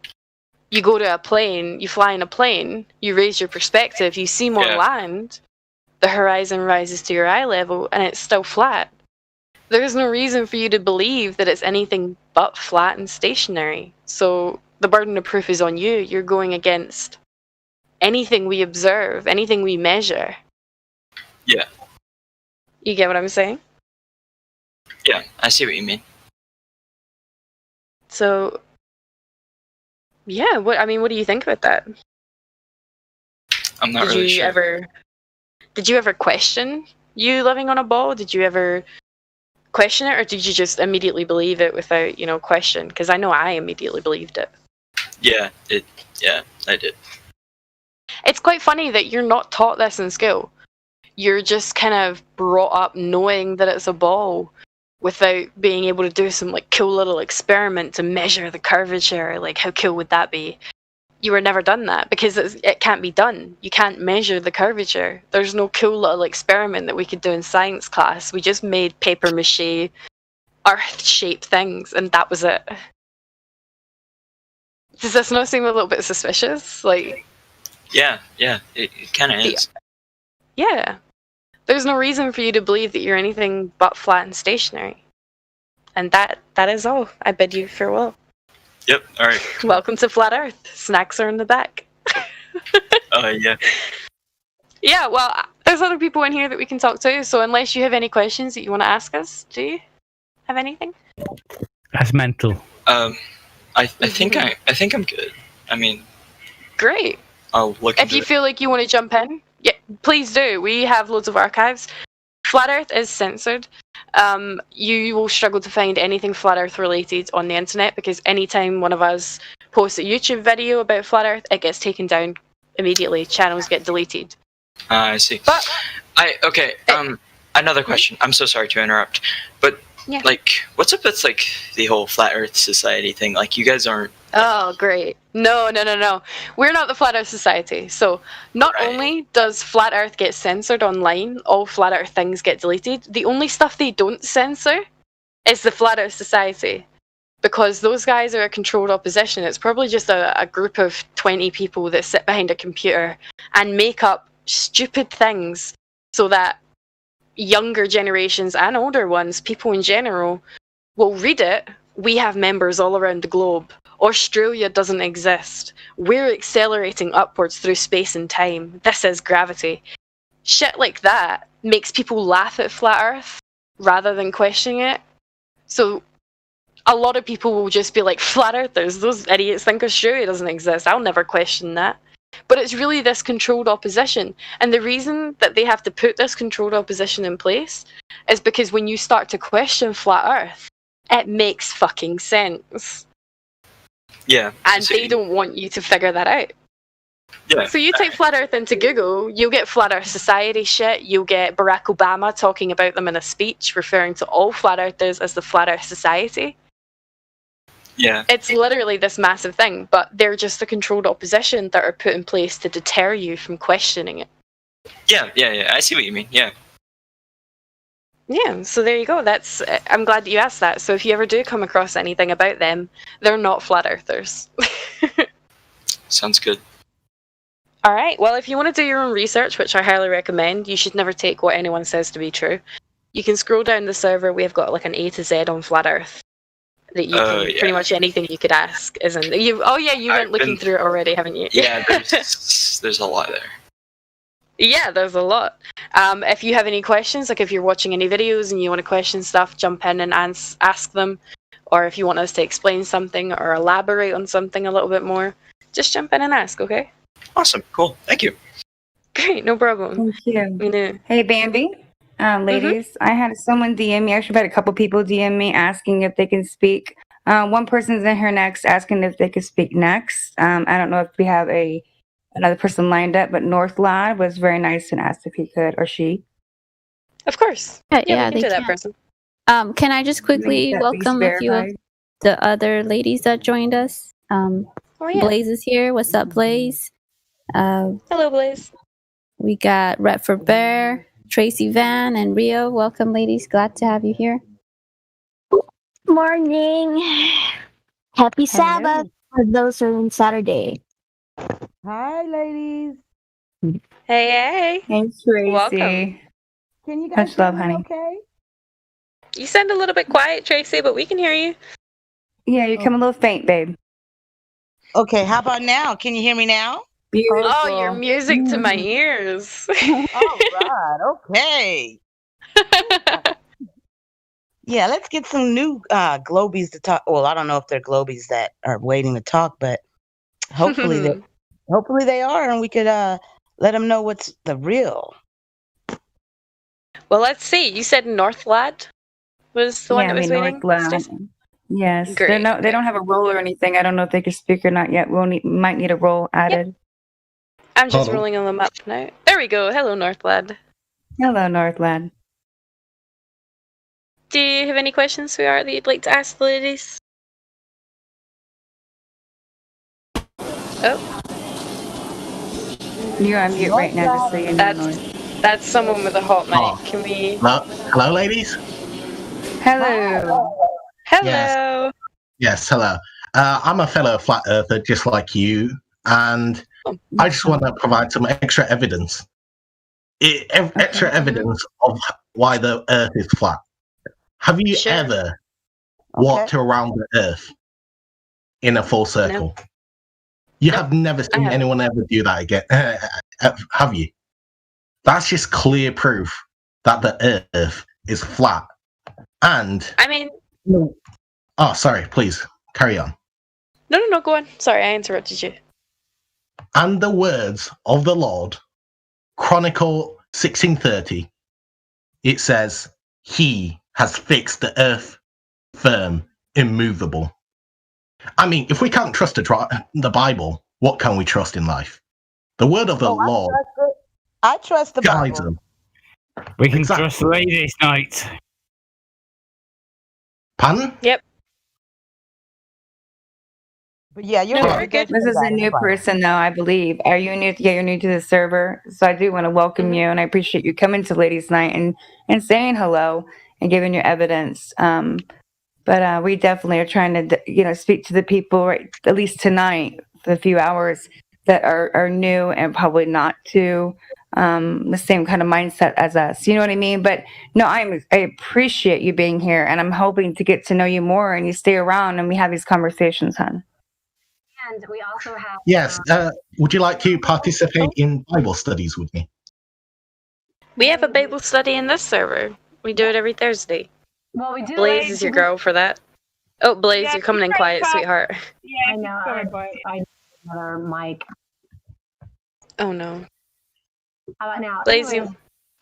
You go to a plane, you fly in a plane, you raise your perspective, you see more land, the horizon rises to your eye level, and it's still flat. There's no reason for you to believe that it's anything but flat and stationary. So the burden of proof is on you. You're going against anything we observe, anything we measure. Yeah. You get what I'm saying? Yeah, I see what you mean. So, yeah, what do you think about that? I'm not really sure. Did you ever question you living on a ball? Did you ever question it, or did you just immediately believe it without, question? Because I know I immediately believed it. Yeah, I did. It's quite funny that you're not taught this in school. You're just kind of brought up knowing that it's a ball without being able to do some cool little experiment to measure the curvature. Like, how cool would that be? You were never done that because it can't be done. You can't measure the curvature. There's no cool little experiment that we could do in science class. We just made paper mache earth-shaped things, and that was it. Does this not seem a little bit suspicious? Yeah, it kind of is. Yeah. There's no reason for you to believe that you're anything but flat and stationary. And that is all. I bid you farewell. Yep, alright. Welcome to Flat Earth. Snacks are in the back. Yeah. Yeah, well, there's other people in here that we can talk to, so unless you have any questions that you want to ask us, do you have anything? That's mental. I think I'm good. I mean, great. I'll look. If you feel like you want to jump in, yeah, please do. We have loads of archives. Flat Earth is censored. You will struggle to find anything Flat Earth related on the internet because anytime one of us posts a YouTube video about Flat Earth, it gets taken down immediately. Channels get deleted. I see. But another question. I'm so sorry to interrupt, but what's up with the whole Flat Earth Society thing? You guys aren't. Oh, great. No. We're not the Flat Earth Society. So not only does Flat Earth get censored online, all Flat Earth things get deleted. The only stuff they don't censor is the Flat Earth Society. Because those guys are a controlled opposition. It's probably just a group of 20 people that sit behind a computer and make up stupid things so that, younger generations and older ones, people in general, will read it. We have members all around the globe. Australia doesn't exist. We're accelerating upwards through space and time. This is gravity. Shit like that makes people laugh at flat Earth rather than questioning it. So a lot of people will just be like, flat earthers, those idiots think Australia doesn't exist. I'll never question that. But it's really this controlled opposition. And the reason that they have to put this controlled opposition in place is because when you start to question flat Earth, it makes fucking sense. Yeah. And they don't want you to figure that out. Yeah. So you type flat Earth into Google, you'll get Flat Earth Society shit, you'll get Barack Obama talking about them in a speech, referring to all flat earthers as the Flat Earth Society. Yeah. It's literally this massive thing, but they're just the controlled opposition that are put in place to deter you from questioning it. Yeah. I see what you mean. Yeah. Yeah, so there you go. I'm glad that you asked that. So if you ever do come across anything about them, they're not flat earthers. Sounds good. All right. Well, if you want to do your own research, which I highly recommend, you should never take what anyone says to be true. You can scroll down the server. We've got like an A to Z on flat Earth. That you can pretty much anything you could ask isn't you? Oh yeah, you went looking through it already, haven't you? Yeah, there's a lot there. Yeah, there's a lot. If you have any questions, like if you're watching any videos and you want to question stuff, jump in and ask them. Or if you want us to explain something or elaborate on something a little bit more, just jump in and ask, okay? Awesome, cool, thank you. Great, no problem. Thank you. Hey, Bambi. Ladies, I had someone DM me. Actually, I've had a couple people DM me asking if they can speak. One person's in here next asking if they could speak next. I don't know if we have another person lined up, but North Lad was very nice and asked if he could, or she. Of course. Yeah, we can they do that can. person. Can I just quickly welcome a few of the other ladies that joined us? Blaze is here. What's up, Blaze? Hello, Blaze. We got Rep for Bear, Tracy Van, and Rio. Welcome, ladies. Glad to have you here. Morning. Happy Sabbath for those who are on Saturday. Hi, ladies. Hey. Thanks, Tracy. Welcome. Can you guys Much love, hear me honey. okay? You sound a little bit quiet, Tracy, but we can hear you. Yeah, you come a little faint, babe. Okay, how about now? Can you hear me now? Beautiful. Oh, your music to my ears. All right, okay. Yeah, let's get some new globies to talk. Well, I don't know if they're globies that are waiting to talk, but hopefully they are, and we could let them know what's the real. Well, let's see. You said North Lad was the one that was waiting? North Lad. Yes. Great. They don't have a role or anything. I don't know if they can speak or not yet. Might need a role added. I'm just rolling them up now. There we go. Hello, North Lad. Hello, North Lad. Do you have any questions, sweetheart, that you'd like to ask the ladies? Oh. You're on mute right now, just so you know. That's someone with a hot mic. Can we... Hello, ladies. Hello. Hello. Yes, hello. I'm a fellow flat earther, just like you, and I just want to provide some extra evidence. Extra evidence of why the Earth is flat. Have you ever walked around the Earth in a full circle? No. You have never seen anyone ever do that again, have you? That's just clear proof that the Earth is flat. And I mean, oh, sorry, please carry on. No, go on. Sorry, I interrupted you. And the words of the Lord, Chronicle 16:30, it says, He has fixed the earth firm, immovable. I mean, if we can't trust the Bible, what can we trust in life? The word of the Lord. I trust the guides Bible. them. We can trust ladies' night. Pardon? Yep. But yeah, you're This is a new person, though, I believe. Are you new? Yeah, you're new to the server, so I do want to welcome you, and I appreciate you coming to Ladies' Night and saying hello and giving your evidence. But we definitely are trying to, speak to the people, right, at least tonight, for a few hours that are new and probably not too the same kind of mindset as us. You know what I mean? But no, I appreciate you being here, and I'm hoping to get to know you more, and you stay around, and we have these conversations, hon. And we also have. Yes. Would you like to participate in Bible studies with me? We have a Bible study in this server. We do it every Thursday. Well, we do. Blaze is your girl for that. Oh, Blaze, Yeah, you're coming in she's quiet, right, sweetheart. Yeah, I know. I another mic. Oh no. How about now? Blaze, Anyways,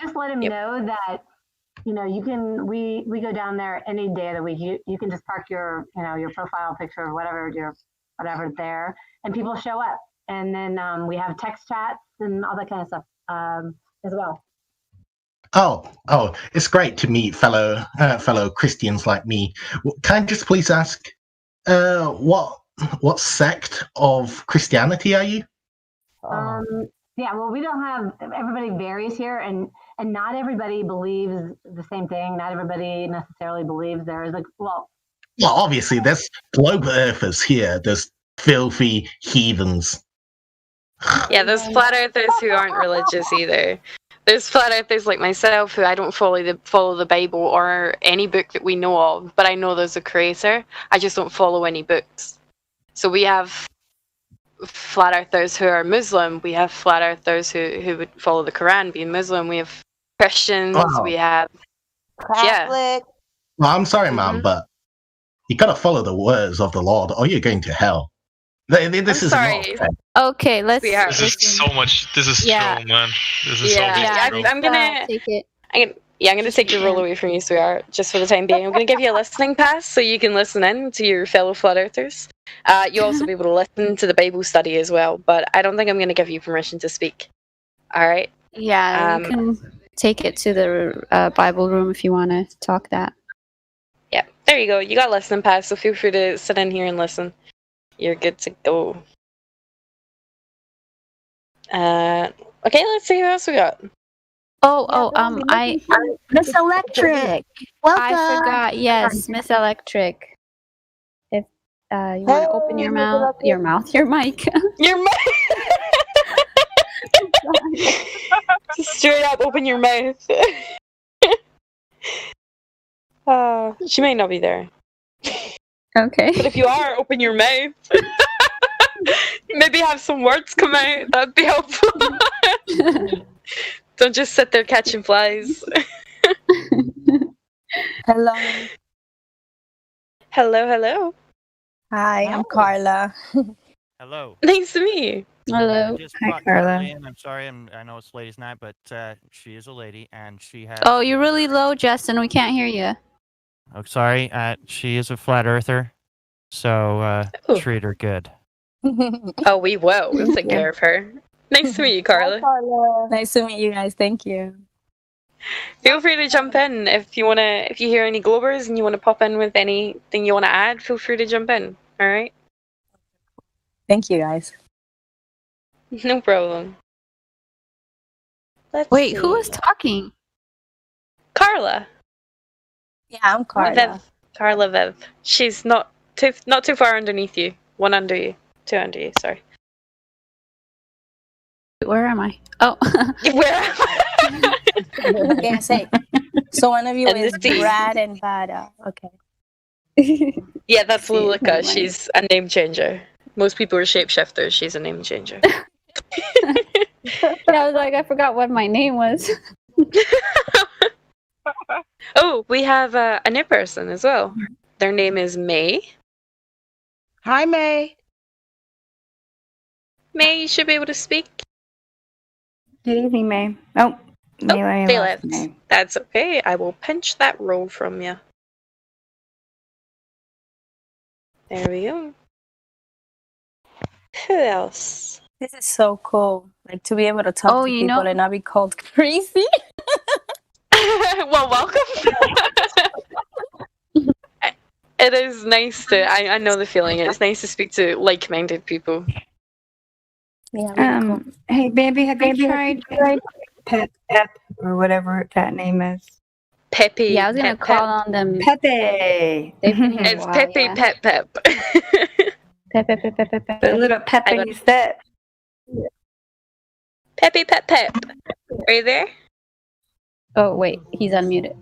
just let him know that you can. We go down there any day of the week. You can just park your your profile picture or whatever there, and people show up. And then we have text chats and all that kind of stuff as well. Oh, it's great to meet fellow Christians like me. Can I just please ask, what sect of Christianity are you? Yeah, well, we don't have, everybody varies here, and not everybody believes the same thing. Not everybody necessarily believes there is well, obviously, there's globe earthers here. There's filthy heathens. Yeah, there's flat earthers who aren't religious either. There's flat earthers like myself who I don't follow the Bible or any book that we know of, but I know there's a creator. I just don't follow any books. So we have flat earthers who are Muslim. We have flat earthers who would follow the Quran, being Muslim. We have Christians. Wow. We have Catholic. Well, I'm sorry, ma'am, but you gotta follow the words of the Lord, or you're going to hell. This is sorry. not fair. Okay, let's. Sweetheart. This is so much. This is Yeah. true, man. This is so Yeah, true. I'm gonna take it. I'm gonna take your role away from you, sweetheart, just for the time being. I'm gonna give you a listening pass so you can listen in to your fellow flat earthers. You'll also be able to listen to the Bible study as well, but I don't think I'm gonna give you permission to speak. All right? Yeah, you can take it to the Bible room if you want to talk that. Yeah, there you go. You got a listening pass, so feel free to sit in here and listen. You're good to go. Okay, let's see who else we got. I Miss Electric. Welcome. I forgot. Yes, Miss Electric. If you want to open your mouth, your mic. Your mic. Straight up, open your mouth. She may not be there. Okay. But if you are, open your mouth. Maybe have some words come out. That'd be helpful. Don't just sit there catching flies. Hello. Hello. Hi, I'm Carla. Hello. Nice to meet you. Hello. Just Hi, brought Carla. in. I'm sorry. I know it's ladies' night, but she is a lady, and she has. Oh, you're really low, Justin. We can't hear you. Oh, sorry. She is a flat earther, so treat her good. Oh, we will. We'll take care of her. Nice to meet you, Carla. Hi, Carla. Nice to meet you guys. Thank you. Feel free to jump in if you hear any globers and you want to pop in with anything you want to add. Feel free to jump in. All right. Thank you, guys. No problem. Wait, who was talking? Carla. Yeah, I'm Carla. Viv. Carla Viv. She's not too far underneath you. One under you. Two under you. Sorry. Where am I? Oh. Where am I? Yeah, say. So one of you And is this is- Brad and Bada. Okay. Yeah, that's Lulika. She's a name changer. Most people are shapeshifters. She's a name changer. I was like, I forgot what my name was. Oh, we have a new person as well. Their name is May. Hi, May. May, you should be able to speak. Good evening, May. Oh, May They left. left. That's okay. I will pinch that roll from you. There we go. Who else? This is so cool. Like to be able to talk to people and not be called crazy. Well, welcome. It is nice to. I know the feeling. It's nice to speak to like-minded people. Yeah. Really cool. Hey, baby, have you tried Pep or whatever that name is? Pepe. Yeah, I was gonna call on them. Pepe. They've been here a It's while, Pepe yeah. Pep. Pepe. A little Pepe step. Pepe Pep. Are you there? Oh wait, he's unmuted.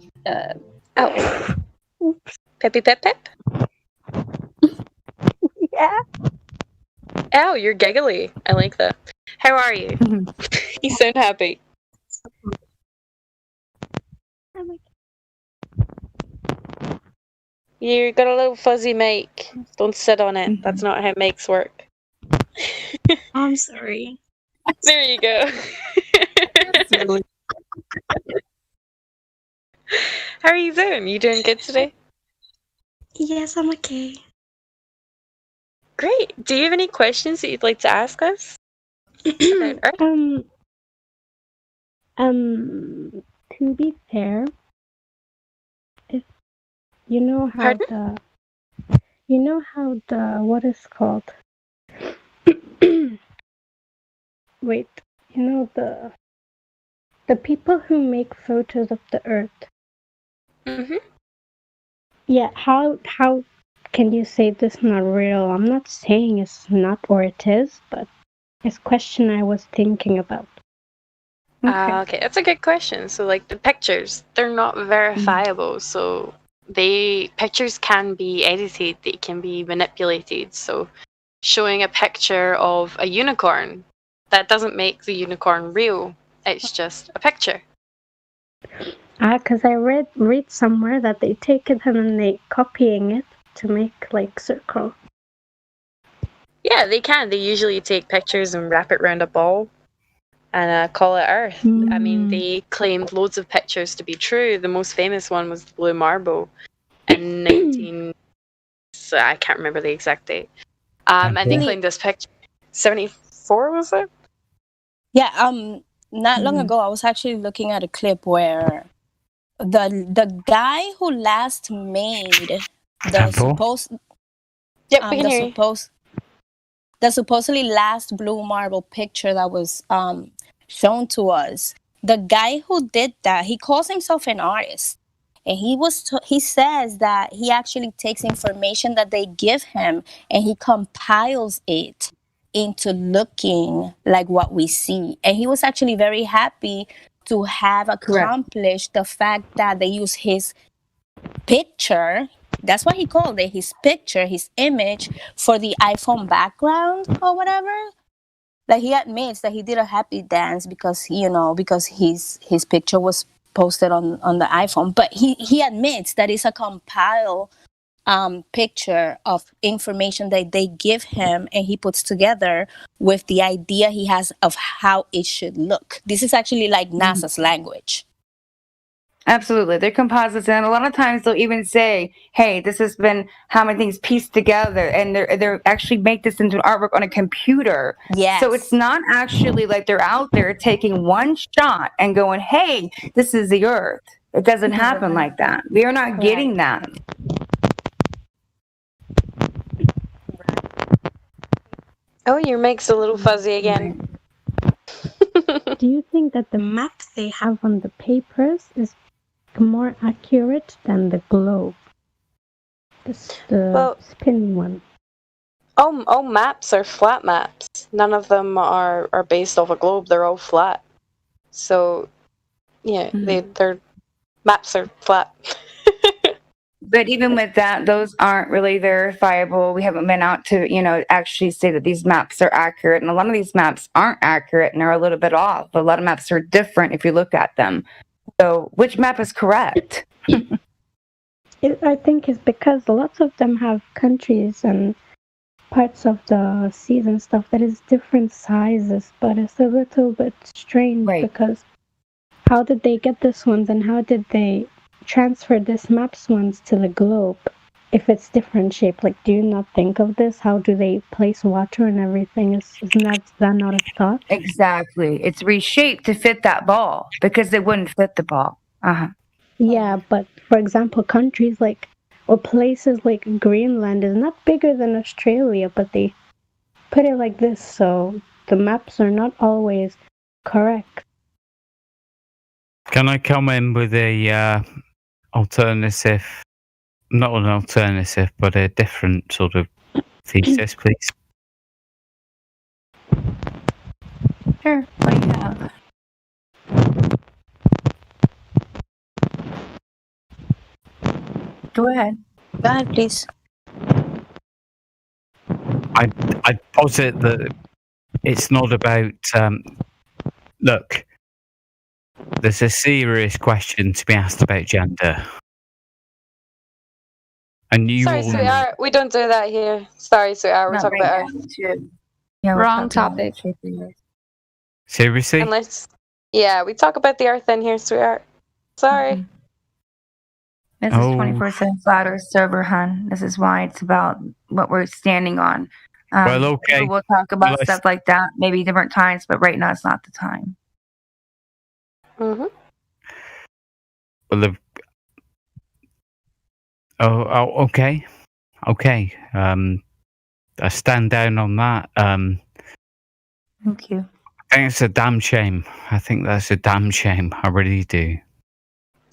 Oh. Peppy Pep Pep? Yeah. Ow, you're giggly. I like that. How are you? You sound happy. You got a little fuzzy mic. Don't sit on it. That's not how mics work. I'm sorry. There you go. How are you doing? You doing good today? Yes, I'm okay. Great. Do you have any questions that you'd like to ask us? About Earth? To be fair, if you know how the what is called? Wait, you know the people who make photos of the Earth. Mhm. Yeah, how can you say this not real? I'm not saying it's not or it is, but it's a question I was thinking about. Okay, that's a good question. So, like the pictures, they're not verifiable. So, pictures can be edited. They can be manipulated. So, showing a picture of a unicorn, that doesn't make the unicorn real. It's just a picture. Because I read somewhere that they take it and then they copying it to make like circle. Yeah, they can. They usually take pictures and wrap it around a ball and call it Earth. I mean, they claimed loads of pictures to be true. The most famous one was the blue marble in 19... So I can't remember the exact date. And they claimed this picture... 74, was it? Yeah, not long ago, I was actually looking at a clip where the guy who last made the supposed... Yep, we can hear you. The supposedly last blue marble picture that was shown to us, the guy who did that, he calls himself an artist. And he says that he actually takes information that they give him and he compiles it into looking like what we see. And he was actually very happy to have accomplished the fact that they use his picture. That's what he called it, his picture, his image for the iPhone background or whatever. Like he admits that he did a happy dance because his picture was posted on the iPhone. But he admits that it's a compiled picture of information that they give him and he puts together with the idea he has of how it should look. This is actually like NASA's language. Absolutely. They're composites, and a lot of times they'll even say, hey, this has been how many things pieced together, and they're actually make this into an artwork on a computer. Yes. So it's not actually like they're out there taking one shot and going, hey, this is the Earth. It doesn't happen like that. We are not getting that. Oh, your mic's a little fuzzy again. Do you think that the map they have on the papers is more accurate than the globe? The spin one. All maps are flat maps. None of them are based off a globe. They're all flat. So, yeah, their maps are flat. But even with that, those aren't really verifiable. We haven't been out to, actually say that these maps are accurate. And a lot of these maps aren't accurate and are a little bit off. A lot of maps are different if you look at them. So which map is correct? I think it's because lots of them have countries and parts of the seas and stuff that is different sizes, but it's a little bit strange because how did they get this ones and how did they transfer this maps ones to the globe if it's different shape? Like, do you not think of this? How do they place water and everything? Isn't that not a thought? Exactly. It's reshaped to fit that ball because it wouldn't fit the ball. Yeah, but for example, countries like or places like Greenland is not bigger than Australia, but they put it like this, so the maps are not always correct. Can I come in with a alternative, not an alternative, but a different sort of thesis, please? Sure. What do you have? Go ahead. Go ahead, please. I posit that it's not about. Look, there's a serious question to be asked about gender. And you Sorry, all know. sweetheart. We don't do that here. Sorry, sweetheart. We're Not talking right about now. Earth. Yeah, we're Wrong talking about topic. Earth. Seriously? Unless, yeah, we talk about the Earth in here, sweetheart. Sorry. This is Oh. 24/7 Flat Earth server, hun. This is why it's about what we're standing on. Well, okay. People will talk about Well, stuff like that maybe different times, but right now it's not the time. Mm-hmm. Well, okay. Okay. I stand down on that. Thank you. I think it's a damn shame. I think that's a damn shame. I really do.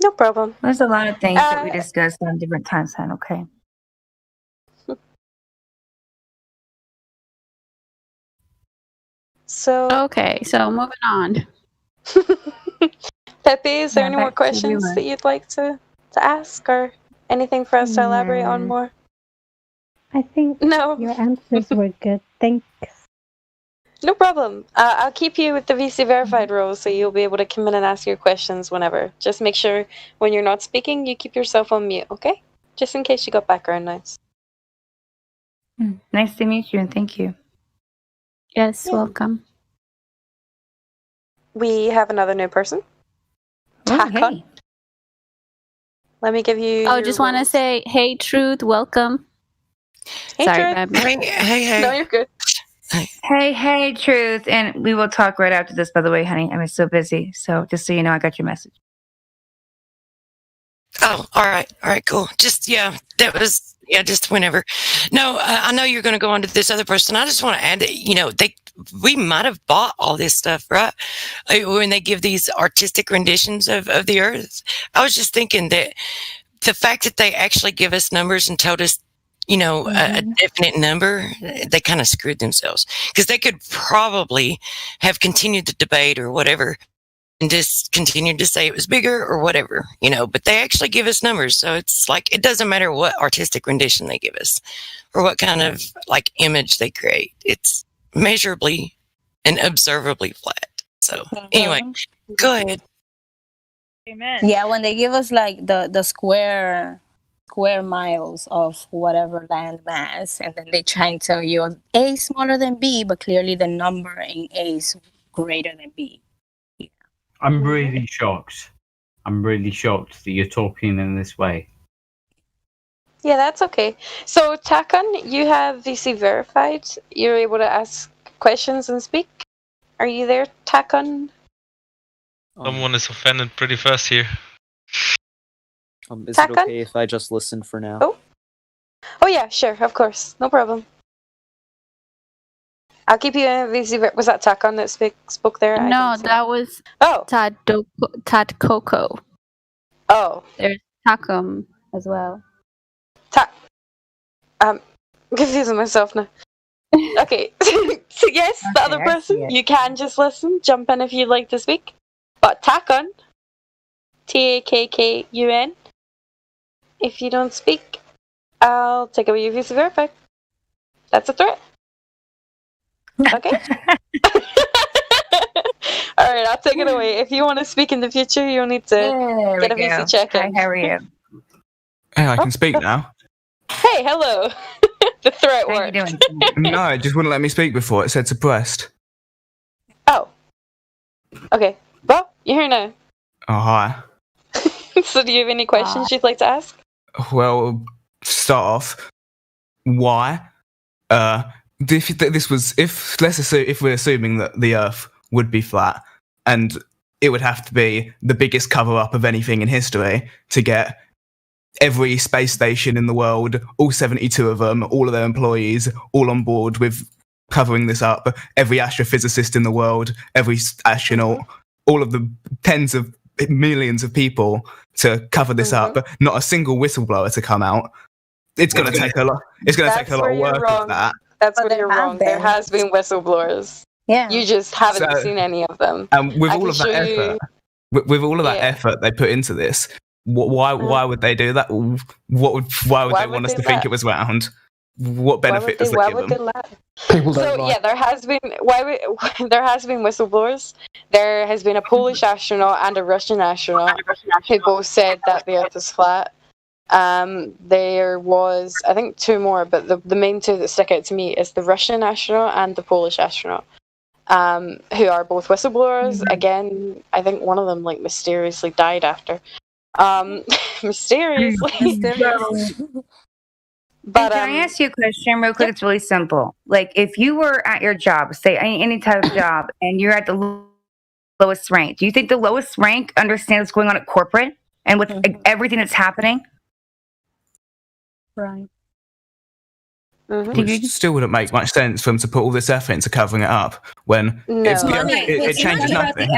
No problem. There's a lot of things that we discussed on different times, hun, okay? So Okay, so moving on. Pepe, is there Yeah, any more back to you, questions hun. that you'd like to ask, or anything for us to elaborate on more? I think No. your answers were good. Thanks. No problem. I'll keep you with the VC verified role, so you'll be able to come in and ask your questions whenever. Just make sure when you're not speaking, you keep yourself on mute, okay? Just in case you got background noise. Nice to meet you, and thank you. Yes, welcome. We have another new person. Takon. Let me give you. Oh, just want to say, hey, Truth, welcome. Hey, Sorry, Truth. baby. Hey. No, you're good. Hey, Truth. And we will talk right after this, by the way, honey. I'm so busy. So just so you know, I got your message. Oh, all right, cool. Just, just whenever. No, I know you're going to go on to this other person. I just want to add that, we might have bought all this stuff, right? When they give these artistic renditions of the Earth. I was just thinking that the fact that they actually give us numbers and told us, a definite number, they kind of screwed themselves. Because they could probably have continued the debate or whatever and just continued to say it was bigger or whatever, but they actually give us numbers. So it's like, it doesn't matter what artistic rendition they give us or what kind of image they create. It's measurably and observably flat. So anyway, go ahead. Amen. Yeah, when they give us the square miles of whatever land mass, and then they try and tell you A is smaller than B, but clearly the number in A is greater than B. I'm really shocked. I'm really shocked that you're talking in this way. Yeah, that's okay. So, Takon, you have VC verified. You're able to ask questions and speak. Are you there, Takon? Someone is offended pretty fast here. Is it okay if I just listen for now? Oh yeah, sure, of course, no problem. I'll keep you in VC. Was that Takon that spoke there? No, that was Tadkoko. Oh. There's Takum as well. I'm confusing myself now. Okay, so yes, the other person, you can just listen, jump in if you'd like to speak. But Takun, Takkun, if you don't speak, I'll take away your VC verified. That's a threat. Okay. All right, I'll take it away. If you want to speak in the future, you'll need to get a VC check in. Hi, how are you? Hey, I can speak now. Hey, hello. The threat worked. No, it just wouldn't let me speak before. It said suppressed. Oh. Okay. Well, you're here now. Oh, hi. So do you have any questions you'd like to ask? Well, to start off, why? If we're assuming that the Earth would be flat, and it would have to be the biggest cover-up of anything in history to get every space station in the world, all 72 of them, all of their employees, all on board with covering this up, every astrophysicist in the world, every astronaut, all of the tens of millions of people to cover this up, not a single whistleblower to come out. It's going to take a lot. It's going to take a lot of work of that. That's where you're wrong. There has been whistleblowers. Yeah. You just haven't seen any of them. And with all of that effort, with all of that effort they put into this, Why would they do that? Why would they want us to think lie? it was round? What benefit does that give them? People So yeah, there has been there has been whistleblowers. There has been a Polish astronaut and a Russian astronaut who both said that the Earth is flat. There was, I think, 2 more, but the main 2 that stick out to me is the Russian astronaut and the Polish astronaut, who are both whistleblowers. Again, I think one of them like mysteriously died after. Mysteriously. But can I ask you a question real quick? It's really simple. Like, if you were at your job, say any type of job, and you're at the lowest rank, do you think the lowest rank understands what's going on at corporate and with everything that's happening? Right. Which still wouldn't make much sense for them to put all this effort into covering it up when it changes nothing.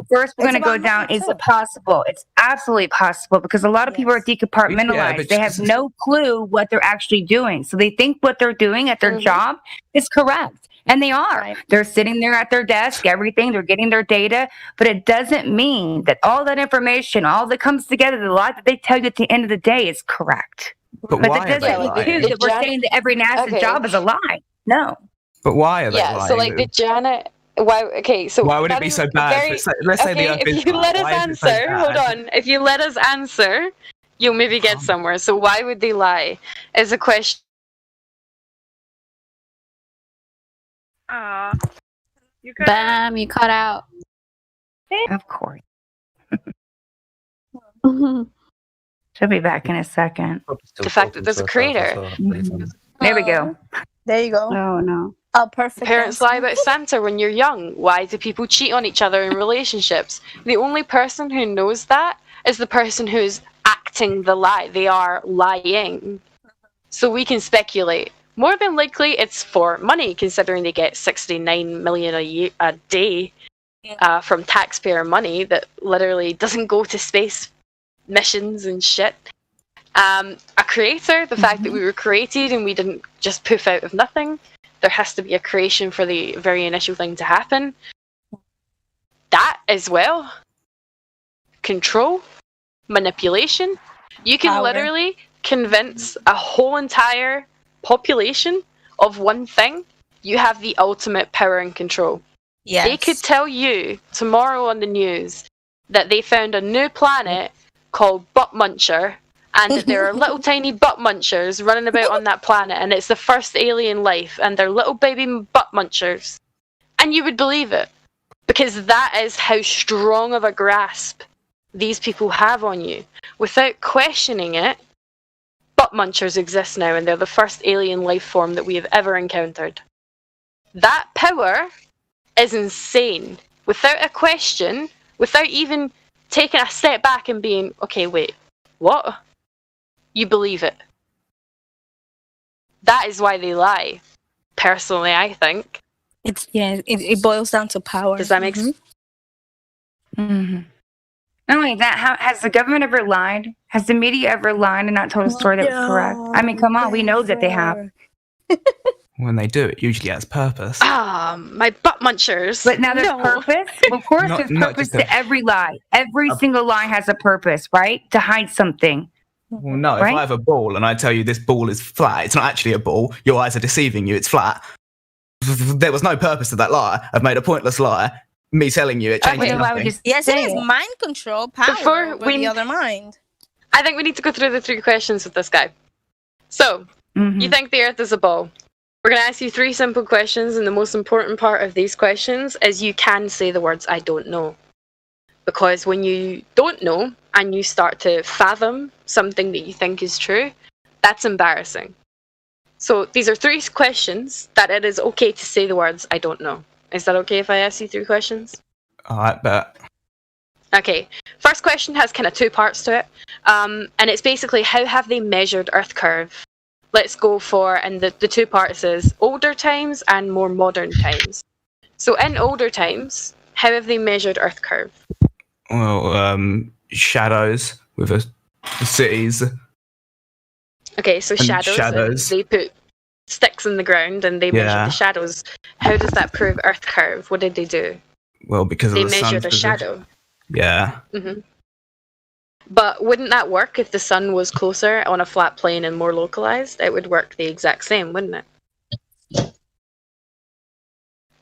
First, we're going to go down. Is it possible? It's absolutely possible because a lot of people are decompartmentalized. They have no clue what they're actually doing. So they think what they're doing at their job is correct. And they are. Right. They're sitting there at their desk, everything, they're getting their data. But it doesn't mean that all that information, all that comes together, the lot that they tell you at the end of the day is correct. But why that doesn't mean that we're saying that every NASA job is a lie. No. But why are they lying? So like the Janet. Why? Okay, so why would it be so bad? Let's say the Earth is if you let us answer, hold on. If you let us answer, you'll maybe get somewhere. So why would they lie? Is a question. You Bam! You cut out. Of course. She'll be back in a second. The fact that there's a crater. There we go. There you go. Oh no. Oh, perfect. Parents lie about Santa when you're young. Why do people cheat on each other in relationships? The only person who knows that is the person who's acting the lie. They are lying. So we can speculate. More than likely, it's for money, considering they get 69 million a day from taxpayer money that literally doesn't go to space missions and shit. A creator, the fact that we were created and we didn't just poof out of nothing. There has to be a creation for the very initial thing to happen. That as well. Control, manipulation. You can literally convince a whole entire population of one thing. You have the ultimate power and control. Yes. They could tell you tomorrow on the news that they found a new planet called Butt Muncher, and that there are little tiny butt munchers running about on that planet, and it's the first alien life, and they're little baby butt munchers. And you would believe it. Because that is how strong of a grasp these people have on you. Without questioning it, butt munchers exist now, and they're the first alien life form that we have ever encountered. That power is insane. Without a question, without even taking a step back and being, okay, wait, what? You believe it. That is why they lie. Personally, I think. It boils down to power. Does that make sense? Not only that, has the government ever lied? Has the media ever lied and not told a story that was correct? I mean, come on, we know that they have. When they do, it usually has purpose. My butt munchers. But now there's purpose? Of course there's purpose to every lie. Every single lie has a purpose, right? To hide something. Well, no, if I have a ball and I tell you this ball is flat, it's not actually a ball. Your eyes are deceiving you, it's flat. There was no purpose to that lie. I've made a pointless lie. Me telling you, it changes nothing. Yes, it is mind control, power over the other mind. I think we need to go through the 3 questions with this guy. So, you think the Earth is a ball? We're going to ask you 3 simple questions, and the most important part of these questions is you can say the words, I don't know. Because when you don't know, and you start to fathom something that you think is true, that's embarrassing. So these are 3 questions that it is okay to say the words, I don't know. Is that okay if I ask you 3 questions? Alright, bet. Okay, first question has kind of 2 parts to it. And it's basically, how have they measured Earth curve? Let's go for, and the 2 parts is older times and more modern times. So in older times, how have they measured Earth curve? Well, shadows with cities. Okay, so shadows. They put sticks in the ground and they measure the shadows. How does that prove Earth curve? What did they do? Well, because they of the measured sun's a shadow. Yeah. But wouldn't that work if the sun was closer on a flat plane and more localized? It would work the exact same, wouldn't it?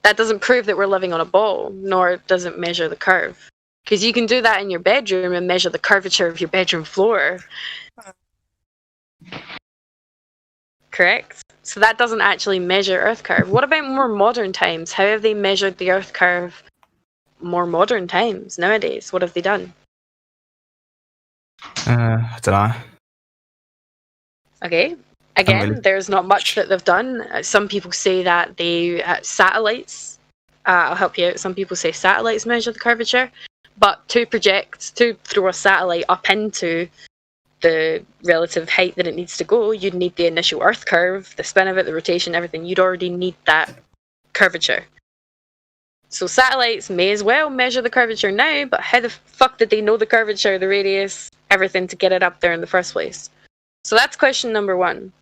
That doesn't prove that we're living on a ball, nor does it measure the curve. Because you can do that in your bedroom and measure the curvature of your bedroom floor. Correct? So that doesn't actually measure Earth curve. What about more modern times? How have they measured the Earth curve more modern times nowadays? What have they done? I don't know. Okay. Again, really- there's not much that they've done. Some people say that they satellites. I'll help you out. Some people say satellites measure the curvature, but to throw a satellite up into the relative height that it needs to go, you'd need the initial Earth curve, the spin of it, the rotation, everything. You'd already need that curvature. So satellites may as well measure the curvature now, but how the fuck did they know the curvature, the radius, everything to get it up there in the first place? So that's question number one.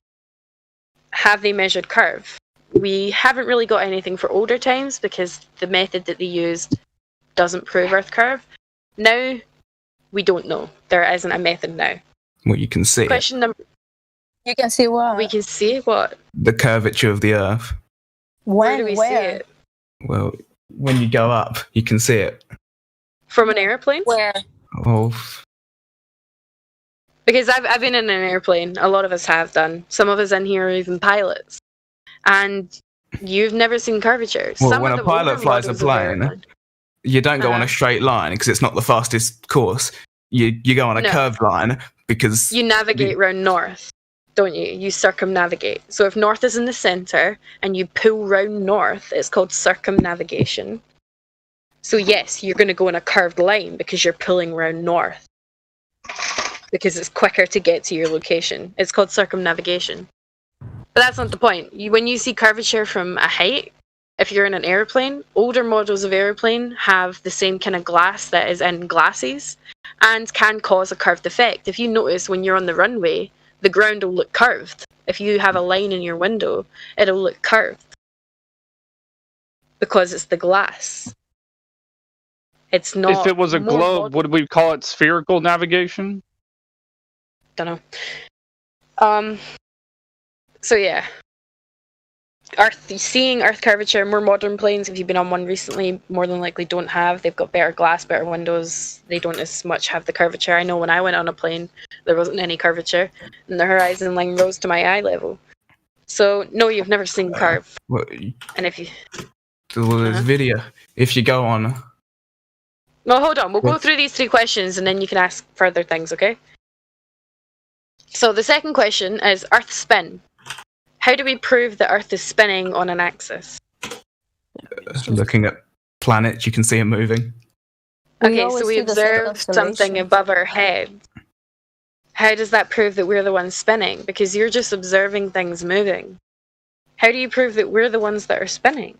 Have they measured curve? We haven't really got anything for older times because the method that they used doesn't prove Earth curve. Now, we don't know. There isn't a method now. Well, you can see Question number... You can see what? We can see what? the curvature of the Earth. Where do we see it? Well, when you go up, you can see it. From an airplane? Where? Oh, Because I've been in an airplane. A lot of us have done. Some of us in here are even pilots. And you've never seen curvature. well, Some when of a the older pilot flies a models of plane, airplane- you don't go on a straight line because it's not the fastest course. You go on a No. curved line because You navigate round north, don't you? You circumnavigate. So if north is in the centre and you pull round north, it's called circumnavigation. So yes, you're going to go in a curved line because you're pulling round north. Because it's quicker to get to your location. It's called circumnavigation. But that's not the point. When you see curvature from a height, if you're in an airplane, older models of airplane have the same kind of glass that is in glasses and can cause a curved effect. If you notice when you're on the runway, the ground will look curved. If you have a line in your window, it'll look curved. Because it's the glass. It's not... If it was a more globe, would we call it spherical navigation? Don't know. So yeah. Seeing Earth curvature, more modern planes, if you've been on one recently, more than likely don't have. They've got better glass, better windows. They don't as much have the curvature. I know when I went on a plane, there wasn't any curvature, and the horizon line rose to my eye level. So, no, you've never seen curve. well, And if you... there's video. If you go on, Well, hold on. We'll go through these 3 questions, and then you can ask further things, okay? So the second question is Earth spin. How do we prove that Earth is spinning on an axis? looking at planets, you can see them moving. Okay, so we observe something above our head. How does that prove that we're the ones spinning? Because you're just observing things moving. How do you prove that we're the ones that are spinning?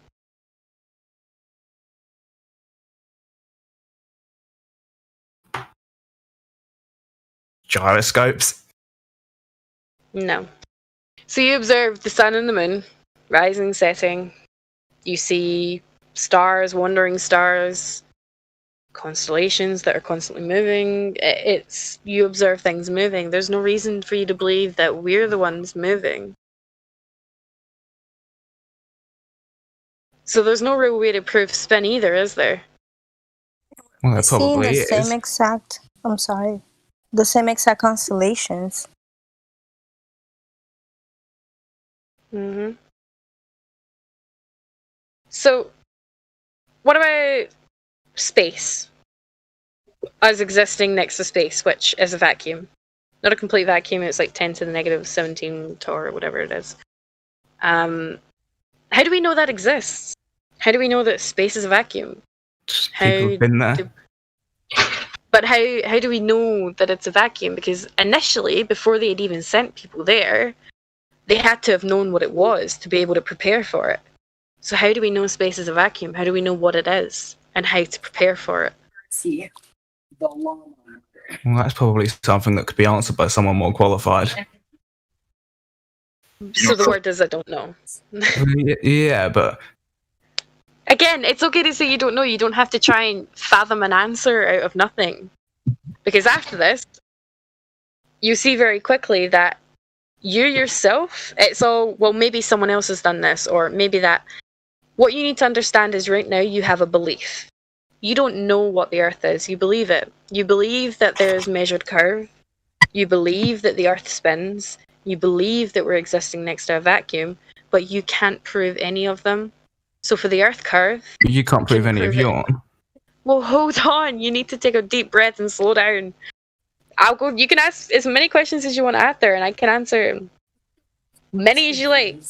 Gyroscopes. No. So you observe the sun and the moon, rising, setting. You see stars, wandering stars, constellations that are constantly moving. You observe things moving. There's no reason for you to believe that we're the ones moving. So there's no real way to prove spin either, is there? Well, that Seeing probably the is. same exact, I'm sorry, the same exact constellations. Mm-hmm. So, what about space? Us existing next to space, which is a vacuum. Not a complete vacuum, it's like 10 to the negative 17 or whatever it is. How do we know that exists? How do we know that space is a vacuum? People have been there. But how do we know that it's a vacuum? Because initially, before they had even sent people there, they had to have known what it was to be able to prepare for it. So how do we know space is a vacuum? How do we know what it is and how to prepare for it? Well, that's probably something that could be answered by someone more qualified. So the word is I don't know. Yeah, but Again, it's okay to say you don't know. You don't have to try and fathom an answer out of nothing. Because after this, you see very quickly that you yourself, it's all, well, maybe someone else has done this, or maybe that. What you need to understand is right now you have a belief. You don't know what the Earth is. You believe it. You believe that there is measured curve. You believe that the Earth spins. You believe that we're existing next to a vacuum, but you can't prove any of them. So for the Earth curve, You can't prove any of yours. well, hold on. You need to take a deep breath and slow down. I'll go. You can ask as many questions as you want out there, and I can answer many as you like.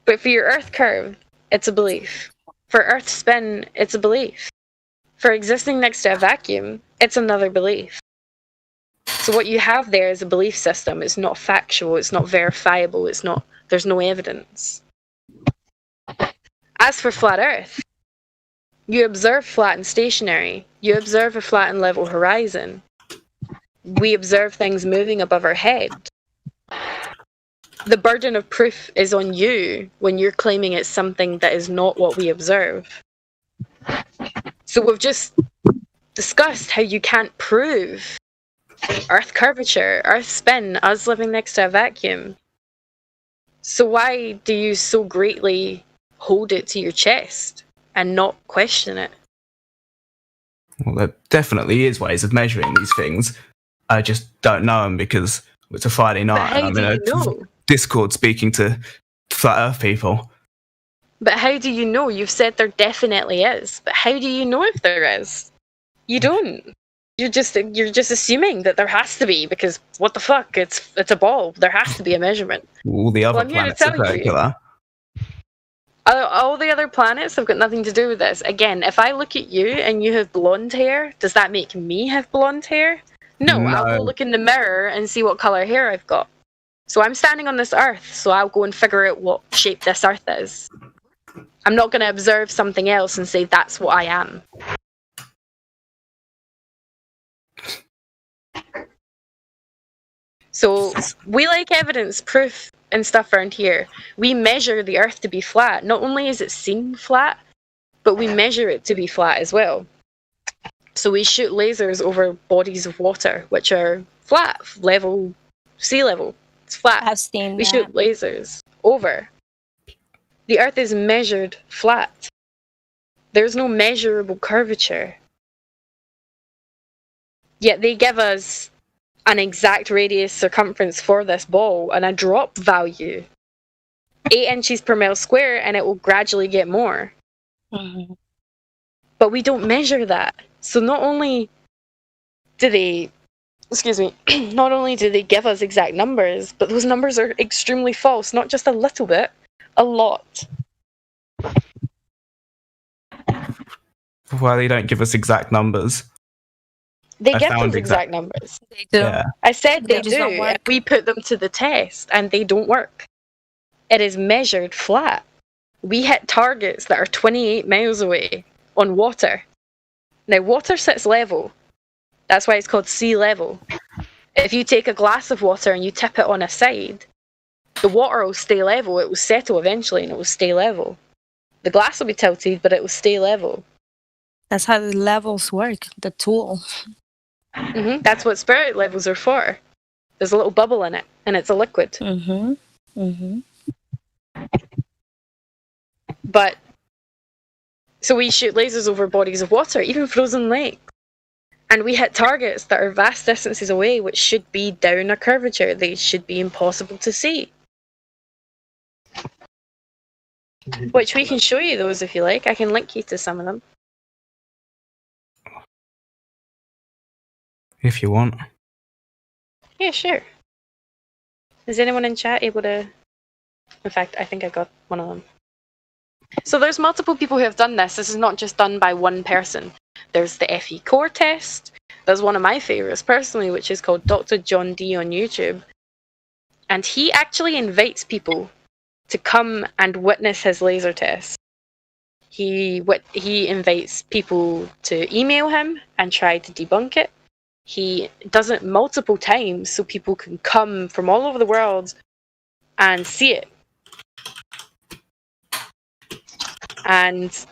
But for your Earth curve, it's a belief. For Earth spin, it's a belief. For existing next to a vacuum, it's another belief. So what you have there is a belief system. It's not factual. It's not verifiable. It's not. There's no evidence. As for flat Earth, you observe flat and stationary. You observe a flat and level horizon. We observe things moving above our head. The burden of proof is on you when you're claiming it's something that is not what we observe. So we've just discussed how you can't prove Earth curvature, Earth spin, us living next to a vacuum. So why do you so greatly hold it to your chest and not question it? Well, there definitely is ways of measuring these things. I just don't know them because it's a Friday night how and do I'm in you know? Discord speaking to flat Earth people. But how do you know? You've said there definitely is. But how do you know if there is? You don't. You're just assuming that there has to be, because what the fuck? It's a ball. There has to be a measurement. All the other Well, I'm here to planets are tell you. circular. All the other planets have got nothing to do with this. Again, if I look at you and you have blonde hair, does that make me have blonde hair? No, I'll go look in the mirror and see what colour hair I've got. So I'm standing on this Earth, so I'll go and figure out what shape this Earth is. I'm not going to observe something else and say that's what I am. So we like evidence, proof, and stuff around here. We measure the Earth to be flat. Not only is it seen flat, but we measure it to be flat as well. So we shoot lasers over bodies of water, which are flat, level, sea level. It's flat. I've seen We that. shoot lasers over. The Earth is measured flat. There's no measurable curvature. Yet they give us an exact radius circumference for this ball and a drop value. 8 inches per mile square, and it will gradually get more. Mm-hmm. But we don't measure that. So not only do they give us exact numbers, but those numbers are extremely false, not just a little bit, a lot. Why they don't give us exact numbers? They give us exact numbers. They do. Yeah. I said They they just do, don't work. and we put them to the test, and they don't work. It is measured flat. We hit targets that are 28 miles away on water. Now, water sits level. That's why it's called sea level. If you take a glass of water and you tip it on a side, the water will stay level. It will settle eventually, and it will stay level. The glass will be tilted, but it will stay level. That's how the levels work, the tool. Mm-hmm. That's what spirit levels are for. There's a little bubble in it, and it's a liquid. Mm-hmm. Mm-hmm. But, so we shoot lasers over bodies of water, even frozen lakes. And we hit targets that are vast distances away, which should be down a curvature. They should be impossible to see. Which we can show you those if you like. I can link you to some of them. If you want. Yeah, sure. Is anyone in chat able to... In fact, I think I got one of them. So there's multiple people who have done this. This is not just done by one person. There's the FE core test. There's one of my favourites personally, which is called Dr. John D on YouTube. And he actually invites people to come and witness his laser test. He invites people to email him and try to debunk it. He does it multiple times so people can come from all over the world and see it. And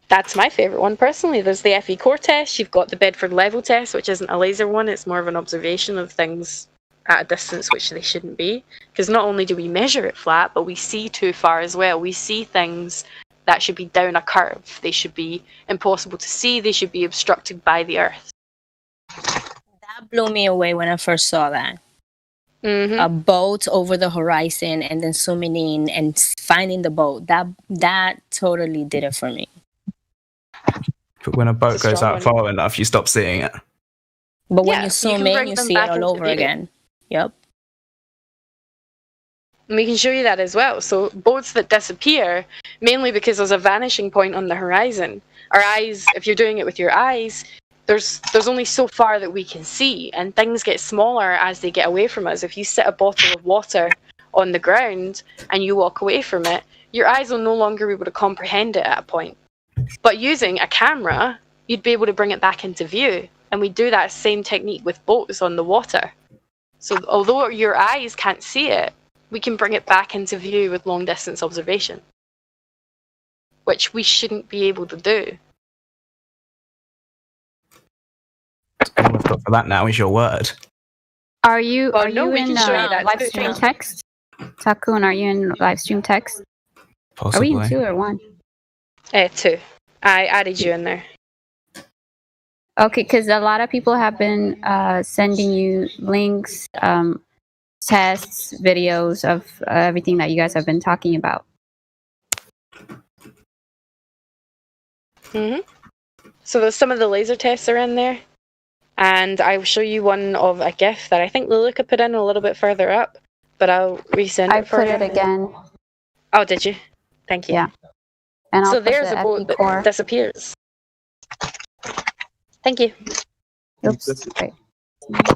That's my favourite one personally. There's the FE core test, you've got the Bedford level test, which isn't a laser one, it's more of an observation of things at a distance which they shouldn't be. Because not only do we measure it flat, but we see too far as well. We see things that should be down a curve. They should be impossible to see, they should be obstructed by the Earth. That blew me away when I first saw that. Mm-hmm. A boat over the horizon and then zooming in and finding the boat. That totally did it for me. But when a boat goes out far enough, you stop seeing it. But when you zoom in, you see it all over again. Yep. And we can show you that as well. So boats that disappear, mainly because there's a vanishing point on the horizon. Our eyes, if you're doing it with your eyes, there's only so far that we can see, and things get smaller as they get away from us. If you sit a bottle of water on the ground and you walk away from it, your eyes will no longer be able to comprehend it at a point. But using a camera, you'd be able to bring it back into view. And we do that same technique with boats on the water. So although your eyes can't see it, we can bring it back into view with long distance observation, which we shouldn't be able to do. All I've got for that now is your word. Are you we in can show you that live too, stream yeah. text? Takun, are you in live stream text? Possibly. Are we in 2 or 1? 2. I added you in there. Okay, because a lot of people have been sending you links, tests, videos of everything that you guys have been talking about. Mm-hmm. So there's some of the laser tests are in there. And I will show you one of a GIF that I think Luluka put in a little bit further up. But I'll resend it for you. I put it again. Oh, did you? Thank you. Yeah. And I'll so put there's the a boat FE core. that disappears. Thank you. Oops. Wait.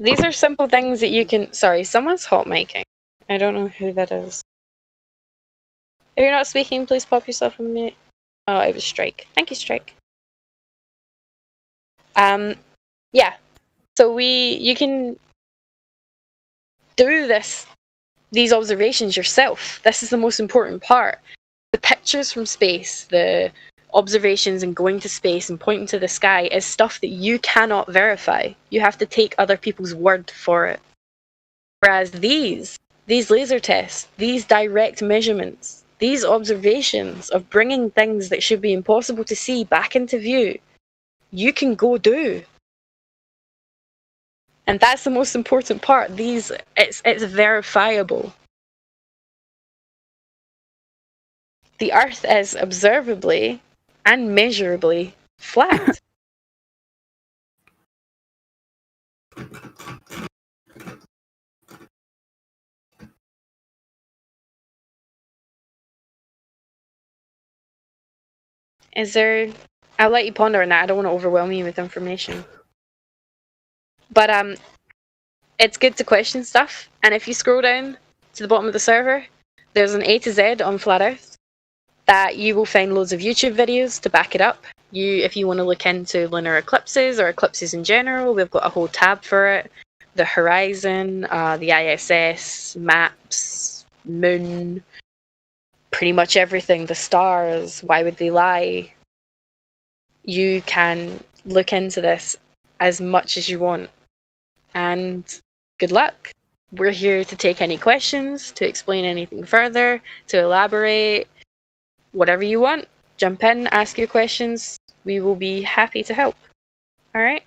These are simple things that you can... Sorry, someone's hot micing. I don't know who that is. If you're not speaking, please pop yourself a minute. Oh, it was Strike. Thank you, Strike. Yeah. So you can do these observations yourself. This is the most important part. The pictures from space, the observations and going to space and pointing to the sky is stuff that you cannot verify. You have to take other people's word for it. Whereas these laser tests, these direct measurements, these observations of bringing things that should be impossible to see back into view, you can go do. And that's the most important part. It's verifiable. The Earth is observably and measurably flat. I'll let you ponder on that. I don't want to overwhelm you with information. But it's good to question stuff. And if you scroll down to the bottom of the server, there's an A to Z on Flat Earth that you will find loads of YouTube videos to back it up. If you want to look into lunar eclipses or eclipses in general, we've got a whole tab for it. The horizon, the ISS, maps, moon, pretty much everything. The stars, why would they lie? You can look into this as much as you want. And good luck. We're here to take any questions, to explain anything further, to elaborate, whatever you want. Jump in, ask your questions. We will be happy to help. All right?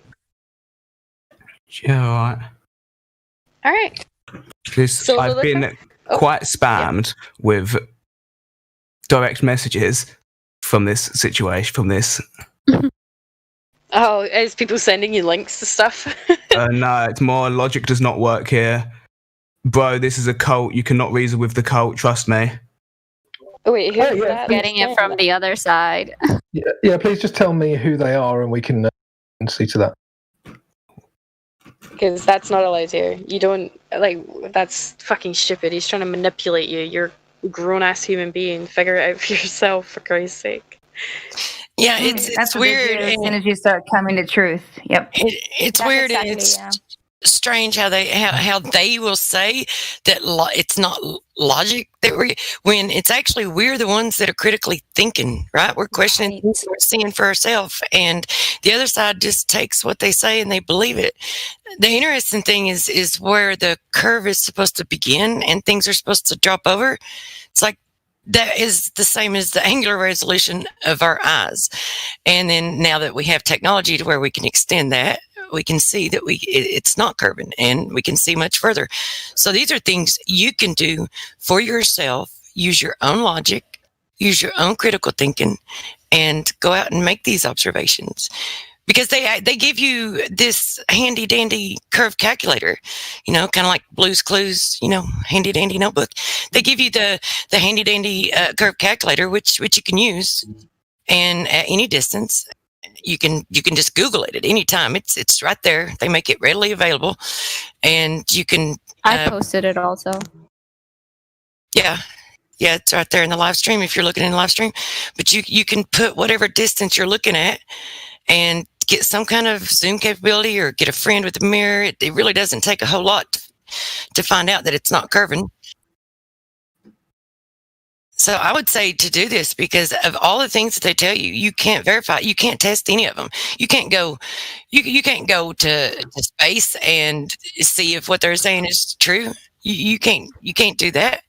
Yeah, all right. All right. So I've been quite spammed with direct messages from this situation, from this. Oh, is people sending you links to stuff? No, it's more logic does not work here. Bro, this is a cult. You cannot reason with the cult. Trust me. Oh, wait, who's that? Getting it from the other side. Yeah, please just tell me who they are and we can see to that. Because that's not allowed here. You don't, that's fucking stupid. He's trying to manipulate you. You're a grown-ass human being. Figure it out for yourself, for Christ's sake. Yeah, it's That's weird. As soon as you start coming to truth. Yep. It's That's weird. exactly, It's yeah. strange how they will say that it's not logic that when it's actually we're the ones that are critically thinking, right? We're questioning things that we're seeing for ourselves, and the other side just takes what they say and they believe it. The interesting thing is where the curve is supposed to begin and things are supposed to drop over. It's like that is the same as the angular resolution of our eyes. And then now that we have technology to where we can extend that, we can see that it's not curving and we can see much further. So these are things you can do for yourself. Use your own logic, use your own critical thinking, and go out and make these observations. Because they give you this handy dandy curve calculator, kind of like Blue's Clues, handy dandy notebook. They give you the handy dandy curve calculator, which you can use, and at any distance, you can just Google it at any time. It's right there. They make it readily available, and you can. I posted it also. Yeah, it's right there in the live stream if you're looking in the live stream. But you can put whatever distance you're looking at, and get some kind of zoom capability or get a friend with a mirror. It really doesn't take a whole lot to find out that it's not curving. So I would say to do this because of all the things that they tell you, you can't verify. You can't test any of them. You can't go. You can't go to space and see if what they're saying is true. You can't do that.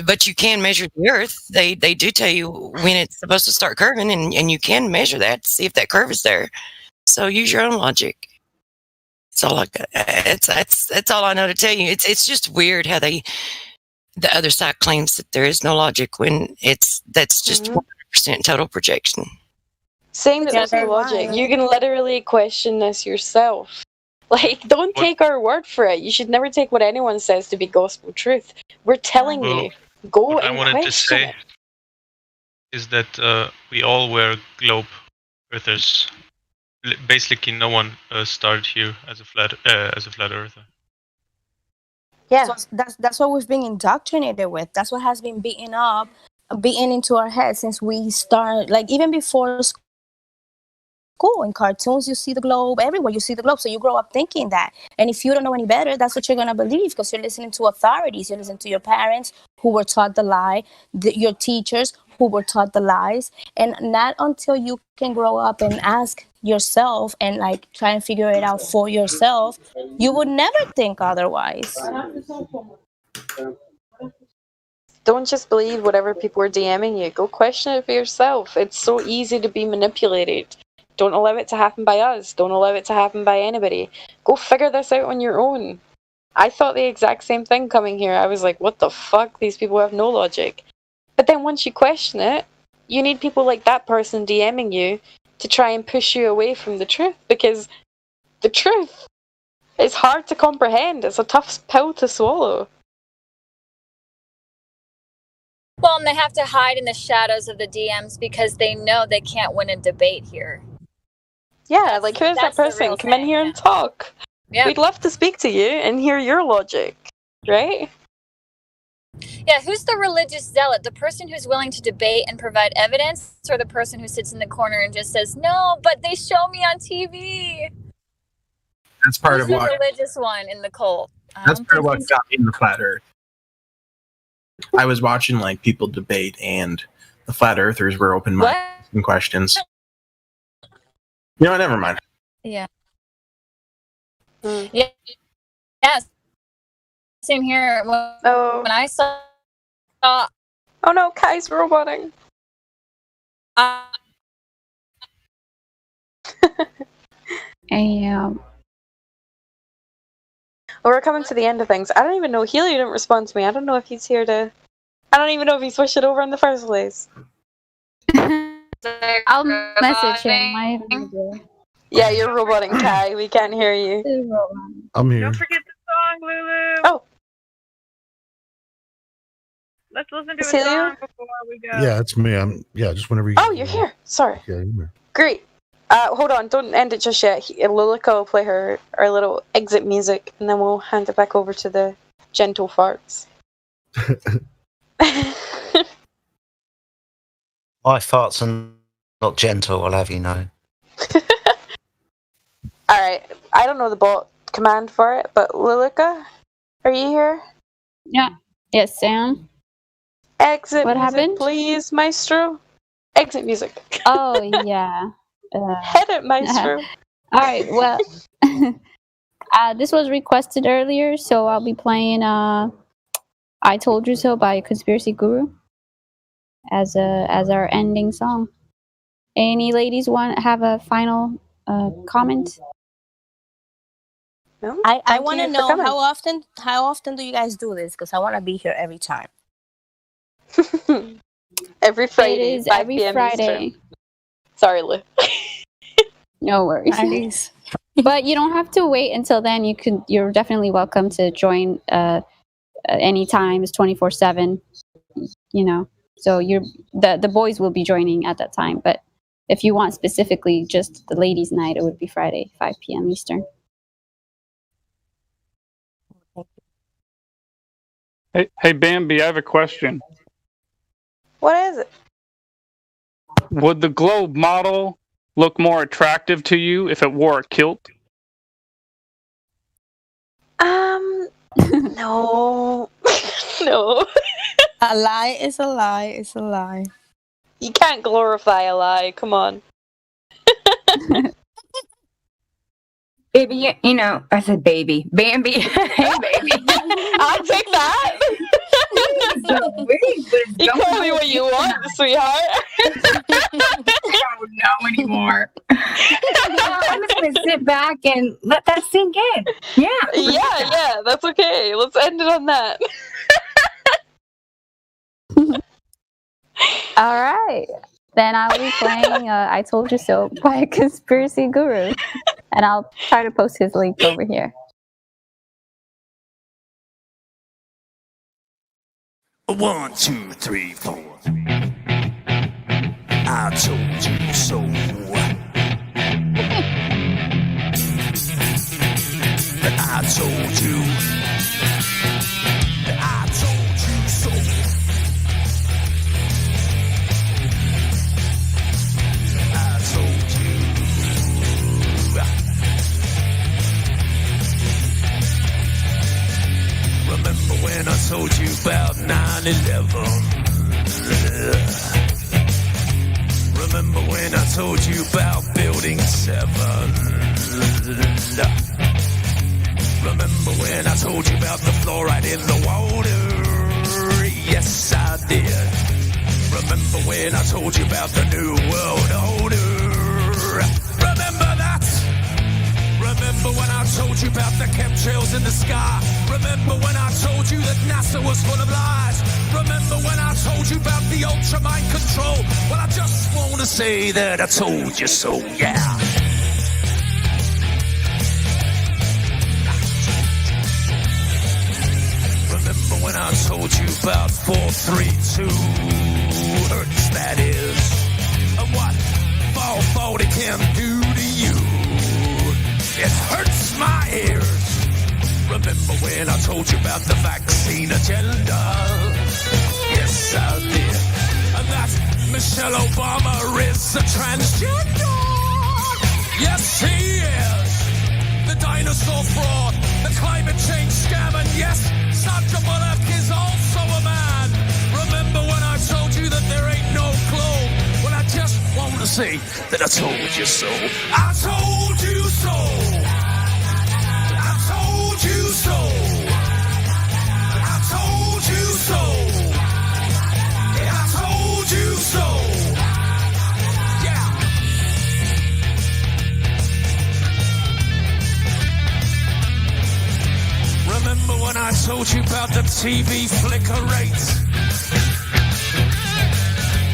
But you can measure the Earth. They do tell you when it's supposed to start curving, and you can measure that to see if that curve is there. So use your own logic. That's all I got. That's all I know to tell you. It's just weird how the other side claims that there is no logic when that's just 100% total projection. Saying that there's no logic, you can literally question this yourself. Like, don't take our word for it. You should never take what anyone says to be gospel truth. We're telling you, go what and I wanted to question say it. is that we all were globe earthers. Basically, no one started here as a flat earther. Yeah, so that's what we've been indoctrinated with. That's what has been beaten into our heads since we start. Like even before school, in cartoons, you see the globe everywhere. You see the globe, so you grow up thinking that. And if you don't know any better, that's what you're gonna believe because you're listening to authorities. You're listening to your parents who were taught the lie, your teachers who were taught the lies, and not until you can grow up and ask yourself and like try and figure it out for yourself, you would never think otherwise. Don't just believe whatever people are DMing you. Go question it for yourself. It's so easy to be manipulated. Don't allow it to happen by us. Don't allow it to happen by anybody. Go figure this out on your own. I thought the exact same thing coming here. I was like, what the fuck? These people have no logic. But then once you question it, you need people like that person DMing you to try and push you away from the truth, because the truth is hard to comprehend. It's a tough pill to swallow. Well, and they have to hide in the shadows of the DMs because they know they can't win a debate here. Yeah, like, who is that person? Come in here and talk. Yeah. We'd love to speak to you and hear your logic, right? Yeah, who's the religious zealot? The person who's willing to debate and provide evidence, or the person who sits in the corner and just says, no, but they show me on TV? That's part Who's of what. the religious one in the cult? That's part of what got me in the flat Earth. I was watching like people debate, and the flat earthers were open-minded asking questions. You know, never mind. Yeah. Yeah. Yes. Same here. When I saw. Oh no, Kai's roboting. Yeah. Well, we're coming to the end of things. I don't even know. Helio didn't respond to me. I don't know if he's here to. I don't even know if he switched it over in the first place. I'll message him. Yeah, you're roboting, Kai. We can't hear you. I'm here. Don't forget the song, Lulu. Oh. Let's listen to a Helio? song before we go. Yeah, it's me. Just whenever you. Oh, you're here. Sorry. Yeah, you're here. Great. Hold on. Don't end it just yet. Lulika will play our little exit music, and then we'll hand it back over to the gentle farts. My farts are not gentle, I'll have you know. Alright. I don't know the bot command for it, but Lilica, are you here? Yeah. Yes, Sam. Exit What music, happened? please, Maestro. Exit music. Oh, yeah. Head it, Maestro. All right, well, this was requested earlier, so I'll be playing I Told You So by Conspiracy Guru as our ending song. Any ladies want have a final comment? No? I want to know how often do you guys do this? Because I want to be here every time. Every Friday, It is 5 every p.m. Friday. Eastern. Sorry, Lou. No worries. Nice. But you don't have to wait until then. You're definitely welcome to join anytime. It's 24/7. You know, so the boys will be joining at that time. But if you want specifically just the ladies' night, it would be Friday, 5 p.m. Eastern. Hey, Bambi, I have a question. What is it? Would the globe model look more attractive to you if it wore a kilt? No. No. A lie is a lie is a lie. You can't glorify a lie. Come on. Baby, you know, I said baby. Bambi. Hey, baby. I'll take that. You call me what you want, sweetheart. I don't know anymore. I'm just going to sit back and let that sink in. Yeah. Yeah, that's okay. Let's end it on that. All right. Then I'll be playing I Told You So by Conspiracy Guru. And I'll try to post his link over here. One, two, three, four. I told you so. I told you. I told you so. I told you. Remember when I told you about 9/11? Remember when I told you about Building 7? Remember when I told you about the fluoride in the water? Yes, I did. Remember when I told you about the New World Order? Remember that? Remember when I told you about the chemtrails in the sky? Remember when I told you that NASA was full of lies? Remember when I told you about the ultra mind control? Well, I just want to say that I told you so, yeah. Remember when I told you about 432 Hertz, that is, and what 440 can do to you? It hurts my ears. Remember when I told you about the vaccine agenda? Yes, I did. And that Michelle Obama is a transgender. Yes, he is. The dinosaur fraud, the climate change scam, and yes, Sandra Bullock is also a man. Remember when I told you that there ain't no globe? Well, I just want to say that I told you so. I told you so. I told you so. I told you so. I told you so. Yeah. Remember when I told you about the TV flicker rate?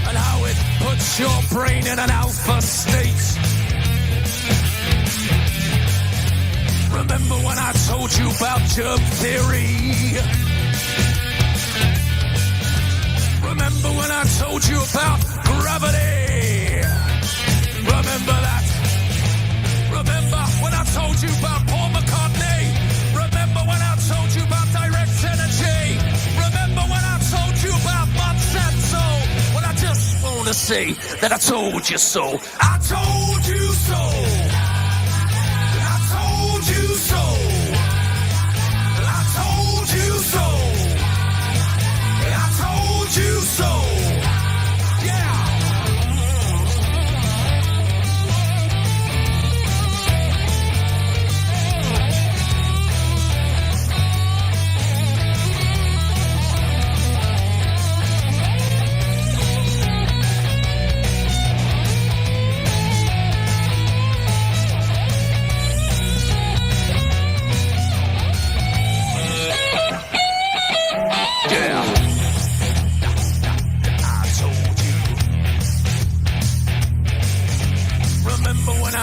And how it puts your brain in an alpha state? Remember when I told you about germ theory? Remember when I told you about gravity? Remember that? Remember when I told you about Paul McCartney? Remember when I told you about direct energy? Remember when I told you about Monsanto? Well, I just want to say that I told you so. I told you so. I told you so.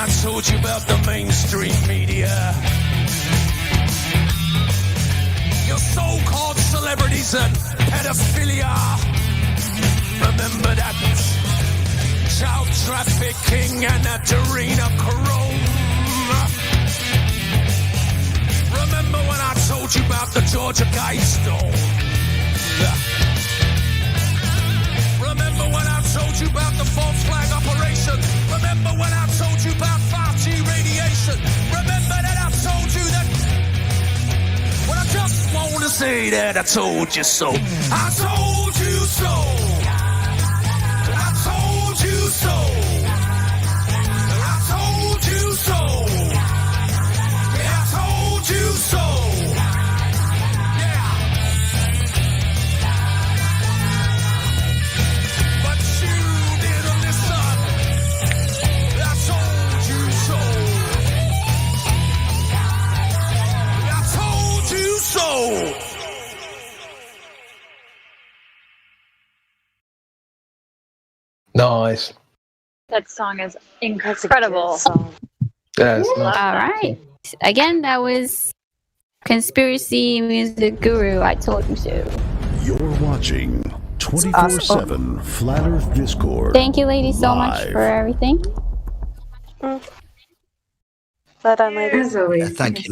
I told you about the mainstream media? Your so-called celebrities and pedophilia. Remember that child trafficking and that adrenochrome? Remember when I told you about the Georgia Guidestone? Remember when I told you about the false flag operation? Remember when I told you about 5G radiation? Remember that I told you that? Well, I just want to say that I told you so. I told you so. I told you so. I told you so. Yeah, I told you so. Nice. That song is incredible. Yeah, it's All nice. right. Again, that was Conspiracy Music Guru. I told you so. You're watching 24/7 Flat Earth Discord. Thank you, ladies, so much live. for everything. Well done, ladies. As always. Thank you.